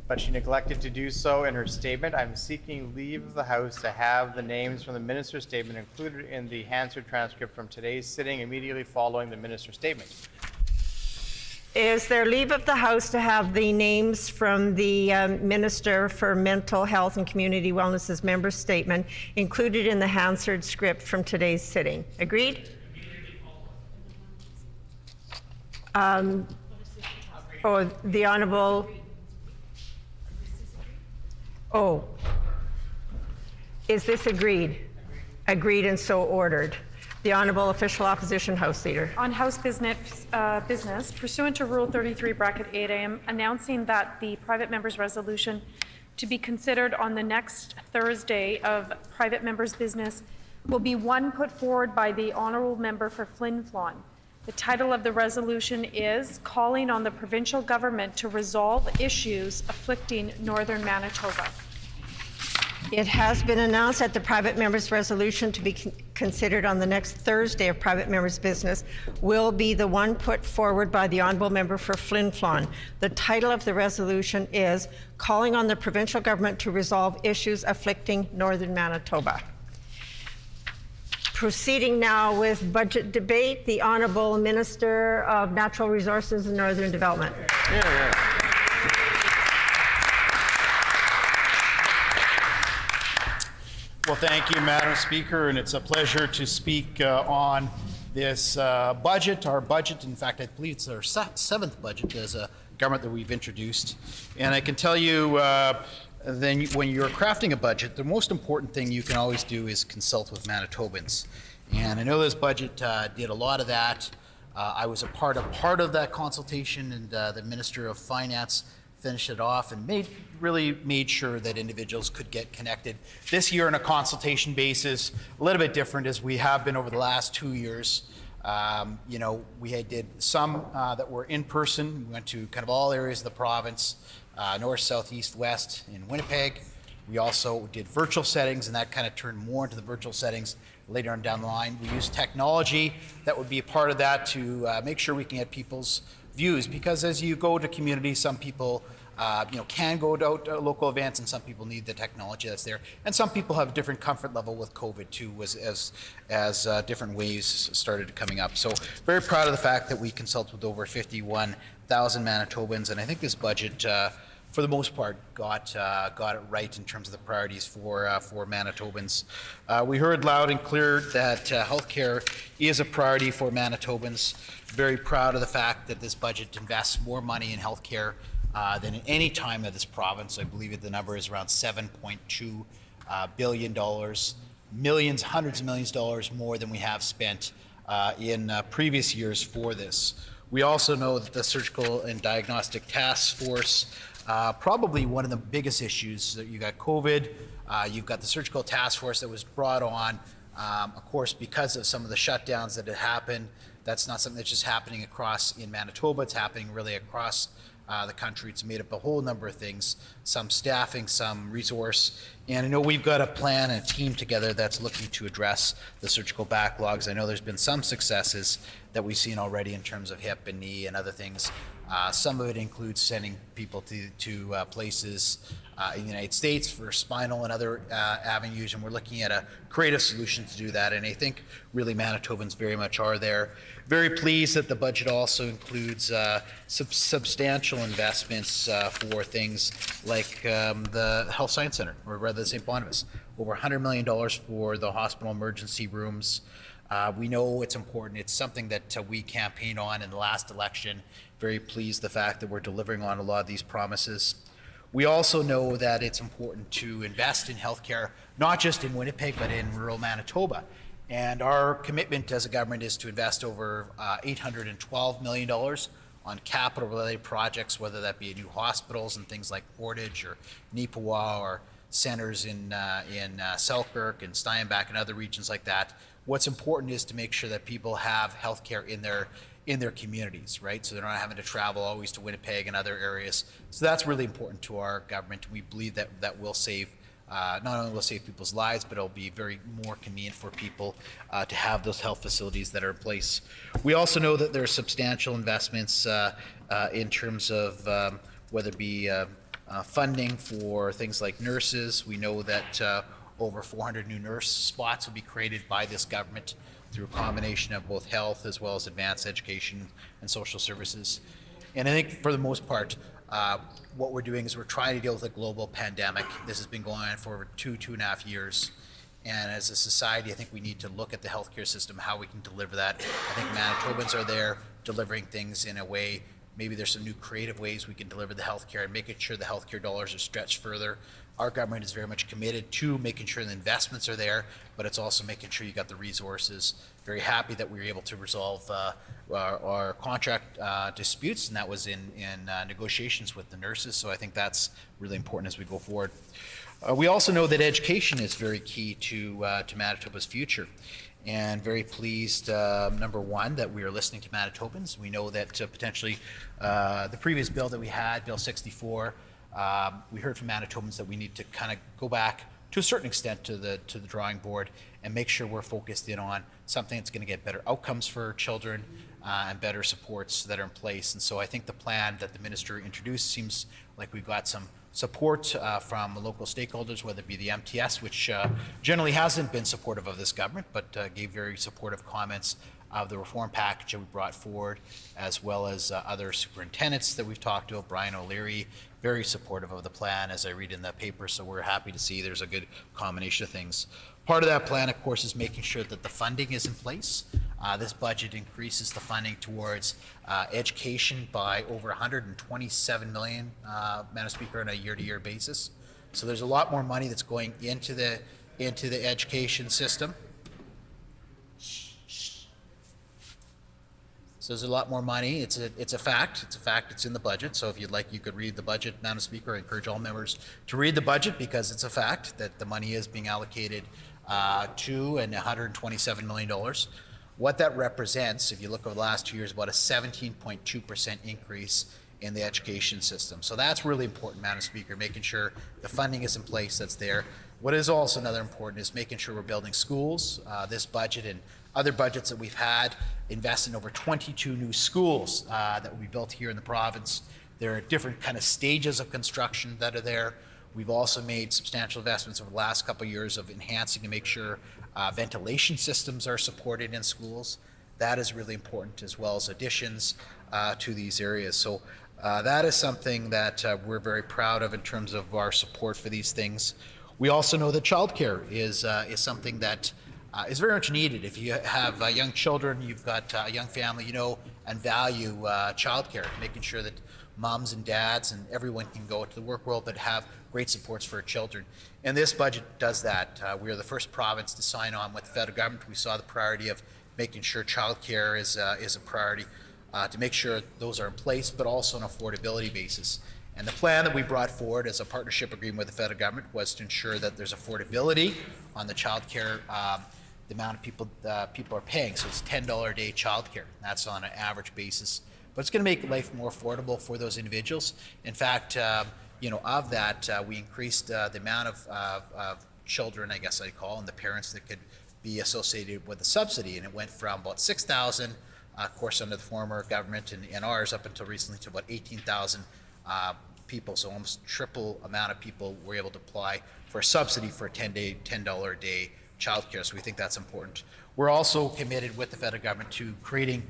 but she neglected to do so in her statement. I'm seeking leave of the House to have the names from the Minister's statement included in the Hansard transcript from today's sitting immediately following the Minister's statement. Is there leave of the House to have the names from the Minister for Mental Health and Community Wellness's member statement included in the Hansard script from today's sitting? Agreed? The Honourable... Is this agreed? Agreed and so ordered. The Honourable Official Opposition House Leader. On House business, pursuant to Rule 33, bracket 8, I am announcing that the private member's resolution to be considered on the next Thursday of private member's business will be one put forward by the Honourable Member for Flin Flon. The title of the resolution is Calling on the Provincial Government to Resolve Issues Afflicting Northern Manitoba. It has been announced that the private member's resolution to be considered on the next Thursday of private member's business will be the one put forward by the Honourable Member for Flin Flon. The title of the resolution is Calling on the Provincial Government to Resolve Issues Afflicting Northern Manitoba. Proceeding now with budget debate, the Honourable Minister of Natural Resources and Northern Development. Well, thank you, Madam Speaker, and it's a pleasure to speak on this budget, our budget. In fact, I believe it's our seventh budget as a government that we've introduced. And I can tell you, then when you're crafting a budget, the most important thing you can always do is consult with Manitobans. And I know this budget did a lot of that. I was a part of that consultation, and the Minister of Finance finished it off and really made sure that individuals could get connected. This year on a consultation basis, a little bit different as we have been over the last 2 years. We did some that were in person. We went to kind of all areas of the province, north, south, east, west in Winnipeg. We also did virtual settings, and that kind of turned more into the virtual settings later on down the line. We used technology that would be a part of that to make sure we can get people's views, because as you go to communities, some people can go to local events, and some people need the technology that's there. And some people have a different comfort level with COVID too, as different waves started coming up. So very proud of the fact that we consulted with over 51,000 Manitobans, and I think this budget, for the most part, got it right in terms of the priorities for Manitobans. We heard loud and clear that healthcare is a priority for Manitobans. Very proud of the fact that this budget invests more money in healthcare than at any time of this province. I believe the number is around $7.2 billion, millions, hundreds of millions of dollars more than we have spent in previous years for this. We also know that the Surgical and Diagnostic Task Force, probably one of the biggest issues, that you got COVID, you've got the Surgical Task Force that was brought on, of course, because of some of the shutdowns that had happened. That's not something that's just happening across in Manitoba, it's happening really across the country. It's made up a whole number of things, some staffing, some resource. And I know we've got a plan and a team together that's looking to address the surgical backlogs. I know there's been some successes that we've seen already in terms of hip and knee and other things. Some of it includes sending people to places in the United States for spinal and other avenues, and we're looking at a creative solution to do that. And I think really Manitobans very much are there. Very pleased that the budget also includes substantial investments for things like the Health Science Center, or rather St. Boniface. Over $100 million for the hospital emergency rooms. We know it's important. It's something that we campaigned on in the last election. Very pleased the fact that we're delivering on a lot of these promises. We also know that it's important to invest in healthcare, not just in Winnipeg, but in rural Manitoba. And our commitment as a government is to invest over $812 million on capital-related projects, whether that be new hospitals and things like Portage or Nipawa, or centers in Selkirk and Steinbach and other regions like that. What's important is to make sure that people have healthcare in their communities, right? So they're not having to travel always to Winnipeg and other areas. So that's really important to our government. We believe that will save, not only will save people's lives, but it'll be very more convenient for people to have those health facilities that are in place. We also know that there are substantial investments in terms of whether it be funding for things like nurses. We know that over 400 new nurse spots will be created by this government through a combination of both health as well as advanced education and social services. And I think for the most part, what we're doing is we're trying to deal with a global pandemic. This has been going on for over 2.5 years. And as a society, I think we need to look at the healthcare system, how we can deliver that. I think Manitobans are there delivering things in a way. Maybe there's some new creative ways we can deliver the healthcare and making sure the healthcare dollars are stretched further. Our government is very much committed to making sure the investments are there, but it's also making sure you got the resources. Very happy that we were able to resolve our contract disputes, and that was in negotiations with the nurses. So I think that's really important as we go forward. We also know that education is very key to Manitoba's future. And very pleased, number one, that we are listening to Manitobans. We know that potentially the previous bill that we had, Bill 64, we heard from Manitobans that we need to kind of go back to a certain extent to the drawing board and make sure we're focused in on something that's going to get better outcomes for children and better supports that are in place. And so I think the plan that the minister introduced seems like we've got some support from the local stakeholders, whether it be the MTS, which generally hasn't been supportive of this government, but gave very supportive comments of the reform package that we brought forward, as well as other superintendents that we've talked to. Brian O'Leary, very supportive of the plan, as I read in the paper, so we're happy to see there's a good combination of things. Part of that plan, of course, is making sure that the funding is in place. This budget increases the funding towards education by over $127 million, Madam Speaker, on a year-to-year basis. So there's a lot more money that's going into the education system. So there's a lot more money. It's a fact. It's a fact. It's in the budget. So if you'd like, you could read the budget, Madam Speaker. I encourage all members to read the budget because it's a fact that the money is being allocated to and $127 million. What that represents, if you look over the last 2 years, about a 17.2% increase in the education system. So that's really important, Madam Speaker, making sure the funding is in place that's there. What is also another important is making sure we're building schools. This budget and other budgets that we've had invest in over 22 new schools that will be built here in the province. There are different kind of stages of construction that are there. We've also made substantial investments over the last couple of years of enhancing to make sure ventilation systems are supported in schools. That is really important, as well as additions to these areas. So that is something that we're very proud of in terms of our support for these things. We also know that childcare is something that is very much needed. If you have young children, you've got a young family, you know, and value childcare, making sure that moms and dads and everyone can go to the work world but have great supports for children. And this budget does that. We are the first province to sign on with the federal government. We saw the priority of making sure childcare is a priority, to make sure those are in place, but also on an affordability basis. And the plan that we brought forward as a partnership agreement with the federal government was to ensure that there's affordability on the childcare, the amount of people are paying. So it's $10 a day childcare. That's on an average basis. But it's going to make life more affordable for those individuals. In fact, you know, of that, we increased the amount of children, I guess I'd call, and the parents that could be associated with the subsidy, and it went from about 6,000, of course, under the former government and ours up until recently, to about 18,000 people. So almost triple amount of people were able to apply for a subsidy for a $10 a day childcare. So we think that's important. We're also committed with the federal government to creating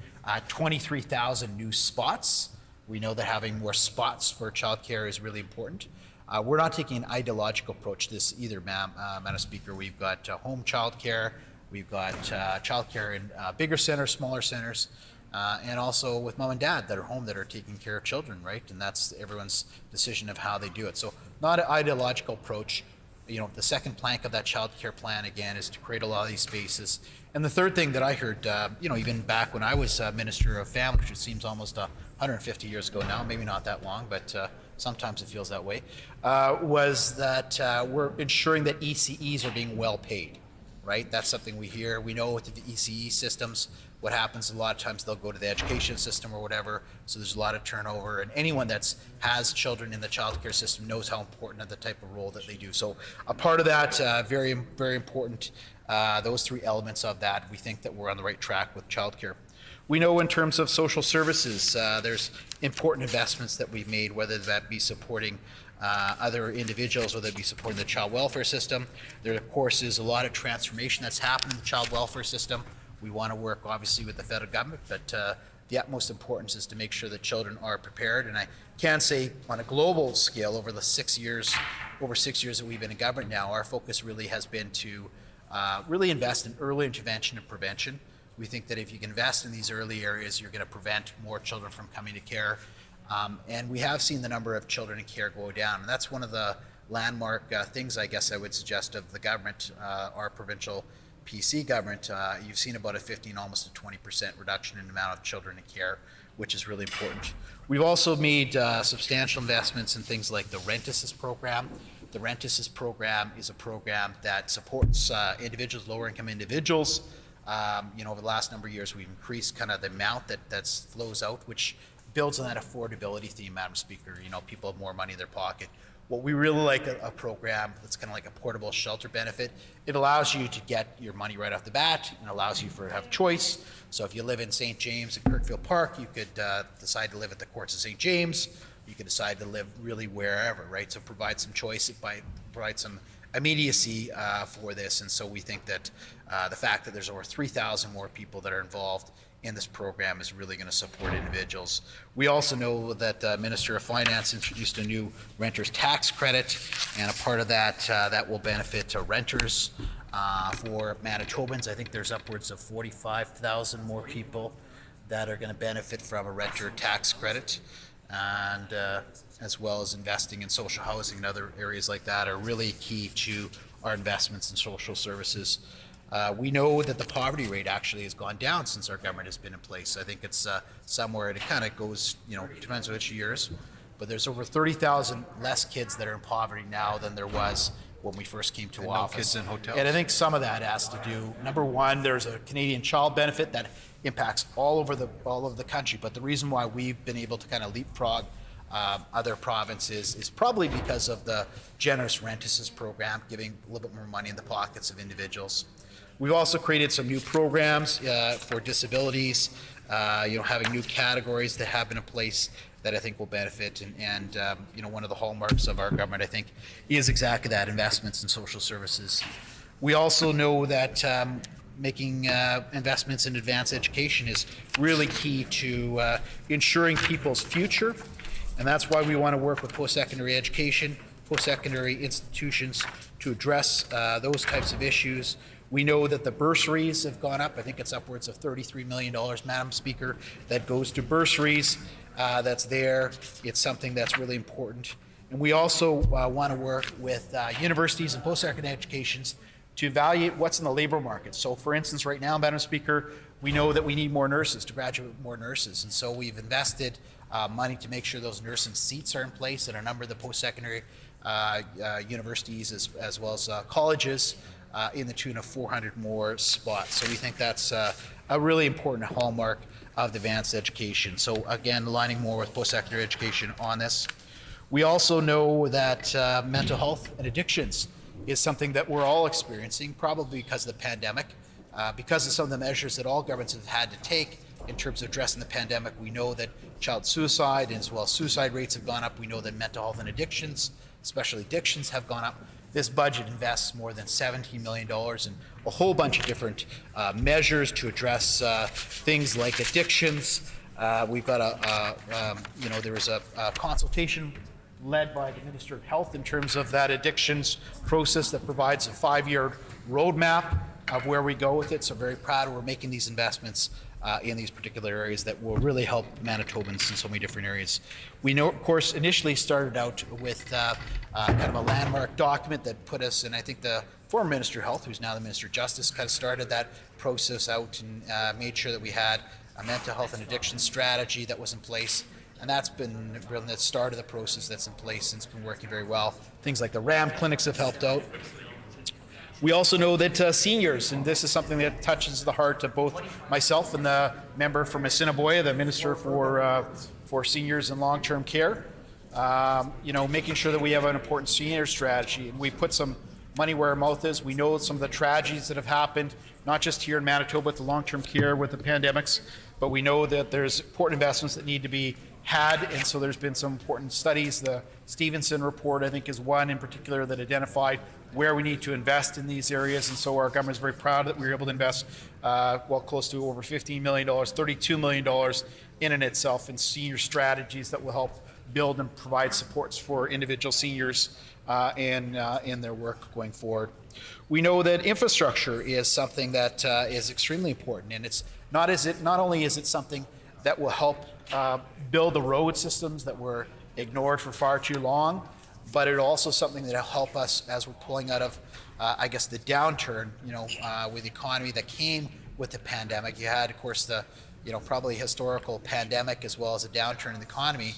23,000 new spots. We know that having more spots for childcare is really important. We're not taking an ideological approach to this either, Madam Speaker. We've got home childcare, we've got childcare in bigger centers, smaller centers, and also with mom and dad that are home that are taking care of children, right? And that's everyone's decision of how they do it. So not an ideological approach. You know, the second plank of that child care plan, again, is to create a lot of these spaces. And the third thing that I heard, you know, even back when I was Minister of Family, which seems almost 150 years ago now, maybe not that long, but sometimes it feels that way, was that we're ensuring that ECEs are being well paid, right? That's something we hear. We know with the ECE systems, what happens a lot of times they'll go to the education system or whatever, so there's a lot of turnover, and anyone that has children in the child care system knows how important of the type of role that they do. So a part of that, very, very important, those three elements of that, we think that we're on the right track with child care. We know in terms of social services, there's important investments that we've made, whether that be supporting other individuals, whether it be supporting the child welfare system. There, of course, is a lot of transformation that's happened in the child welfare system. We want to work, obviously, with the federal government, but the utmost importance is to make sure that children are prepared. And I can say, on a global scale, over 6 years that we've been in government now, our focus really has been to really invest in early intervention and prevention. We think that if you can invest in these early areas, you're going to prevent more children from coming to care. And we have seen the number of children in care go down. And that's one of the landmark things, I guess I would suggest, of the government, our provincial PC government. You've seen about a 15, almost a 20% reduction in the amount of children in care, which is really important. We've also made substantial investments in things like the Rent Assist program. The Rent Assist program is a program that supports individuals, lower income individuals. You know, over the last number of years, we've increased kind of the amount that flows out, which builds on that affordability theme, Madam Speaker. You know, people have more money in their pocket. What we really like a program that's kind of like a portable shelter benefit. It allows you to get your money right off the bat and allows you to have choice. So if you live in St. James at Kirkfield Park, you could decide to live at the courts of St. James. You could decide to live really wherever, right? So provide some choice, provide some immediacy for this. And so we think that the fact that there's over 3,000 more people that are involved in this program is really going to support individuals. We also know that the Minister of Finance introduced a new renter's tax credit, and a part of that that will benefit renters. For Manitobans, I think there's upwards of 45,000 more people that are going to benefit from a renter tax credit, and as well as investing in social housing and other areas like that are really key to our investments in social services. We know that the poverty rate actually has gone down since our government has been in place. I think it's somewhere, and it kind of goes, you know, depends on which years, but there's over 30,000 less kids that are in poverty now than there was when we first came to office. No kids in hotels. And I think some of that has to do, number one, there's a Canadian child benefit that impacts all over the country, but the reason why we've been able to kind of leapfrog other provinces is probably because of the generous Rent Assist program, giving a little bit more money in the pockets of individuals. We've also created some new programs for disabilities, you know, having new categories that have been in place that I think will benefit. And you know, one of the hallmarks of our government, I think, is exactly that: investments in social services. We also know that making investments in advanced education is really key to ensuring people's future, and that's why we want to work with post-secondary education, post-secondary institutions to address those types of issues. We know that the bursaries have gone up. I think it's upwards of $33 million, Madam Speaker, that goes to bursaries. That's there. It's something that's really important. And we also want to work with universities and post-secondary educations to evaluate what's in the labor market. So for instance, right now, Madam Speaker, we know that we need more nurses, to graduate more nurses. And so we've invested money to make sure those nursing seats are in place at a number of the post-secondary universities as well as colleges in the tune of 400 more spots. So we think that's a really important hallmark of advanced education. So again, aligning more with post-secondary education on this. We also know that mental health and addictions is something that we're all experiencing, probably because of the pandemic, because of some of the measures that all governments have had to take in terms of addressing the pandemic. We know that child suicide as well as suicide rates have gone up. We know that mental health and addictions, especially addictions, have gone up. This budget invests more than $17 million in a whole bunch of different measures to address things like addictions. We've got you know, there was a consultation led by the Minister of Health in terms of that addictions process that provides a 5-year roadmap of where we go with it. So very proud we're making these investments in these particular areas that will really help Manitobans in so many different areas. We know, of course, initially started out with kind of a landmark document that put us, and I think the former Minister of Health, who's now the Minister of Justice, kind of started that process out and made sure that we had a mental health and addiction strategy that was in place. And that's been really the start of the process that's in place, and it's been working very well. Things like the RAM clinics have helped out. We also know that seniors, and this is something that touches the heart of both myself and the member from Assiniboia, the Minister for Seniors and Long-Term Care, you know, making sure that we have an important senior strategy. And we put some money where our mouth is. We know some of the tragedies that have happened, not just here in Manitoba with the long-term care with the pandemics, but we know that there's important investments that need to be had, and so there's been some important studies. The Stevenson report, I think, is one in particular that identified where we need to invest in these areas, and so our government is very proud that we were able to invest well close to over $15 million, $32 million in and itself in senior strategies that will help build and provide supports for individual seniors in their work going forward. We know that infrastructure is something that is extremely important, and it's not only is it something that will help build the road systems that were ignored for far too long, but it's also something that will help us as we're pulling out of, I guess, the downturn, you know, with the economy that came with the pandemic. You had, of course, the, you know, probably historical pandemic as well as a downturn in the economy,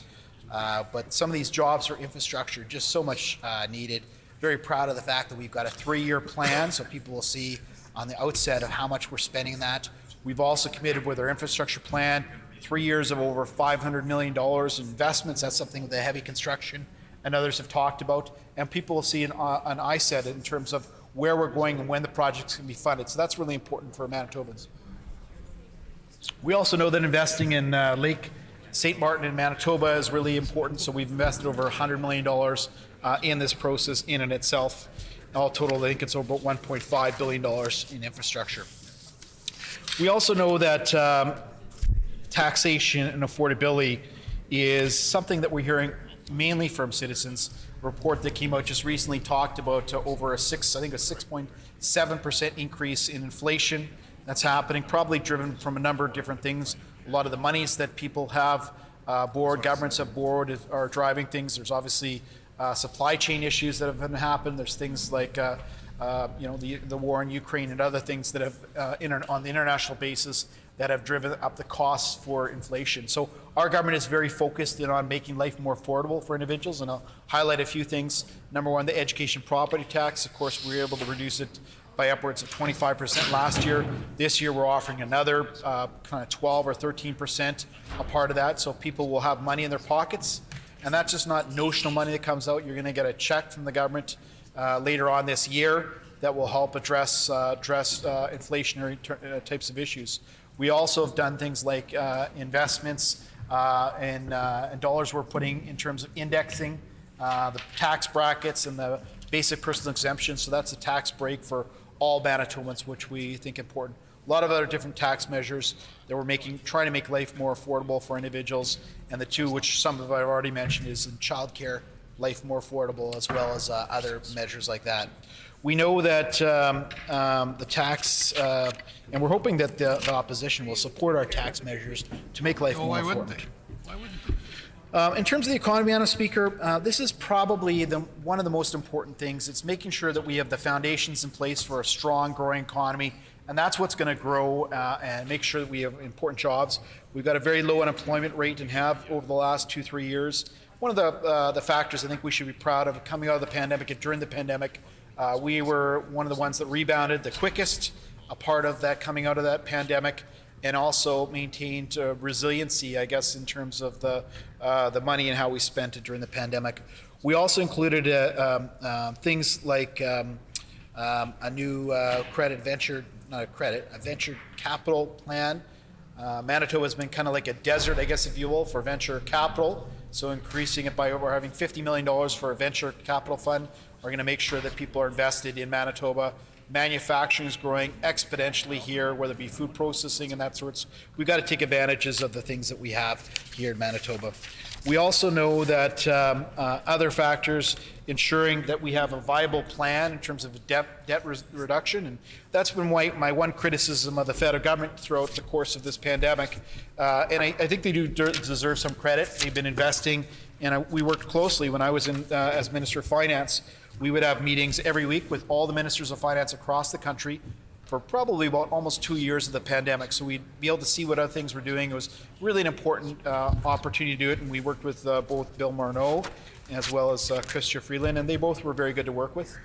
but some of these jobs or infrastructure just so much needed. Very proud of the fact that we've got a 3-year plan, so people will see on the outset of how much we're spending in that. We've also committed with our infrastructure plan 3 years of over $500 million in investments. That's something that the heavy construction and others have talked about. And people will see an eye set in terms of where we're going and when the projects can be funded. So that's really important for Manitobans. We also know that investing in Lake St. Martin in Manitoba is really important. So we've invested over $100 million in this process in and itself. All total, I think it's over $1.5 billion in infrastructure. We also know that taxation and affordability is something that we're hearing mainly from citizens. A report that came out just recently talked about over a 6.7% increase in inflation that's happening, probably driven from a number of different things. A lot of the monies that people have governments have borrowed are driving things. There's obviously supply chain issues that have happened. There's things like you know, the war in Ukraine and other things that have on the international basis that have driven up the costs for inflation. So our government is very focused in on making life more affordable for individuals, and I'll highlight a few things. Number one, the education property tax. Of course, we were able to reduce it by upwards of 25% last year. This year, we're offering another kind of 12 or 13% a part of that, so people will have money in their pockets. And that's just not notional money that comes out. You're going to get a check from the government later on this year that will help address inflationary types of issues. We also have done things like investments and dollars we're putting in terms of indexing, the tax brackets and the basic personal exemption. So that's a tax break for all Manitobans, which we think important. A lot of other different tax measures that we're trying to make life more affordable for individuals, and the two which some of I've already mentioned is in childcare, life more affordable, as well as other measures like that. We know that the tax, and we're hoping that the opposition will support our tax measures to make life more affordable. In terms of the economy, Madam Speaker, this is probably one of the most important things. It's making sure that we have the foundations in place for a strong, growing economy, and that's what's going to grow and make sure that we have important jobs. We've got a very low unemployment rate and have over the last 2-3 years. One of the factors I think we should be proud of coming out of the pandemic and during the pandemic, we were one of the ones that rebounded the quickest, a part of that coming out of that pandemic, and also maintained resiliency, I guess, in terms of the money and how we spent it during the pandemic. We also included things like a new a venture capital plan. Manitoba has been kind of like a desert, I guess, if you will, for venture capital. So increasing it by over having $50 million for a venture capital fund. We're going to make sure that people are invested in Manitoba. Manufacturing is growing exponentially here, whether it be food processing and that sorts. We've got to take advantages of the things that we have here in Manitoba. We also know that other factors, ensuring that we have a viable plan in terms of debt reduction, and that's been my one criticism of the federal government throughout the course of this pandemic. And I think they do deserve some credit. They've been investing, and we worked closely when I was in as Minister of Finance. We would have meetings every week with all the ministers of finance across the country for probably about almost 2 years of the pandemic. So we'd be able to see what other things we're doing. It was really an important opportunity to do it, and we worked with both Bill Marneau as well as Chrystia Freeland, and they both were very good to work with.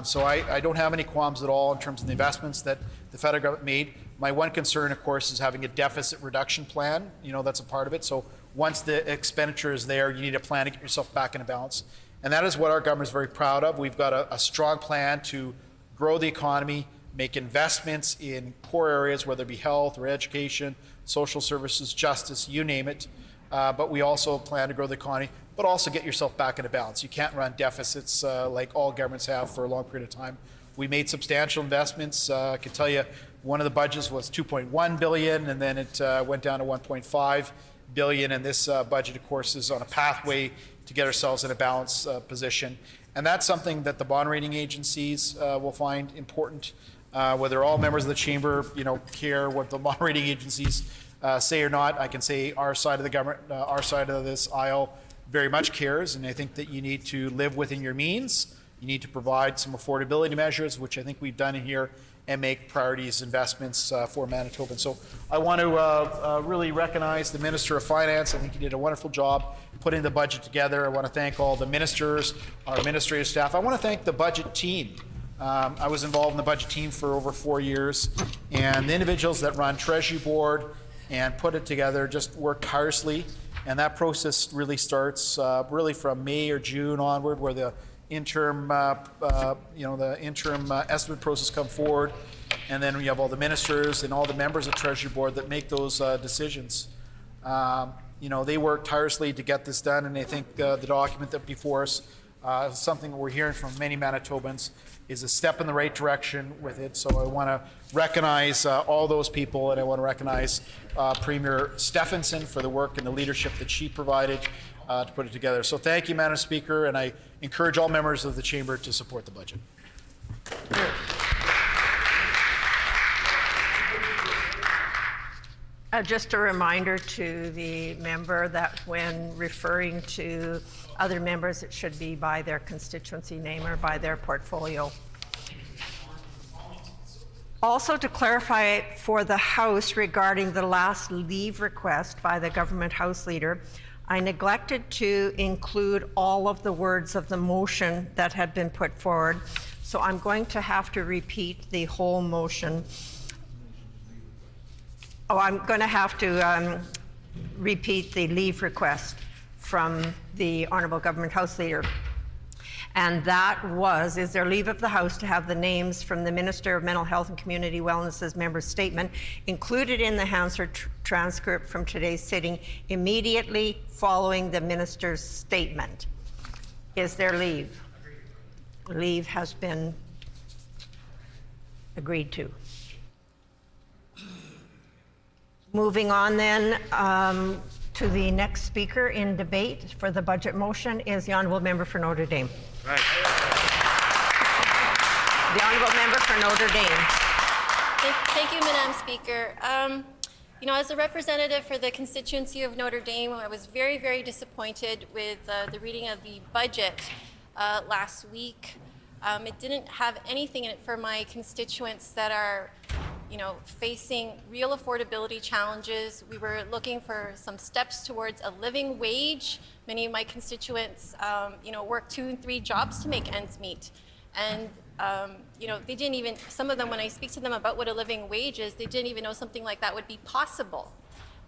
So I don't have any qualms at all in terms of the investments that the federal government made. My one concern, of course, is having a deficit reduction plan. You know, that's a part of it. So once the expenditure is there, you need a plan to get yourself back into balance. And that is what our government is very proud of. We've got a strong plan to grow the economy, make investments in core areas, whether it be health or education, social services, justice, you name it. But we also plan to grow the economy, but also get yourself back into balance. You can't run deficits like all governments have for a long period of time. We made substantial investments. I can tell you one of the budgets was $2.1 billion, and then it went down to $1.5 billion. And this budget, of course, is on a pathway to get ourselves in a balanced position. And that's something that the bond rating agencies will find important. Whether all members of the chamber, care what the bond rating agencies say or not, I can say our side of the government, our side of this aisle, very much cares. And I think that you need to live within your means. You need to provide some affordability measures, which I think we've done in here, and make priorities investments for Manitoba. So I want to really recognize the Minister of Finance. I think he did a wonderful job putting the budget together. I want to thank all the ministers, our administrative staff. I want to thank the budget team. I was involved in the budget team for over 4 years, and the individuals that run Treasury Board and put it together just work tirelessly. And that process really starts really from May or June onward, where the interim, estimate process come forward, and then we have all the ministers and all the members of Treasury Board that make those decisions. They work tirelessly to get this done, and I think the document that before us is something that we're hearing from many Manitobans is a step in the right direction with it. So I want to recognize all those people, and I want to recognize Premier Stephenson for the work and the leadership that she provided to put it together. So thank you, Madam Speaker, and I encourage all members of the chamber to support the budget. Just a reminder to the member that when referring to other members, it should be by their constituency name or by their portfolio. Also, to clarify for the House regarding the last leave request by the Government House Leader, I neglected to include all of the words of the motion that had been put forward, so I'm going to have to repeat the whole motion. I'm going to have to repeat the leave request from the Honourable Government House Leader. And that was, is there leave of the House to have the names from the Minister of Mental Health and Community Wellness's member statement included in the Hansard transcript from today's sitting immediately following the Minister's statement? Is there leave? Leave has been agreed to. Moving on then to the next speaker in debate for the budget motion is the Honourable Member for Notre Dame. Right. The Honourable Member for Notre Dame. Thank you, Madam Speaker. You know, as a representative for the constituency of Notre Dame, I was very, very disappointed with the reading of the budget last week. It didn't have anything in it for my constituents that are, you know, facing real affordability challenges. We were looking for some steps towards a living wage. Many of my constituents, you know, work 2 and 3 jobs to make ends meet. And, you know, they didn't even, some of them, when I speak to them about what a living wage is, they didn't even know something like that would be possible.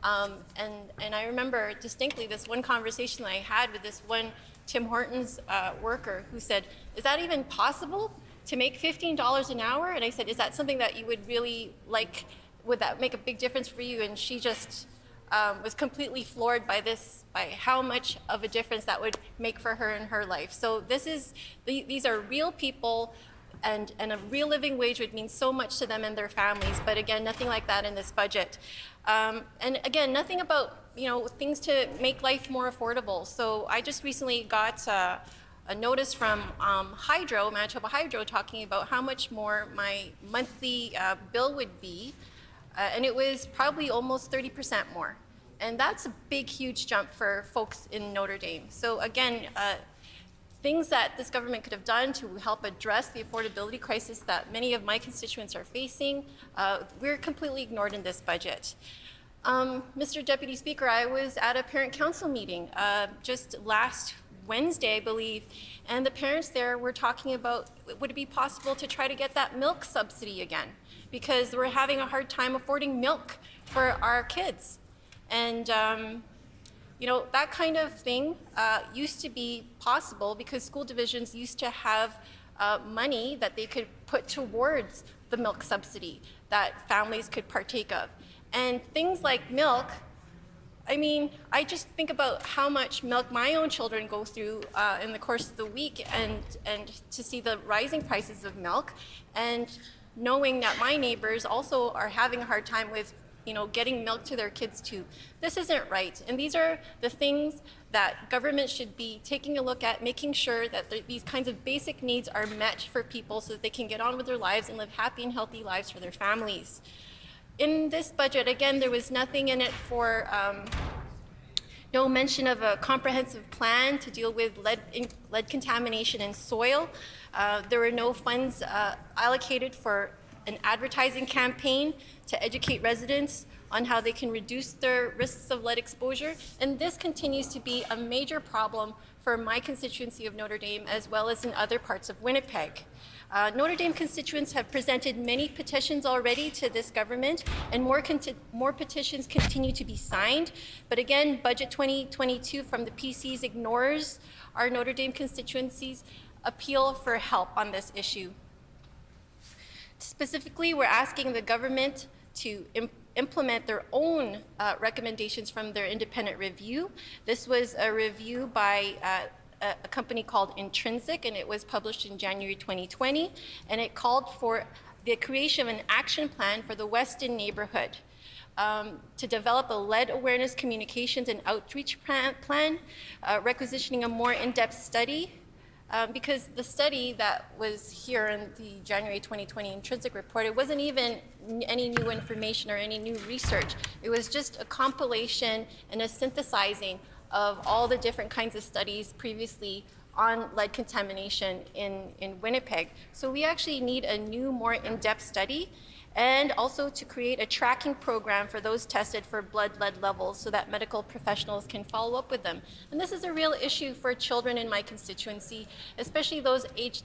And I remember distinctly this one conversation that I had with this one Tim Hortons worker who said, is that even possible to make $15 an hour? And I said, is that something that you would really like? Would that make a big difference for you? And she just was completely floored by this, by how much of a difference that would make for her in her life. So this is, these are real people, and a real living wage would mean so much to them and their families. But again, nothing like that in this budget. And again, nothing about, you know, things to make life more affordable. So I just recently got a notice from Manitoba Hydro, talking about how much more my monthly bill would be. And it was probably almost 30% more. And that's a big, huge jump for folks in Notre Dame. So again, things that this government could have done to help address the affordability crisis that many of my constituents are facing, we're completely ignored in this budget. Mr. Deputy Speaker, I was at a parent council meeting just last Wednesday, I believe, and the parents there were talking about, would it be possible to try to get that milk subsidy again? Because we're having a hard time affording milk for our kids. And you know, that kind of thing used to be possible because school divisions used to have money that they could put towards the milk subsidy that families could partake of. And things like milk, I mean, I just think about how much milk my own children go through in the course of the week, and to see the rising prices of milk, and knowing that my neighbors also are having a hard time with, you know, getting milk to their kids too. This isn't right. And these are the things that government should be taking a look at, making sure that these kinds of basic needs are met for people so that they can get on with their lives and live happy and healthy lives for their families. In this budget, again, there was nothing in it for, no mention of a comprehensive plan to deal with lead contamination in soil. There were no funds allocated for an advertising campaign to educate residents on how they can reduce their risks of lead exposure. And this continues to be a major problem for my constituency of Notre Dame, as well as in other parts of Winnipeg. Notre Dame constituents have presented many petitions already to this government, and more petitions continue to be signed. But again, Budget 2022 from the PCs ignores our Notre Dame constituency's appeal for help on this issue. Specifically, we're asking the government to implement their own recommendations from their independent review. This was a review by a company called Intrinsic, and it was published in January 2020, and it called for the creation of an action plan for the Weston neighborhood to develop a lead awareness communications and outreach plan, requisitioning a more in-depth study, because the study that was here in the January 2020 Intrinsic report, it wasn't even any new information or any new research. It was just a compilation and a synthesizing of all the different kinds of studies previously on lead contamination in Winnipeg. So we actually need a new, more in-depth study, and also to create a tracking program for those tested for blood lead levels so that medical professionals can follow up with them. And this is a real issue for children in my constituency, especially those aged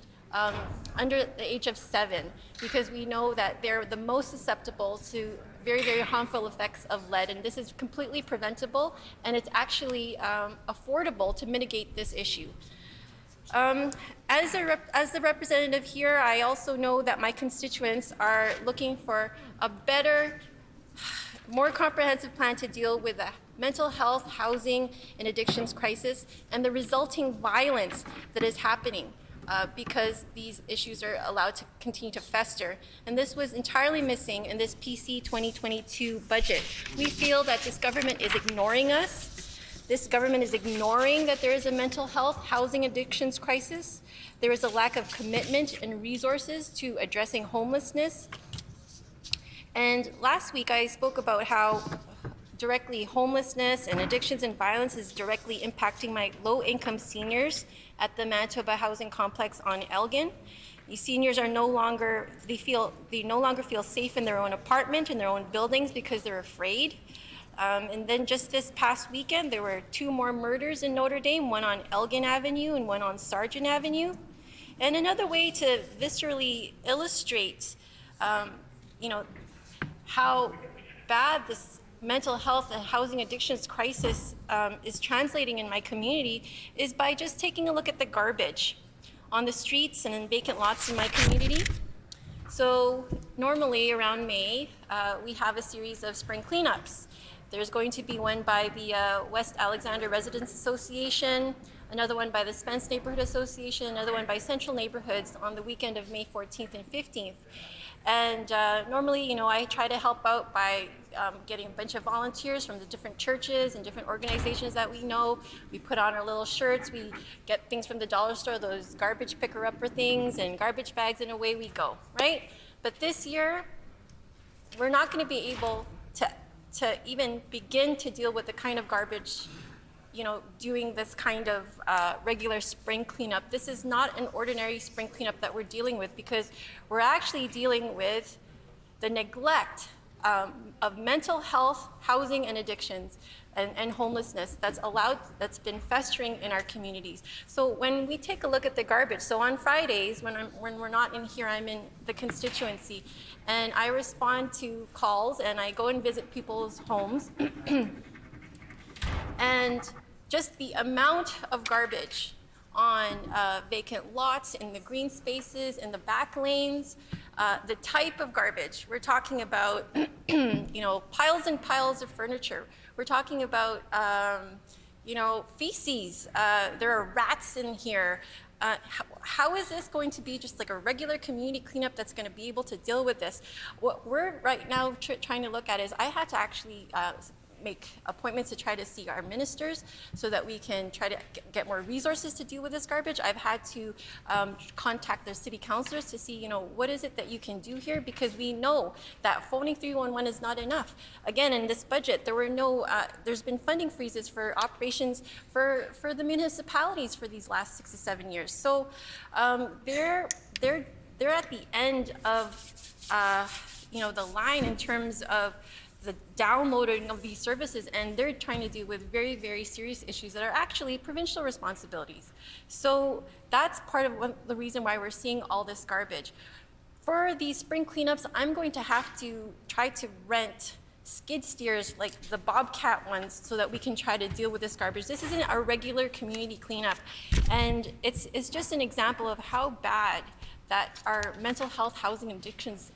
under the age of 7, because we know that they're the most susceptible to very, very harmful effects of lead, and this is completely preventable, and it's actually affordable to mitigate this issue. As the representative here, I also know that my constituents are looking for a better, more comprehensive plan to deal with the mental health, housing, and addictions crisis and the resulting violence that is happening because these issues are allowed to continue to fester. And this was entirely missing in this PC 2022 budget. We feel that this government is ignoring us. This government is ignoring that there is a mental health, housing addictions crisis. There is a lack of commitment and resources to addressing homelessness. And last week I spoke about how directly homelessness and addictions and violence is directly impacting my low-income seniors at the Manitoba housing complex on Elgin. These seniors are no longer feel safe in their own apartment, in their own buildings because they're afraid. And then just this past weekend, there were 2 more murders in Notre Dame, one on Elgin Avenue and one on Sargent Avenue. And another way to viscerally illustrate, how bad this mental health and housing addictions crisis is translating in my community is by just taking a look at the garbage on the streets and in vacant lots in my community. So normally around May, we have a series of spring cleanups. There's going to be one by the West Alexander Residents Association, another one by the Spence Neighborhood Association, another one by Central Neighborhoods on the weekend of May 14th and 15th. And normally, I try to help out by getting a bunch of volunteers from the different churches and different organizations that we know. We put on our little shirts, we get things from the dollar store, those garbage picker-upper things and garbage bags, and away we go, right? But this year, we're not going to be able to even begin to deal with the kind of garbage, doing this kind of regular spring cleanup. This is not an ordinary spring cleanup that we're dealing with because we're actually dealing with the neglect of mental health, housing, and addictions and homelessness that's been festering in our communities. So when we take a look at the garbage, so on Fridays when we're not in here, I'm in the constituency, and I respond to calls and I go and visit people's homes, and just the amount of garbage on vacant lots, in the green spaces, in the back lanes, the type of garbage. We're talking about, piles and piles of furniture. We're talking about, feces. There are rats in here. How is this going to be just like a regular community cleanup that's going to be able to deal with this? What we're right now trying to look at is I had to actually make appointments to try to see our ministers so that we can try to get more resources to deal with this garbage. I've had to contact the city councilors to see, what is it that you can do here, because we know that phoning 311 is not enough. Again, in this budget, there were there's been funding freezes for operations for the municipalities for these last 6 to 7 years. So they're at the end of the line in terms of the downloading of these services, and they're trying to deal with very, very serious issues that are actually provincial responsibilities. So that's part of the reason why we're seeing all this garbage. For these spring cleanups, I'm going to have to try to rent skid steers like the Bobcat ones so that we can try to deal with this garbage. This isn't a regular community cleanup, and it's just an example of how bad that our mental health, housing, and addictions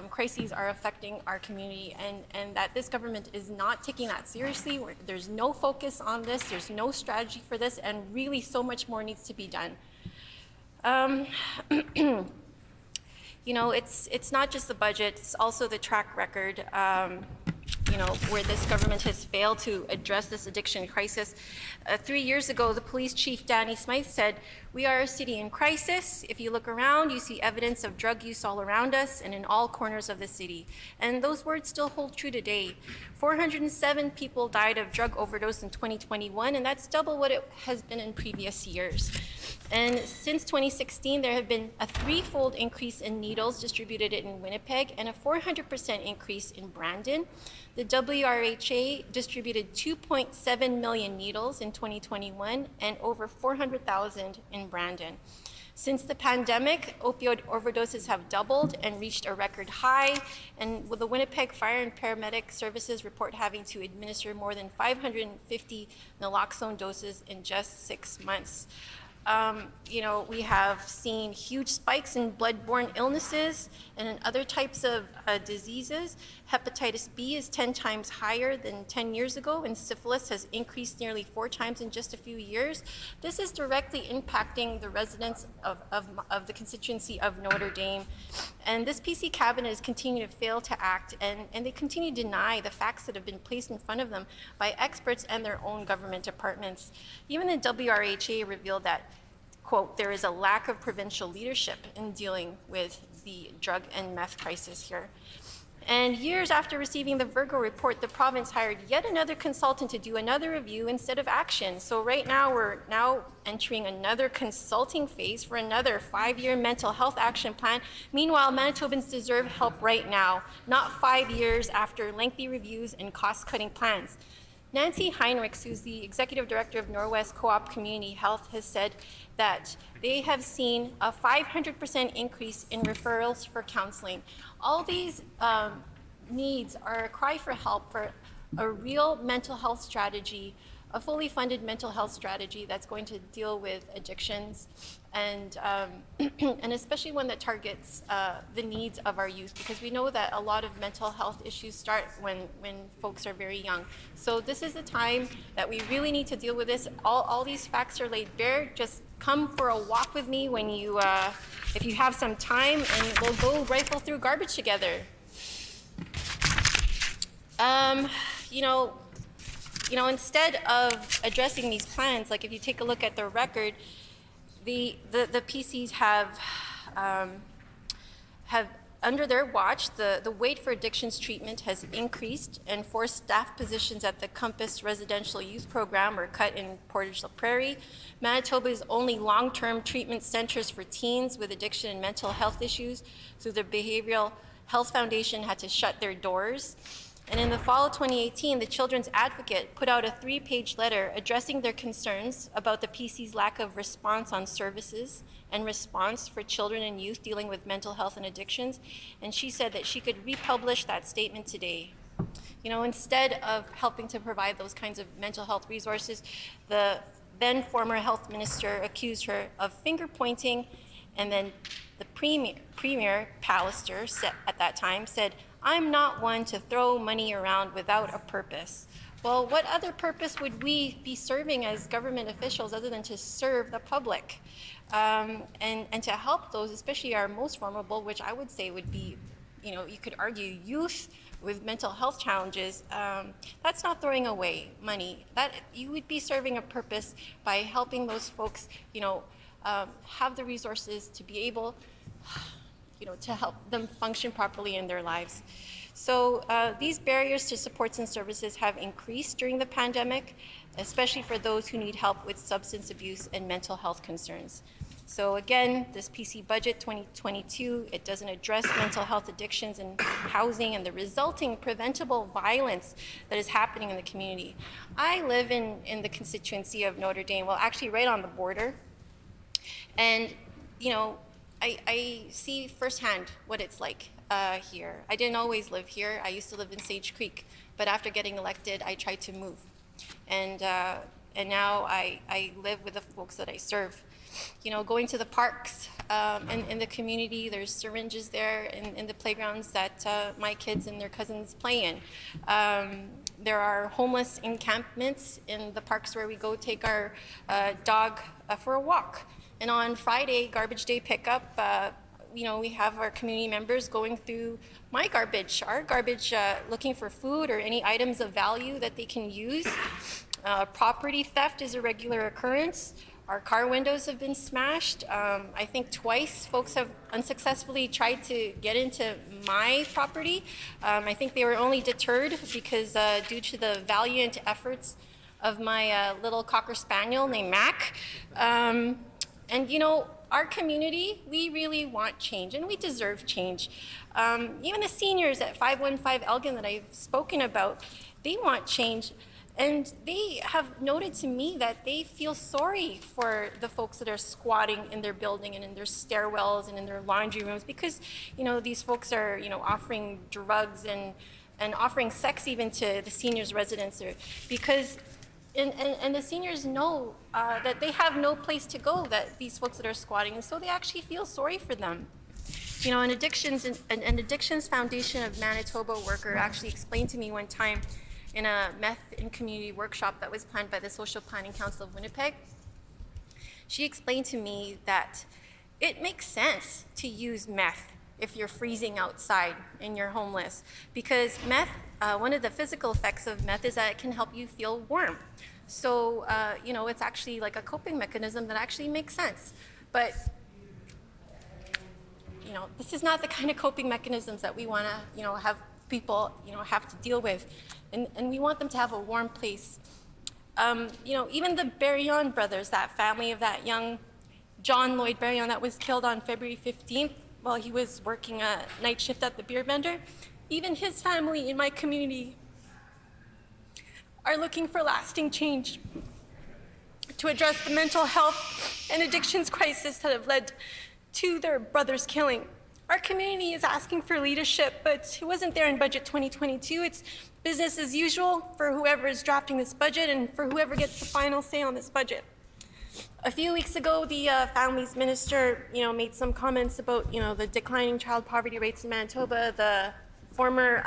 crises are affecting our community, and that this government is not taking that seriously. There's no focus on this, there's no strategy for this, and really so much more needs to be done. It's not just the budget, it's also the track record, where this government has failed to address this addiction crisis. 3 years ago, the police chief, Danny Smythe, said, "We are a city in crisis. If you look around, you see evidence of drug use all around us and in all corners of the city." And those words still hold true today. 407 people died of drug overdose in 2021, and that's double what it has been in previous years. And since 2016, there have been a 3-fold increase in needles distributed in Winnipeg and a 400% increase in Brandon. The WRHA distributed 2.7 million needles in 2021 and over 400,000 in Brandon. Since the pandemic, opioid overdoses have doubled and reached a record high, and the Winnipeg Fire and Paramedic Services report having to administer more than 550 naloxone doses in just 6 months. We have seen huge spikes in blood-borne illnesses and in other types of diseases. Hepatitis B is 10 times higher than 10 years ago, and syphilis has increased nearly 4 times in just a few years. This is directly impacting the residents of the constituency of Notre Dame. And this PC cabinet has continued to fail to act, and they continue to deny the facts that have been placed in front of them by experts and their own government departments. Even the WRHA revealed that, quote, there is a lack of provincial leadership in dealing with the drug and meth crisis here. And years after receiving the Virgo report, the province hired yet another consultant to do another review instead of action. So right now, we're now entering another consulting phase for another 5-year mental health action plan. Meanwhile, Manitobans deserve help right now, not 5 years after lengthy reviews and cost-cutting plans. Nancy Heinrichs, who's the executive director of Norwest Co-op Community Health, has said that they have seen a 500% increase in referrals for counseling. All these needs are a cry for help for a real mental health strategy, a fully funded mental health strategy that's going to deal with addictions and and especially one that targets the needs of our youth, because we know that a lot of mental health issues start when folks are very young. So this is the time that we really need to deal with this. All these facts are laid bare. Just come for a walk with me when you, if you have some time, and we'll go rifle through garbage together. Instead of addressing these plans, like if you take a look at the record, the PCs have under their watch, the wait for addictions treatment has increased, and 4 staff positions at the Compass Residential Youth Program were cut in Portage la Prairie. Manitoba's only long-term treatment centers for teens with addiction and mental health issues through the Behavioral Health Foundation had to shut their doors. And in the fall of 2018, the Children's Advocate put out a 3-page letter addressing their concerns about the PC's lack of response on services and response for children and youth dealing with mental health and addictions. And she said that she could republish that statement today. Instead of helping to provide those kinds of mental health resources, the then former health minister accused her of finger pointing, and then the Premier Pallister at that time said, "I'm not one to throw money around without a purpose." Well, what other purpose would we be serving as government officials other than to serve the public and to help those, especially our most vulnerable, which I would say would be, you could argue youth with mental health challenges. That's not throwing away money. That you would be serving a purpose by helping those folks, have the resources to be able to help them function properly in their lives. So these barriers to supports and services have increased during the pandemic, especially for those who need help with substance abuse and mental health concerns. So again, this PC budget 2022, it doesn't address mental health addictions and housing and the resulting preventable violence that is happening in the community. I live in the constituency of Notre Dame, well, actually right on the border. And, I see firsthand what it's like here. I didn't always live here. I used to live in Sage Creek, but after getting elected, I tried to move. And now I live with the folks that I serve. Going to the parks in the community, there's syringes there in the playgrounds that my kids and their cousins play in. There are homeless encampments in the parks where we go take our dog for a walk. And on Friday, garbage day pickup, we have our community members going through our garbage, looking for food or any items of value that they can use. Property theft is a regular occurrence. Our car windows have been smashed. I think twice folks have unsuccessfully tried to get into my property. I think they were only deterred because due to the valiant efforts of my little Cocker Spaniel named Mac. And our community, we really want change, and we deserve change. Even the seniors at 515 Elgin that I've spoken about, they want change. And they have noted to me that they feel sorry for the folks that are squatting in their building and in their stairwells and in their laundry rooms, because these folks are offering drugs and offering sex even to the seniors' residents, because and the seniors know that they have no place to go, that these folks that are squatting, and so they actually feel sorry for them. You know, an Addictions Foundation of Manitoba worker actually explained to me one time in a meth in community workshop that was planned by the Social Planning Council of Winnipeg. She explained to me that it makes sense to use meth if you're freezing outside and you're homeless, because meth, one of the physical effects of meth is that it can help you feel warm. So, you know, it's actually like a coping mechanism that actually makes sense. But, you know, this is not the kind of coping mechanisms that we want to, you know, have people, you know, have to deal with. And we want them to have a warm place. You know, even the Barillon brothers, that family of that young John Lloyd Barillon that was killed on February 15th while he was working a night shift at the beer vendor, even his family in my community are looking for lasting change to address the mental health and addictions crisis that have led to their brother's killing. Our community is asking for leadership, but it wasn't there in Budget 2022. It's business as usual for whoever is drafting this budget and for whoever gets the final say on this budget. A few weeks ago, the Families Minister, you know, made some comments about, you know, the declining child poverty rates in Manitoba. The former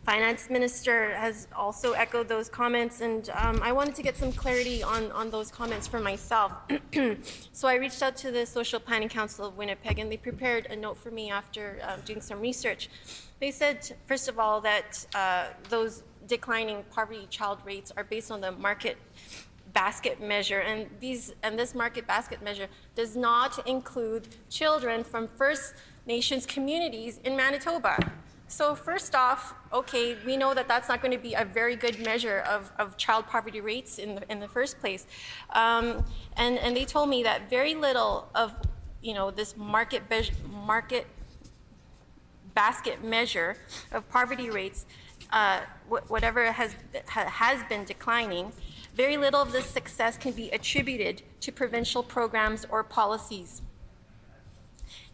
Finance Minister has also echoed those comments, and I wanted to get some clarity on those comments for myself. So I reached out to the Social Planning Council of Winnipeg, and they prepared a note for me after doing some research. They said, first of all, that those declining poverty child rates are based on the market basket measure, and this market basket measure does not include children from First Nations communities in Manitoba. So first off, okay, we know that that's not going to be a very good measure of child poverty rates in the first place. And they told me that very little of, you know, this market basket measure of poverty rates, whatever has been declining, very little of this success can be attributed to provincial programs or policies.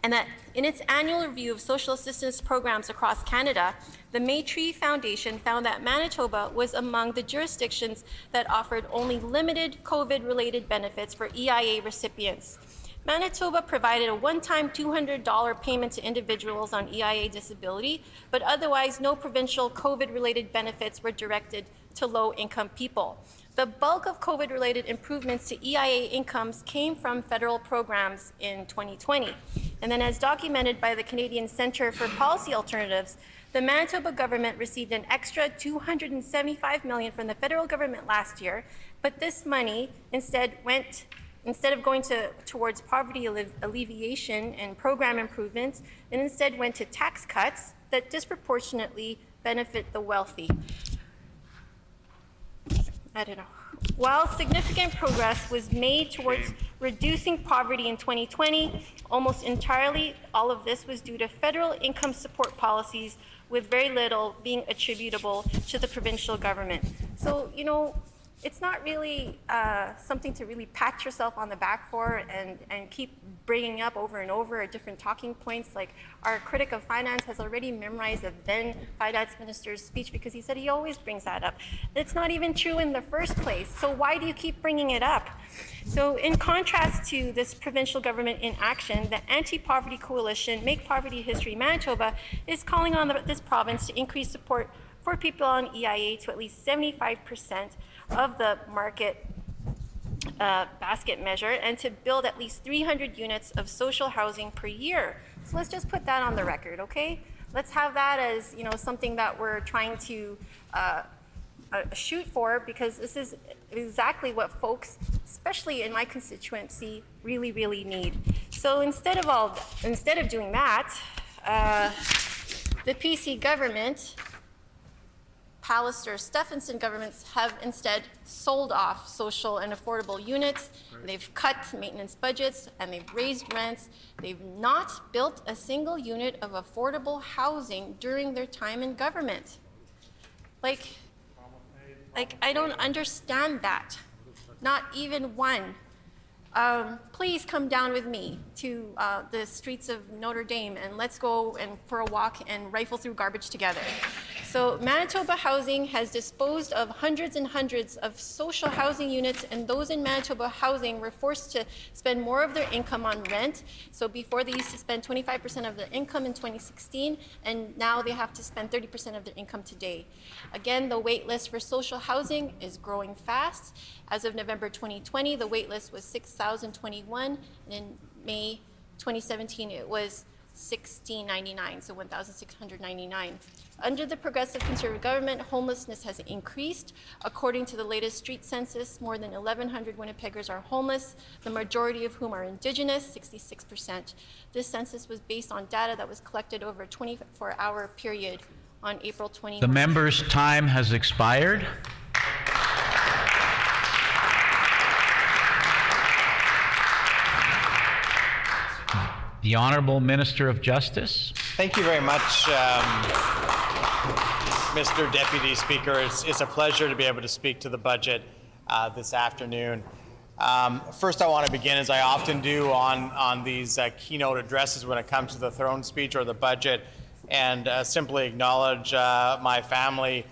And that in its annual review of social assistance programs across Canada, the Maytree Foundation found that Manitoba was among the jurisdictions that offered only limited COVID-related benefits for EIA recipients. Manitoba provided a one-time $200 payment to individuals on EIA disability, but otherwise no provincial COVID-related benefits were directed to low-income people. The bulk of COVID-related improvements to EIA incomes came from federal programs in 2020. And then, as documented by the Canadian Centre for Policy Alternatives, the Manitoba government received an extra $275 million from the federal government last year, but this money instead of going towards poverty alleviation and program improvements, it instead went to tax cuts that disproportionately benefit the wealthy. I don't know. While significant progress was made towards reducing poverty in 2020, almost entirely all of this was due to federal income support policies, with very little being attributable to the provincial government. So, you know, it's not really something to really pat yourself on the back for and keep bringing up over and over at different talking points. Like, our critic of finance has already memorized the then finance minister's speech because he said he always brings that up. It's not even true in the first place. So why do you keep bringing it up? So in contrast to this provincial government inaction, the Anti-Poverty Coalition, Make Poverty History Manitoba, is calling on this province to increase support for people on EIA to at least 75% of the market basket measure, and to build at least 300 units of social housing per year. So let's just put that on the record, okay? Let's have that as, you know, something that we're trying to shoot for, because this is exactly what folks, especially in my constituency, really, really need. So instead of doing that, the PC government, Pallister-Stephenson governments, have instead sold off social and affordable units. They've cut maintenance budgets and they've raised rents. They've not built a single unit of affordable housing during their time in government. Like I don't understand that. Not even one. Please come down with me to the streets of Notre Dame and let's go for a walk and rifle through garbage together. So Manitoba Housing has disposed of hundreds and hundreds of social housing units, and those in Manitoba Housing were forced to spend more of their income on rent. So before they used to spend 25% of their income in 2016, and now they have to spend 30% of their income today. Again, the wait list for social housing is growing fast. As of November 2020, the wait list was 6,021, and in May 2017, it was 1,699, so 1,699. Under the Progressive Conservative government, homelessness has increased. According to the latest street census, more than 1,100 Winnipeggers are homeless, the majority of whom are Indigenous, 66%. This census was based on data that was collected over a 24-hour period on April 21. The member's time has expired. The Honourable Minister of Justice. Thank you very much, Mr. Deputy Speaker. It's a pleasure to be able to speak to the budget this afternoon. First, I want to begin, as I often do on these keynote addresses when it comes to the throne speech or the budget, and simply acknowledge my family.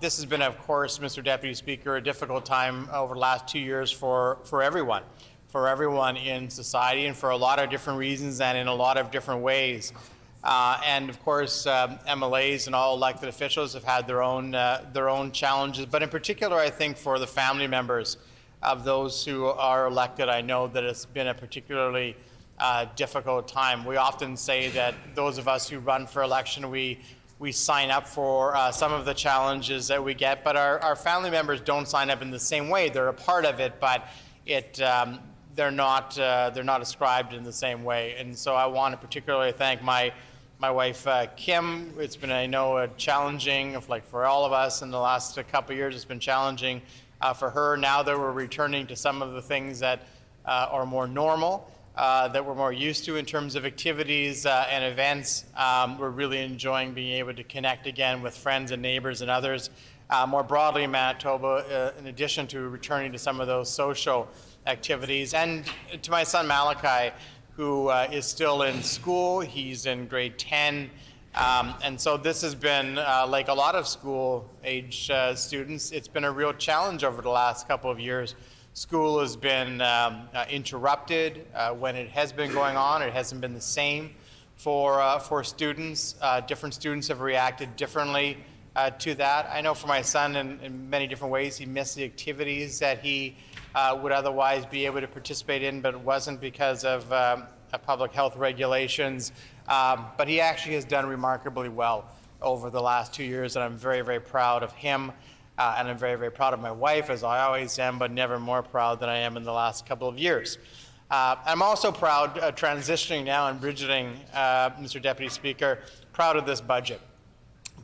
This has been, of course, Mr. Deputy Speaker, a difficult time over the last 2 years for everyone in society, and for a lot of different reasons and in a lot of different ways. And of course, MLAs and all elected officials have had their own challenges. But in particular, I think for the family members of those who are elected, I know that it's been a particularly difficult time. We often say that those of us who run for election, we sign up for some of the challenges that we get, but our family members don't sign up in the same way. They're a part of it, but they're not ascribed in the same way. And so I want to particularly thank my wife Kim. It's been, I know, challenging, like for all of us in the last couple of years. It's been challenging for her. Now that we're returning to some of the things that are more normal, that we're more used to in terms of activities and events, we're really enjoying being able to connect again with friends and neighbors and others. More broadly in Manitoba, in addition to returning to some of those social activities. And to my son Malachi, who is still in school. He's in grade 10. And so this has been, like a lot of school-age students, it's been a real challenge over the last couple of years. School has been interrupted when it has been going on. It hasn't been the same for students. Different students have reacted differently to that. I know for my son, in many different ways, he missed the activities that he would otherwise be able to participate in, but it wasn't because of public health regulations. But he actually has done remarkably well over the last 2 years, and I'm very, very proud of him. And I'm very, very proud of my wife, as I always am, but never more proud than I am in the last couple of years. I'm also proud, transitioning now and bridgeting, Mr. Deputy Speaker, proud of this budget.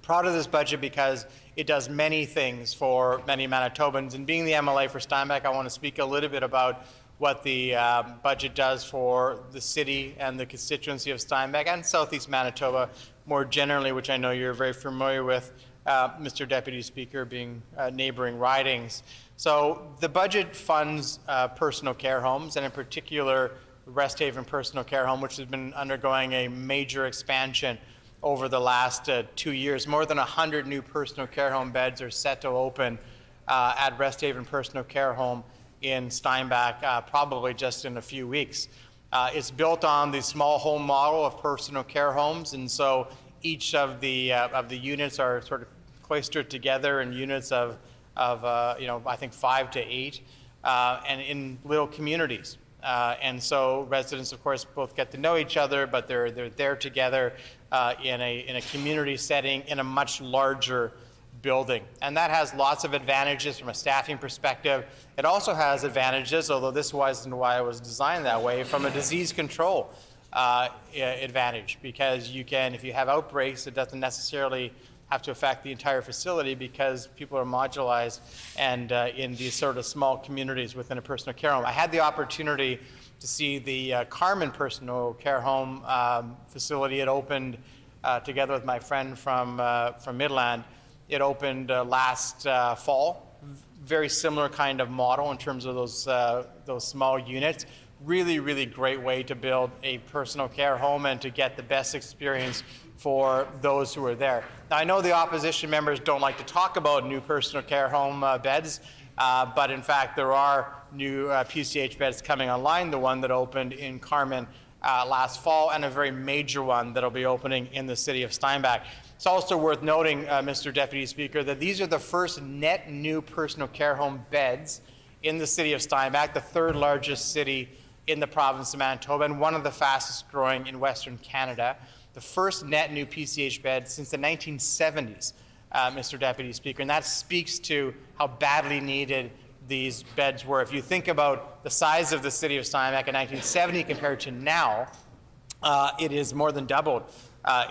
Proud of this budget because it does many things for many Manitobans. And being the MLA for Steinbach, I want to speak a little bit about what the budget does for the city and the constituency of Steinbach and Southeast Manitoba more generally, which I know you're very familiar with, Mr. Deputy Speaker, being neighboring ridings. So the budget funds personal care homes, and in particular, Rest Haven Personal Care Home, which has been undergoing a major expansion over the last 2 years. More than 100 new personal care home beds are set to open at Rest Haven Personal Care Home in Steinbach, probably just in a few weeks. It's built on the small home model of personal care homes, and so each of the units are sort of cloistered together in units of I think 5 to 8, and in little communities. And so residents, of course, both get to know each other, but they're there together in a community setting in a much larger building. And that has lots of advantages from a staffing perspective. It also has advantages, although this wasn't why it was designed that way, from a disease control advantage, because you can, if you have outbreaks, it doesn't necessarily have to affect the entire facility because people are modularized and in these sort of small communities within a personal care home. I had the opportunity to see the Carmen Personal Care Home facility. It opened together with my friend from Midland. It opened last fall. Very similar kind of model in terms of those small units. Really, really great way to build a personal care home and to get the best experience for those who are there. Now, I know the opposition members don't like to talk about new personal care home beds, but in fact, there are new PCH beds coming online, the one that opened in Carmen last fall, and a very major one that'll be opening in the city of Steinbach. It's also worth noting, Mr. Deputy Speaker, that these are the first net new personal care home beds in the city of Steinbach, the third largest city in the province of Manitoba and one of the fastest growing in Western Canada. The first net new PCH bed since the 1970s, Mr. Deputy Speaker, and that speaks to how badly needed these beds were. If you think about the size of the city of Steinbach in 1970 compared to now, it is more than doubled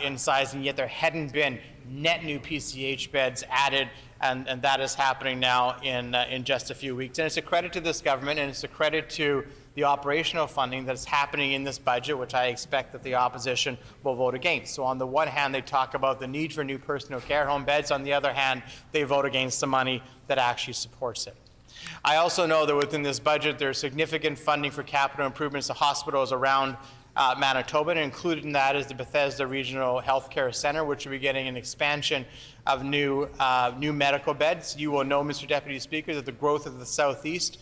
in size, and yet there hadn't been net new PCH beds added, and that is happening now in just a few weeks. And it's a credit to this government, and it's a credit to the operational funding that's happening in this budget, which I expect that the opposition will vote against. So on the one hand, they talk about the need for new personal care home beds. On the other hand, they vote against the money that actually supports it. I also know that within this budget, there's significant funding for capital improvements to hospitals around Manitoba, and included in that is the Bethesda Regional Healthcare Center, which will be getting an expansion of new medical beds. You will know, Mr. Deputy Speaker, that the growth of the Southeast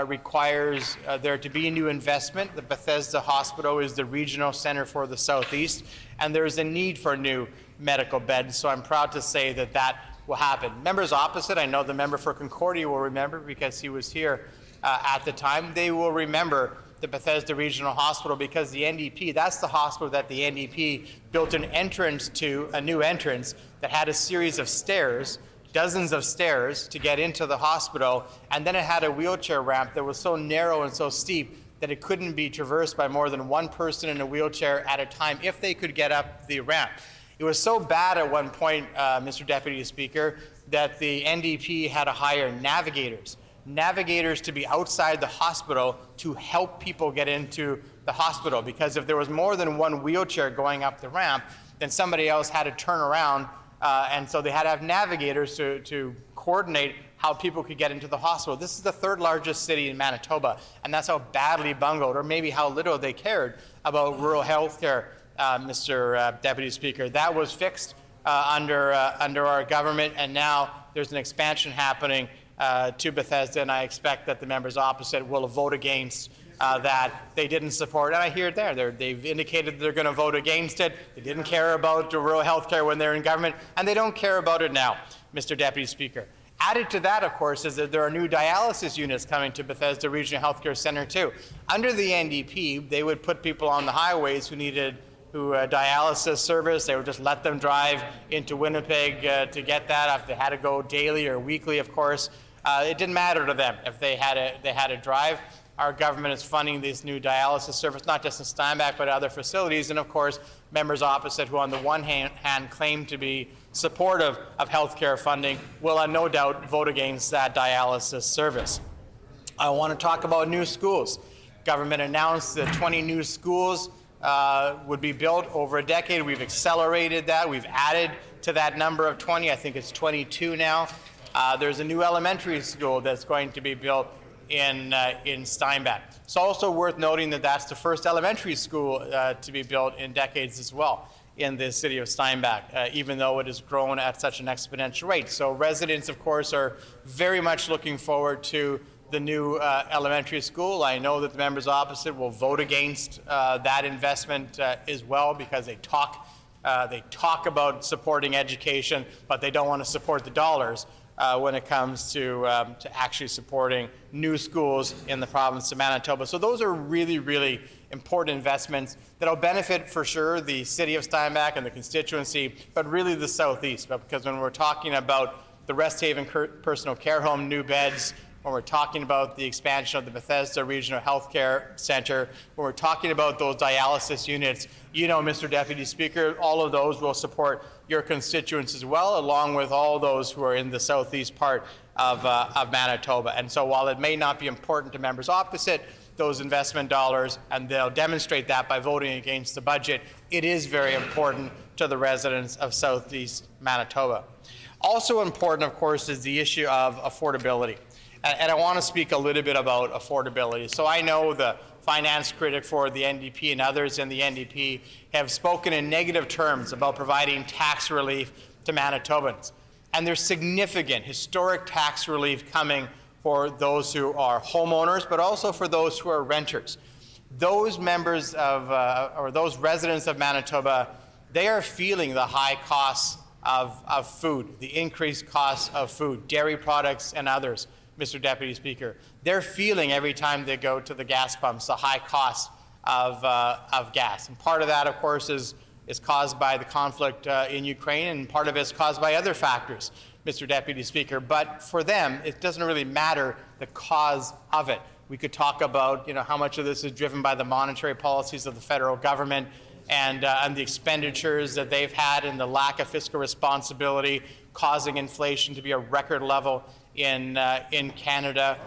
requires there to be a new investment. The Bethesda Hospital is the regional center for the Southeast, and there is a need for new medical beds, so I'm proud to say that that will happen. Members opposite, I know the member for Concordia will remember because he was here at the time. They will remember the Bethesda Regional Hospital because the NDP, that's the hospital that the NDP built an entrance to, a new entrance that had a series of stairs, dozens of stairs to get into the hospital, and then it had a wheelchair ramp that was so narrow and so steep that it couldn't be traversed by more than one person in a wheelchair at a time if they could get up the ramp. It was so bad at one point, Mr. Deputy Speaker, that the NDP had to hire navigators to be outside the hospital to help people get into the hospital, because if there was more than one wheelchair going up the ramp, then somebody else had to turn around, and so they had to have navigators to coordinate how people could get into the hospital. This is the third largest city in Manitoba, and that's how badly bungled, or maybe how little they cared about rural health care, Mr. Deputy Speaker. That was fixed under our government, and now there's an expansion happening to Bethesda, and I expect that the members opposite will vote against that. They didn't support, and I hear it there. They've indicated they're going to vote against it. They didn't care about rural health care when they're in government, and they don't care about it now, Mr. Deputy Speaker. Added to that, of course, is that there are new dialysis units coming to Bethesda Regional Healthcare Center too. Under the NDP, they would put people on the highways who needed dialysis service. They would just let them drive into Winnipeg to get that. If they had to go daily or weekly, of course, it didn't matter to them if they had to drive. Our government is funding this new dialysis service, not just in Steinbach, but other facilities. And of course, members opposite, who on the one hand claim to be supportive of healthcare funding, will no doubt vote against that dialysis service. I want to talk about new schools. Government announced that 20 new schools would be built over a decade. We've accelerated that. We've added to that number of 20. I think it's 22 now. There's a new elementary school that's going to be built in Steinbach. It's also worth noting that that's the first elementary school to be built in decades as well in the city of Steinbach, even though it has grown at such an exponential rate. So residents, of course, are very much looking forward to the new elementary school. I know that the members opposite will vote against that investment as well, because they talk about supporting education, but they don't want to support the dollars when it comes to actually supporting new schools in the province of Manitoba. So those are really, really important investments that will benefit for sure the city of Steinbach and the constituency, but really the Southeast. But because when we're talking about the Rest Haven Personal Care Home new beds, when we're talking about the expansion of the Bethesda Regional Healthcare Center, when we're talking about those dialysis units, you know, Mr. Deputy Speaker, all of those will support your constituents as well, along with all those who are in the southeast part of Manitoba. And so while it may not be important to members opposite, those investment dollars, and they'll demonstrate that by voting against the budget, it is very important to the residents of southeast Manitoba. Also important, of course, is the issue of affordability. And I want to speak a little bit about affordability. So I know the finance critic for the NDP and others in the NDP have spoken in negative terms about providing tax relief to Manitobans. And there's significant historic tax relief coming for those who are homeowners, but also for those who are renters. Those members of, or those residents of Manitoba, they are feeling the high costs of food, the increased costs of food, dairy products and others, Mr. Deputy Speaker. They're feeling every time they go to the gas pumps the high cost of gas. And part of that, of course, is caused by the conflict in Ukraine, and part of it is caused by other factors, Mr. Deputy Speaker. But for them, it doesn't really matter the cause of it. We could talk about, how much of this is driven by the monetary policies of the federal government and the expenditures that they've had and the lack of fiscal responsibility causing inflation to be a record level in Canada.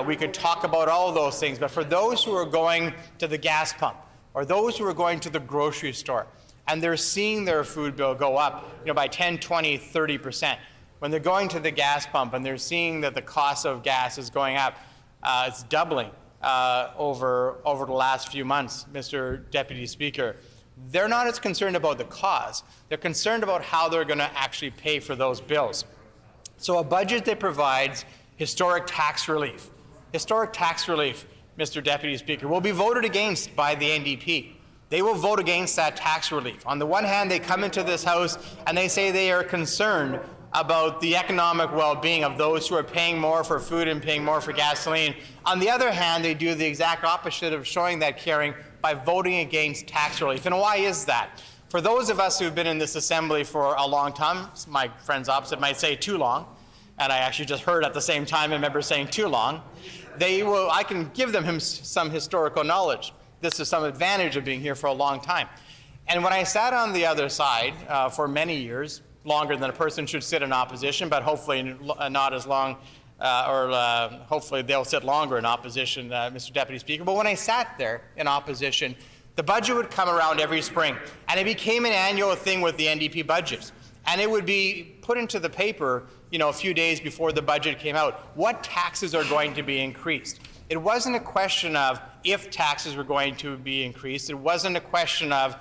We could talk about all of those things, but for those who are going to the gas pump or those who are going to the grocery store and they're seeing their food bill go up by 10, 20, 30%, when they're going to the gas pump and they're seeing that the cost of gas is going up, it's doubling over the last few months, Mr. Deputy Speaker. They're not as concerned about the cause. They're concerned about how they're going to actually pay for those bills. So a budget that provides historic tax relief, Mr. Deputy Speaker, will be voted against by the NDP. They will vote against that tax relief. On the one hand, they come into this House and they say they are concerned about the economic well-being of those who are paying more for food and paying more for gasoline. On the other hand, they do the exact opposite of showing that caring by voting against tax relief. And why is that? For those of us who've been in this assembly for a long time, my friends opposite might say too long, and I actually just heard at the same time a member saying too long, I can give them some historical knowledge. This is some advantage of being here for a long time. And when I sat on the other side for many years, longer than a person should sit in opposition, but hopefully not as long, hopefully they'll sit longer in opposition, Mr. Deputy Speaker. But when I sat there in opposition, the budget would come around every spring, and it became an annual thing with the NDP budgets. And it would be put into the paper, a few days before the budget came out, what taxes are going to be increased. It wasn't a question of if taxes were going to be increased. It wasn't a question of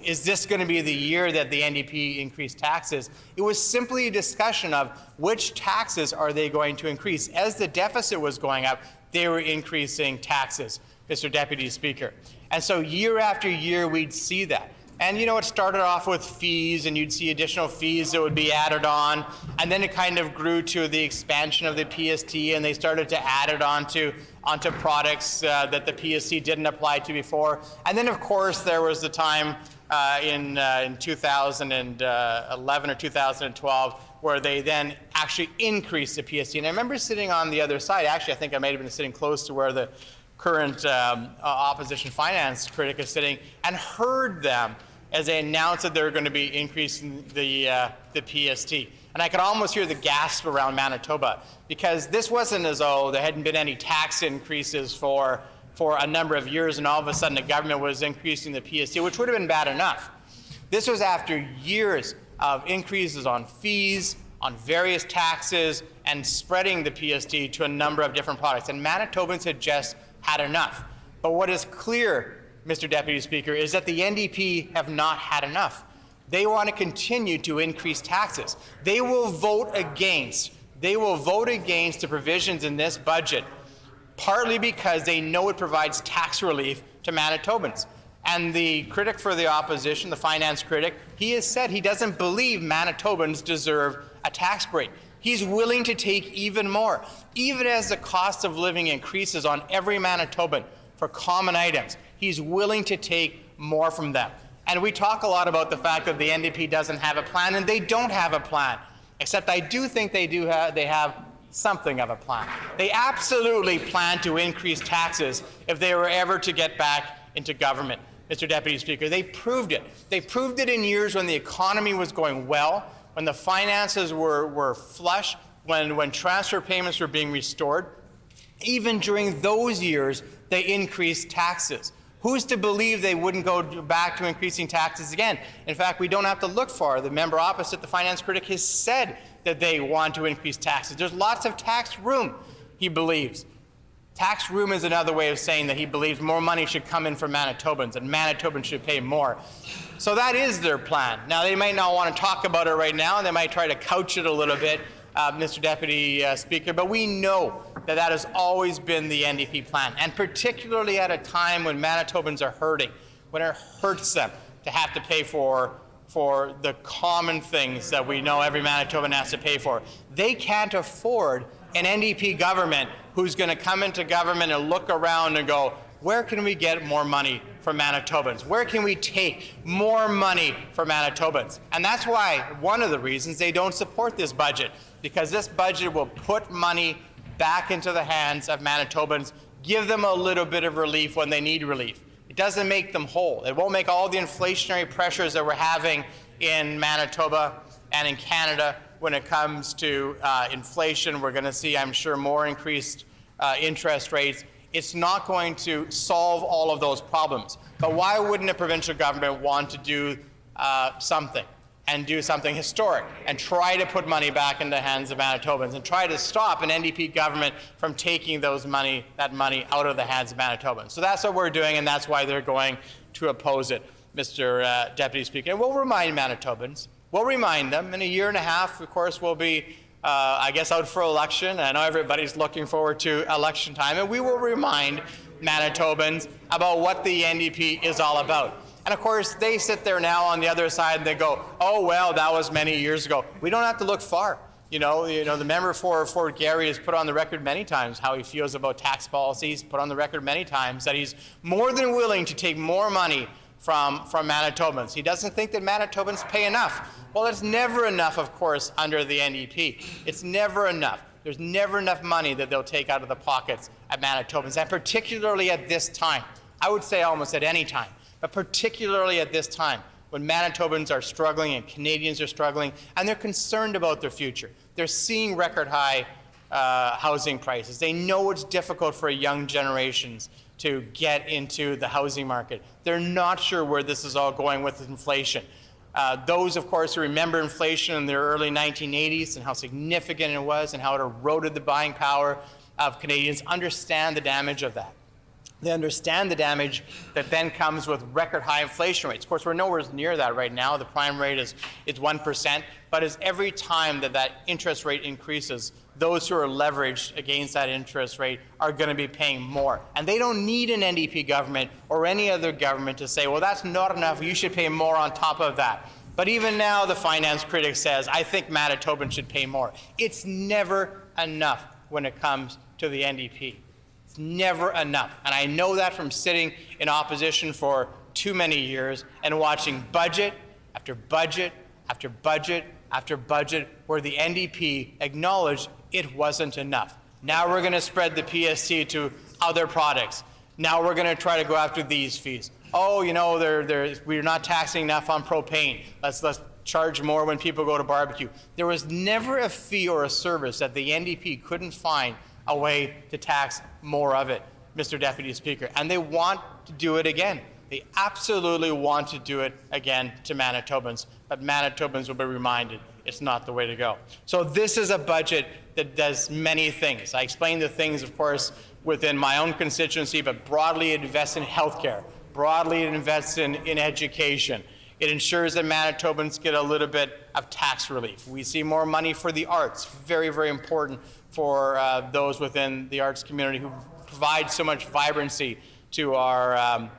is this going to be the year that the NDP increased taxes? It was simply a discussion of which taxes are they going to increase. As the deficit was going up, they were increasing taxes, Mr. Deputy Speaker. And so year after year, we'd see that. And it started off with fees, and you'd see additional fees that would be added on, and then it kind of grew to the expansion of the PST, and they started to add it onto products that the PST didn't apply to before. And then, of course, there was the time in 2011 or 2012 where they then actually increased the PST. And I remember sitting on the other side. Actually, I think I might have been sitting close to where the current opposition finance critic is sitting, and heard them as they announced that they were going to be increasing the PST. And I could almost hear the gasp around Manitoba, because this wasn't as though there hadn't been any tax increases for a number of years, and all of a sudden the government was increasing the PST, which would have been bad enough. This was after years of increases on fees, on various taxes, and spreading the PST to a number of different products. And Manitobans had just had enough. But what is clear, Mr. Deputy Speaker, is that the NDP have not had enough. They want to continue to increase taxes. They will vote against the provisions in this budget, partly because they know it provides tax relief to Manitobans. And the critic for the opposition, the finance critic, he has said he doesn't believe Manitobans deserve a tax break. He's willing to take even more, even as the cost of living increases on every Manitoban for common items. He's willing to take more from them. And we talk a lot about the fact that the NDP doesn't have a plan, and they don't have a plan. Except I do think they have something of a plan. They absolutely plan to increase taxes if they were ever to get back into government, Mr. Deputy Speaker. They proved it. They proved it in years when the economy was going well, when the finances were flush, when transfer payments were being restored. Even during those years, they increased taxes. Who's to believe they wouldn't go back to increasing taxes again? In fact, we don't have to look far. The member opposite, the finance critic, has said that they want to increase taxes. There's lots of tax room, he believes. Tax room is another way of saying that he believes more money should come in from Manitobans and Manitobans should pay more. So that is their plan. Now, they might not want to talk about it right now, and they might try to couch it a little bit, Mr. Deputy Speaker, but we know that that has always been the NDP plan, and particularly at a time when Manitobans are hurting, when it hurts them to have to pay for the common things that we know every Manitoban has to pay for. They can't afford an NDP government who's going to come into government and look around and go, where can we get more money for Manitobans? Where can we take more money for Manitobans? And that's why one of the reasons they don't support this budget, because this budget will put money back into the hands of Manitobans, give them a little bit of relief when they need relief. It doesn't make them whole. It won't make all the inflationary pressures that we're having in Manitoba and in Canada when it comes to inflation. We're going to see, I'm sure, more increased interest rates. It's not going to solve all of those problems. But why wouldn't a provincial government want to do something and do something historic and try to put money back in the hands of Manitobans and try to stop an NDP government from taking that money out of the hands of Manitobans? So that's what we're doing, and that's why they're going to oppose it, Mr. Deputy Speaker. And we'll remind Manitobans, we'll remind them in a year and a half, of course, we'll be I guess out for election. I know everybody's looking forward to election time, and we will remind Manitobans about what the NDP is all about. And of course, they sit there now on the other side and they go, oh, well, that was many years ago. We don't have to look far. You know, the member for Fort Garry has put on the record many times how he feels about tax policies, put on the record many times that he's more than willing to take more money from Manitobans. He doesn't think that Manitobans pay enough. Well, it's never enough, of course, under the NDP. It's never enough. There's never enough money that they'll take out of the pockets of Manitobans, and particularly at this time. I would say almost at any time, but particularly at this time when Manitobans are struggling and Canadians are struggling, and they're concerned about their future. They're seeing record high housing prices. They know it's difficult for young generations to get into the housing market. They're not sure where this is all going with inflation. Those, of course, who remember inflation in the early 1980s and how significant it was and how it eroded the buying power of Canadians understand the damage of that. They understand the damage that then comes with record high inflation rates. Of course, we're nowhere near that right now. The prime rate is 1%, but as every time that interest rate increases, those who are leveraged against that interest rate are going to be paying more. And they don't need an NDP government or any other government to say, well, that's not enough, you should pay more on top of that. But even now, the finance critic says, I think Manitobans should pay more. It's never enough when it comes to the NDP. It's never enough. And I know that from sitting in opposition for too many years and watching budget after budget after budget after budget where the NDP acknowledged it wasn't enough. Now we're going to spread the PST to other products. Now we're going to try to go after these fees. Oh, you know, we're not taxing enough on propane. Let's charge more when people go to barbecue. There was never a fee or a service that the NDP couldn't find a way to tax more of it, Mr. Deputy Speaker. And they want to do it again. They absolutely want to do it again to Manitobans, but Manitobans will be reminded it's not the way to go. So this is a budget that does many things. I explained the things, of course, within my own constituency, but broadly it invests in healthcare, broadly it invests in education. It ensures that Manitobans get a little bit of tax relief. We see more money for the arts, very, very important for those within the arts community who provide so much vibrancy to our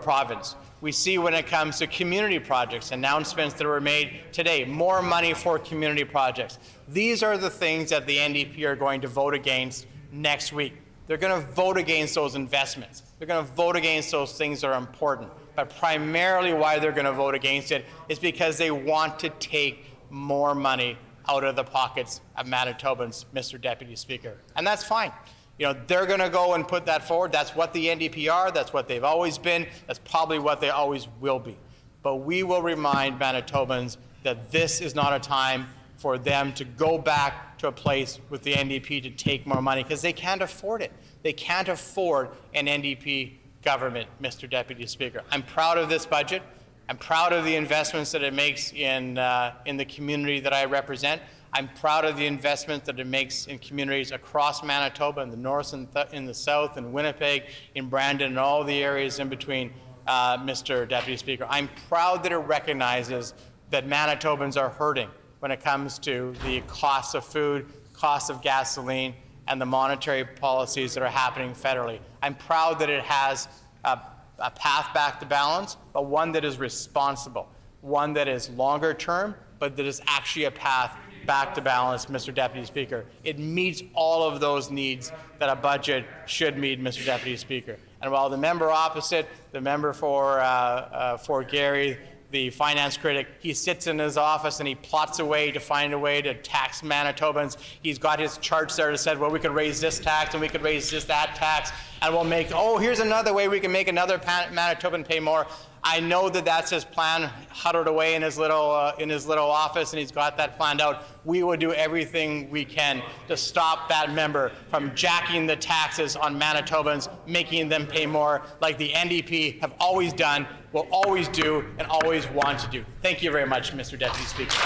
province. We see when it comes to community projects, announcements that were made today, more money for community projects. These are the things that the NDP are going to vote against next week. They're going to vote against those investments. They're going to vote against those things that are important. But primarily why they're going to vote against it is because they want to take more money out of the pockets of Manitobans, Mr. Deputy Speaker. And that's fine. You know, they're going to go and put that forward. That's what the NDP are. That's what they've always been. That's probably what they always will be. But we will remind Manitobans that this is not a time for them to go back to a place with the NDP to take more money because they can't afford it. They can't afford an NDP government, Mr. Deputy Speaker. I'm proud of this budget. I'm proud of the investments that it makes in the community that I represent. I'm proud of the investment that it makes in communities across Manitoba, in the north and in the south, in Winnipeg, in Brandon, and all the areas in between, Mr. Deputy Speaker. I'm proud that it recognizes that Manitobans are hurting when it comes to the cost of food, cost of gasoline, and the monetary policies that are happening federally. I'm proud that it has a path back to balance, but one that is responsible, one that is longer term, but that is actually a path back to balance, Mr. Deputy Speaker. It meets all of those needs that a budget should meet, Mr. Deputy Speaker. And while the member opposite, the member for Gary, the finance critic, he sits in his office and he plots a way to find a way to tax Manitobans. He's got his charts there that said, well, we could raise this tax and we could raise that tax, and we'll make, oh, here's another way we can make another Manitoban pay more. I know that that's his plan, huddled away in his little office, and he's got that planned out. We will do everything we can to stop that member from jacking the taxes on Manitobans, making them pay more, like the NDP have always done, will always do, and always want to do. Thank you very much, Mr. Deputy Speaker.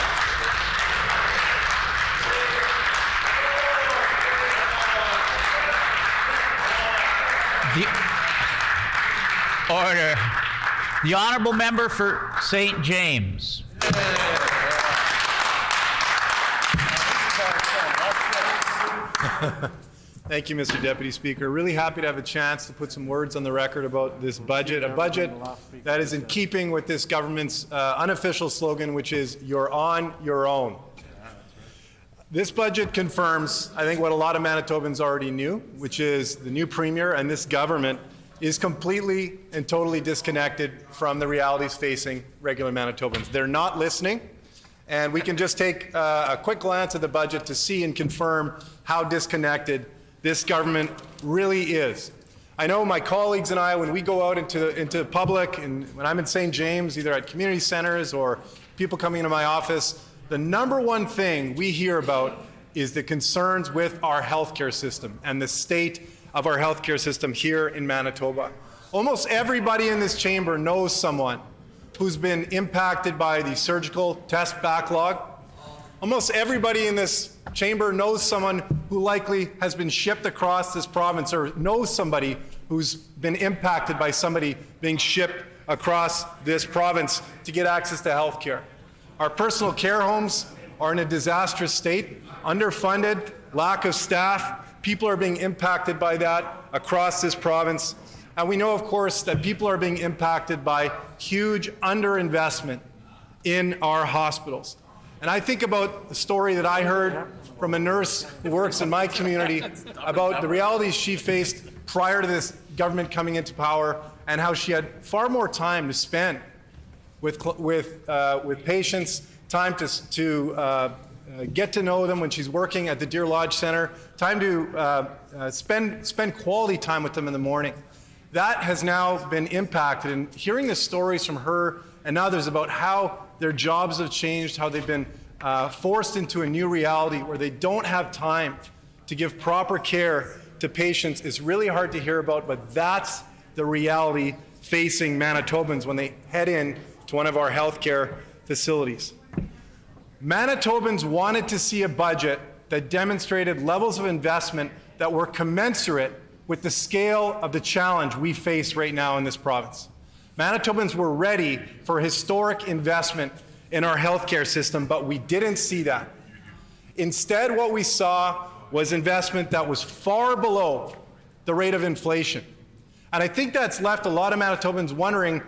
Order. The honourable member for St. James. Thank you, Mr. Deputy Speaker. Really happy to have a chance to put some words on the record about this budget, a budget that is in keeping with this government's unofficial slogan, which is, "You're on your own." This budget confirms, I think, what a lot of Manitobans already knew, which is the new Premier and this government is completely and totally disconnected from the realities facing regular Manitobans. They're not listening, and we can just take a quick glance at the budget to see and confirm how disconnected this government really is. I know my colleagues and I, when we go out into public, and when I'm in St. James, either at community centers or people coming into my office, the number one thing we hear about is the concerns with our healthcare system and the state of our healthcare system here in Manitoba. Almost everybody in this chamber knows someone who's been impacted by the surgical test backlog. Almost everybody in this chamber knows someone who likely has been shipped across this province, or knows somebody who's been impacted by somebody being shipped across this province to get access to healthcare. Our personal care homes are in a disastrous state, underfunded, lack of staff. People are being impacted by that across this province. And we know, of course, that people are being impacted by huge underinvestment in our hospitals. And I think about the story that I heard from a nurse who works in my community about the realities she faced prior to this government coming into power, and how she had far more time to spend with patients, time to get to know them when she's working at the Deer Lodge Centre, time to spend quality time with them in the morning. That has now been impacted, and hearing the stories from her and others about how their jobs have changed, how they've been forced into a new reality where they don't have time to give proper care to patients is really hard to hear about, but that's the reality facing Manitobans when they head in to one of our healthcare facilities. Manitobans wanted to see a budget that demonstrated levels of investment that were commensurate with the scale of the challenge we face right now in this province. Manitobans were ready for historic investment in our healthcare system, but we didn't see that. Instead, what we saw was investment that was far below the rate of inflation. And I think that's left a lot of Manitobans wondering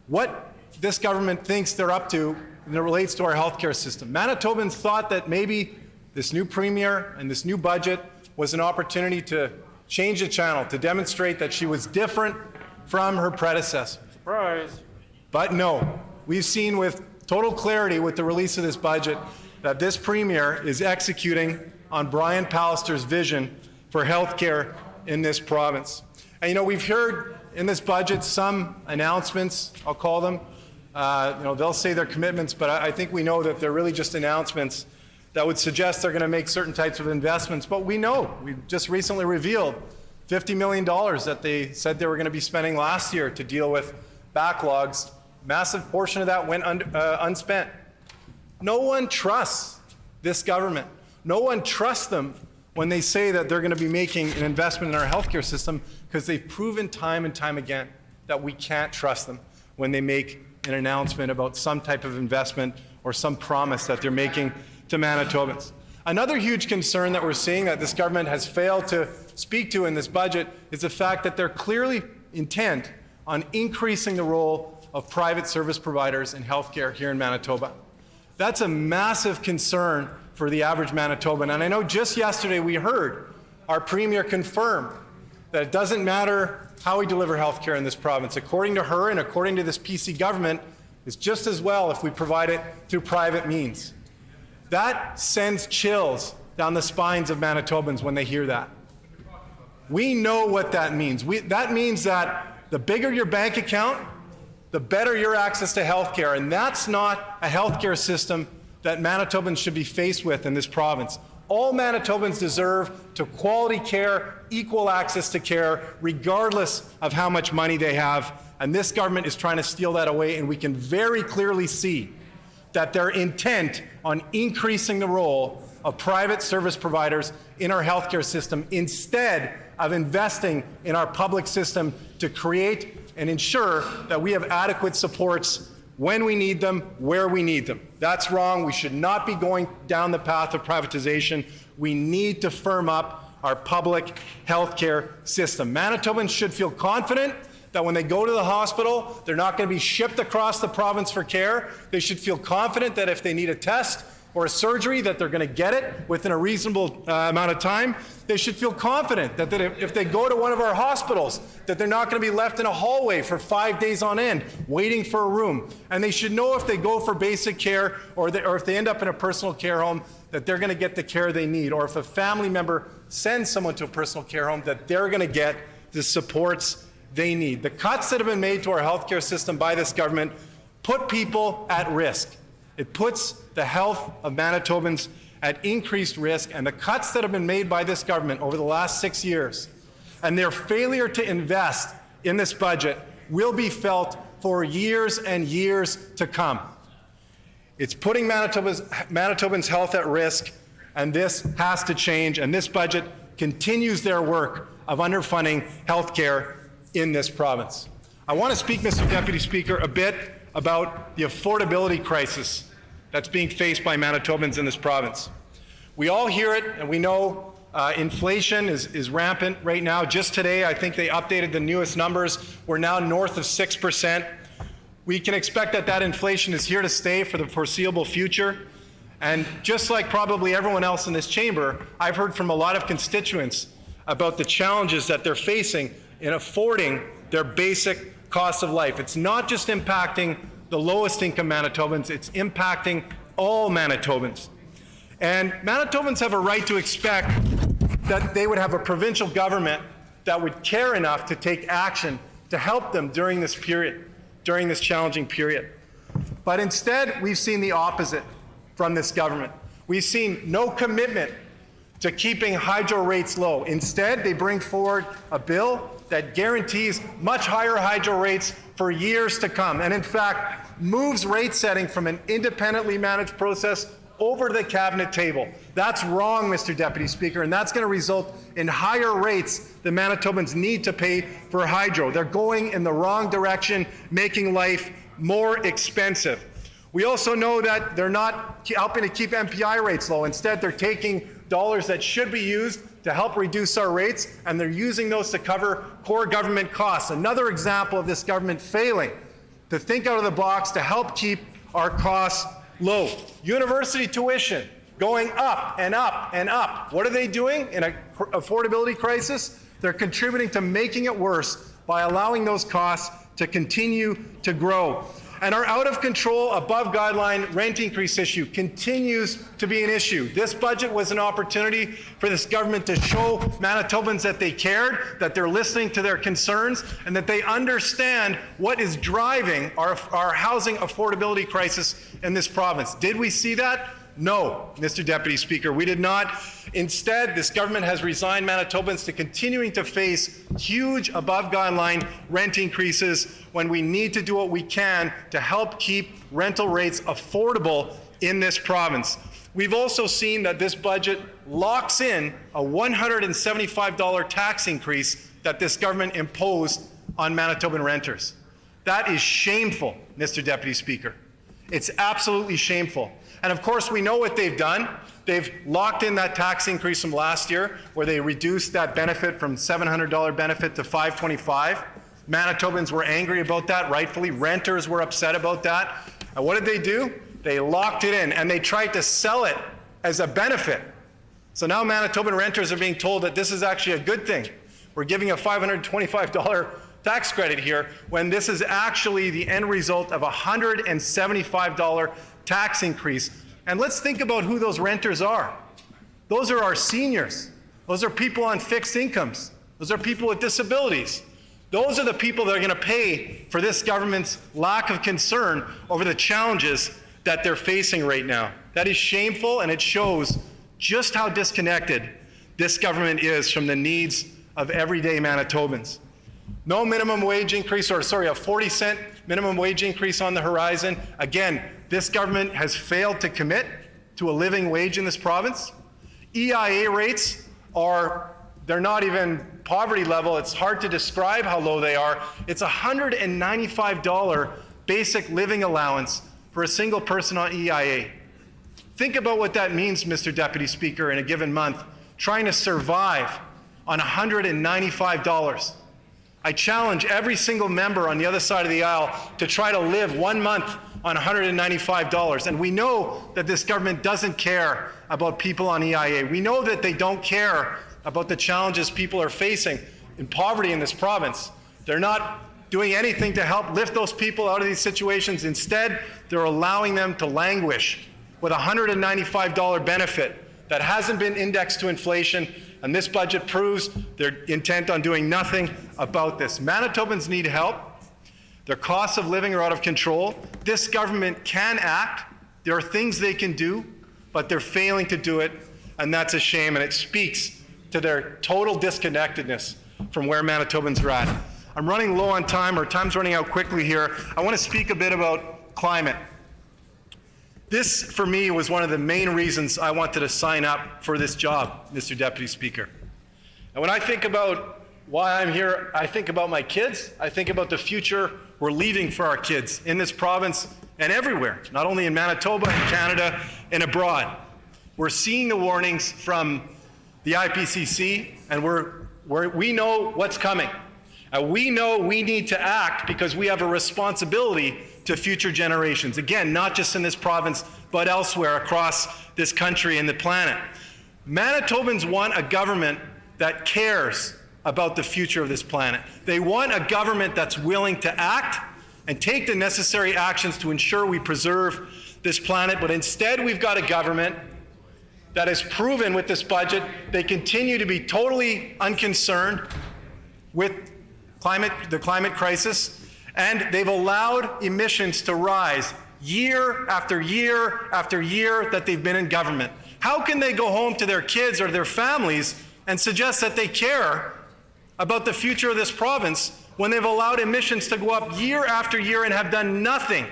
what this government thinks they're up to when it relates to our healthcare system. Manitobans thought that maybe this new Premier and this new budget was an opportunity to change the channel, to demonstrate that she was different from her predecessor. Surprise. But no, we've seen with total clarity with the release of this budget that this Premier is executing on Brian Pallister's vision for healthcare in this province. And you know, we've heard in this budget some announcements, I'll call them. They'll say they're commitments, but I think we know that they're really just announcements that would suggest they're going to make certain types of investments. But we know, we just recently revealed $50 million that they said they were going to be spending last year to deal with backlogs. Massive portion of that went unspent. No one trusts this government. No one trusts them when they say that they're going to be making an investment in our healthcare system, because they've proven time and time again that we can't trust them when they make an announcement about some type of investment or some promise that they're making to Manitobans. Another huge concern that we're seeing that this government has failed to speak to in this budget is the fact that they're clearly intent on increasing the role of private service providers in healthcare here in Manitoba. That's a massive concern for the average Manitoban. And I know just yesterday we heard our Premier confirm that it doesn't matter how we deliver healthcare in this province. According to her and according to this PC government, it's just as well if we provide it through private means. That sends chills down the spines of Manitobans when they hear that. We know what that means. That means that the bigger your bank account, the better your access to health care. And that's not a health care system that Manitobans should be faced with in this province. All Manitobans deserve to quality care, equal access to care, regardless of how much money they have. And this government is trying to steal that away, and we can very clearly see that their intent on increasing the role of private service providers in our healthcare system instead of investing in our public system to create and ensure that we have adequate supports when we need them, where we need them. That's wrong. We should not be going down the path of privatization. We need to firm up our public healthcare system. Manitobans should feel confident that when they go to the hospital, they're not going to be shipped across the province for care. They should feel confident that if they need a test or a surgery, that they're going to get it within a reasonable amount of time. They should feel confident that if they go to one of our hospitals, that they're not going to be left in a hallway for 5 days on end waiting for a room. And they should know if they go for basic care or if they end up in a personal care home, that they're going to get the care they need. Or if a family member sends someone to a personal care home, that they're going to get the supports they need. The cuts that have been made to our healthcare system by this government put people at risk. It puts the health of Manitobans at increased risk, and the cuts that have been made by this government over the last 6 years and their failure to invest in this budget will be felt for years and years to come. It's putting Manitobans' health at risk, and this has to change, and this budget continues their work of underfunding health care in this province. I want to speak, Mr. Deputy Speaker, a bit about the affordability crisis that's being faced by Manitobans in this province. We all hear it, and we know inflation is rampant right now. Just today, I think they updated the newest numbers. We're now north of 6%. We can expect that inflation is here to stay for the foreseeable future. And just like probably everyone else in this chamber, I've heard from a lot of constituents about the challenges that they're facing in affording their basic cost of life. It's not just impacting the lowest income Manitobans, it's impacting all Manitobans. And Manitobans have a right to expect that they would have a provincial government that would care enough to take action to help them during this period, during this challenging period. But instead, we've seen the opposite from this government. We've seen no commitment to keeping hydro rates low. Instead, they bring forward a bill that guarantees much higher hydro rates for years to come, and in fact, moves rate setting from an independently managed process over to the cabinet table. That's wrong, Mr. Deputy Speaker, and that's going to result in higher rates the Manitobans need to pay for hydro. They're going in the wrong direction, making life more expensive. We also know that they're not helping to keep MPI rates low. Instead, they're taking dollars that should be used to help reduce our rates, and they're using those to cover core government costs. Another example of this government failing to think out of the box to help keep our costs low. University tuition going up and up and up. What are they doing in an affordability crisis? They're contributing to making it worse by allowing those costs to continue to grow. And our out-of-control, above-guideline rent increase issue continues to be an issue. This budget was an opportunity for this government to show Manitobans that they cared, that they're listening to their concerns, and that they understand what is driving our housing affordability crisis in this province. Did we see that? No, Mr. Deputy Speaker, we did not. Instead, this government has resigned Manitobans to continuing to face huge above-guideline rent increases when we need to do what we can to help keep rental rates affordable in this province. We've also seen that this budget locks in a $175 tax increase that this government imposed on Manitoban renters. That is shameful, Mr. Deputy Speaker. It's absolutely shameful. And of course, we know what they've done. They've locked in that tax increase from last year, where they reduced that benefit from $700 benefit to $525. Manitobans were angry about that, rightfully. Renters were upset about that. And what did they do? They locked it in, and they tried to sell it as a benefit. So now Manitoban renters are being told that this is actually a good thing. We're giving a $525 tax credit here, when this is actually the end result of a $175 tax increase. And let's think about who those renters are. Those are our seniors. Those are people on fixed incomes. Those are people with disabilities. Those are the people that are going to pay for this government's lack of concern over the challenges that they're facing right now. That is shameful, and it shows just how disconnected this government is from the needs of everyday Manitobans. No minimum wage increase, or sorry, a 40-cent minimum wage increase on the horizon. Again, this government has failed to commit to a living wage in this province. EIA rates they're not even poverty level. It's hard to describe how low they are. It's a $195 basic living allowance for a single person on EIA. Think about what that means, Mr. Deputy Speaker, in a given month, trying to survive on $195. I challenge every single member on the other side of the aisle to try to live 1 month on $195. And we know that this government doesn't care about people on EIA. We know that they don't care about the challenges people are facing in poverty in this province. They're not doing anything to help lift those people out of these situations. Instead, they're allowing them to languish with a $195 benefit that hasn't been indexed to inflation. And this budget proves their intent on doing nothing about this. Manitobans need help. Their costs of living are out of control. This government can act. There are things they can do, but they're failing to do it, and that's a shame, and it speaks to their total disconnectedness from where Manitobans are at. I'm running low on time, or time's running out quickly here. I want to speak a bit about climate. This, for me, was one of the main reasons I wanted to sign up for this job, Mr. Deputy Speaker. And when I think about why I'm here, I think about my kids. I think about the future we're leaving for our kids in this province and everywhere, not only in Manitoba, in Canada, and abroad. We're seeing the warnings from the IPCC, and we know what's coming. And we know we need to act because we have a responsibility to future generations. Again, not just in this province, but elsewhere across this country and the planet. Manitobans want a government that cares about the future of this planet. They want a government that's willing to act and take the necessary actions to ensure we preserve this planet. But instead, we've got a government that has proven with this budget they continue to be totally unconcerned with the climate crisis, and they've allowed emissions to rise year after year after year that they've been in government. How can they go home to their kids or their families and suggest that they care about the future of this province when they've allowed emissions to go up year after year and have done nothing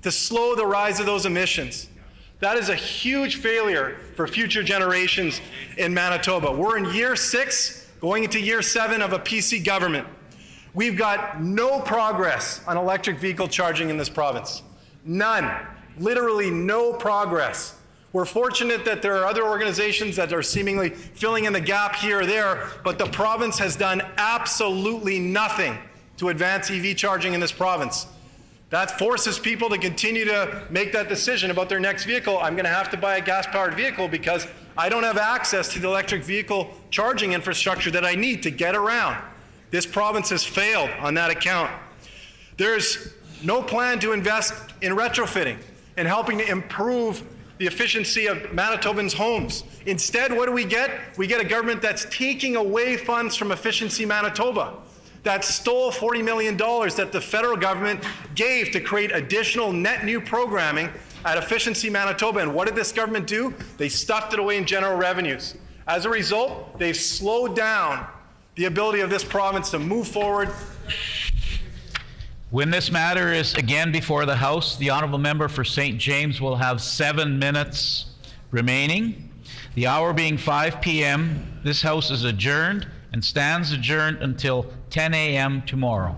to slow the rise of those emissions? That is a huge failure for future generations in Manitoba. We're in year 6, going into year 7 of a PC government. We've got no progress on electric vehicle charging in this province. None. Literally no progress. We're fortunate that there are other organizations that are seemingly filling in the gap here or there, but the province has done absolutely nothing to advance EV charging in this province. That forces people to continue to make that decision about their next vehicle. I'm going to have to buy a gas-powered vehicle because I don't have access to the electric vehicle charging infrastructure that I need to get around. This province has failed on that account. There's no plan to invest in retrofitting and helping to improve the efficiency of Manitobans' homes. Instead, what do we get? We get a government that's taking away funds from Efficiency Manitoba, that stole $40 million that the federal government gave to create additional net new programming at Efficiency Manitoba. And what did this government do? They stuffed it away in general revenues. As a result, they've slowed down the ability of this province to move forward. When this matter is again before the House, the honourable member for St. James will have 7 minutes remaining. The hour being 5 p.m., this House is adjourned and stands adjourned until 10 a.m. tomorrow.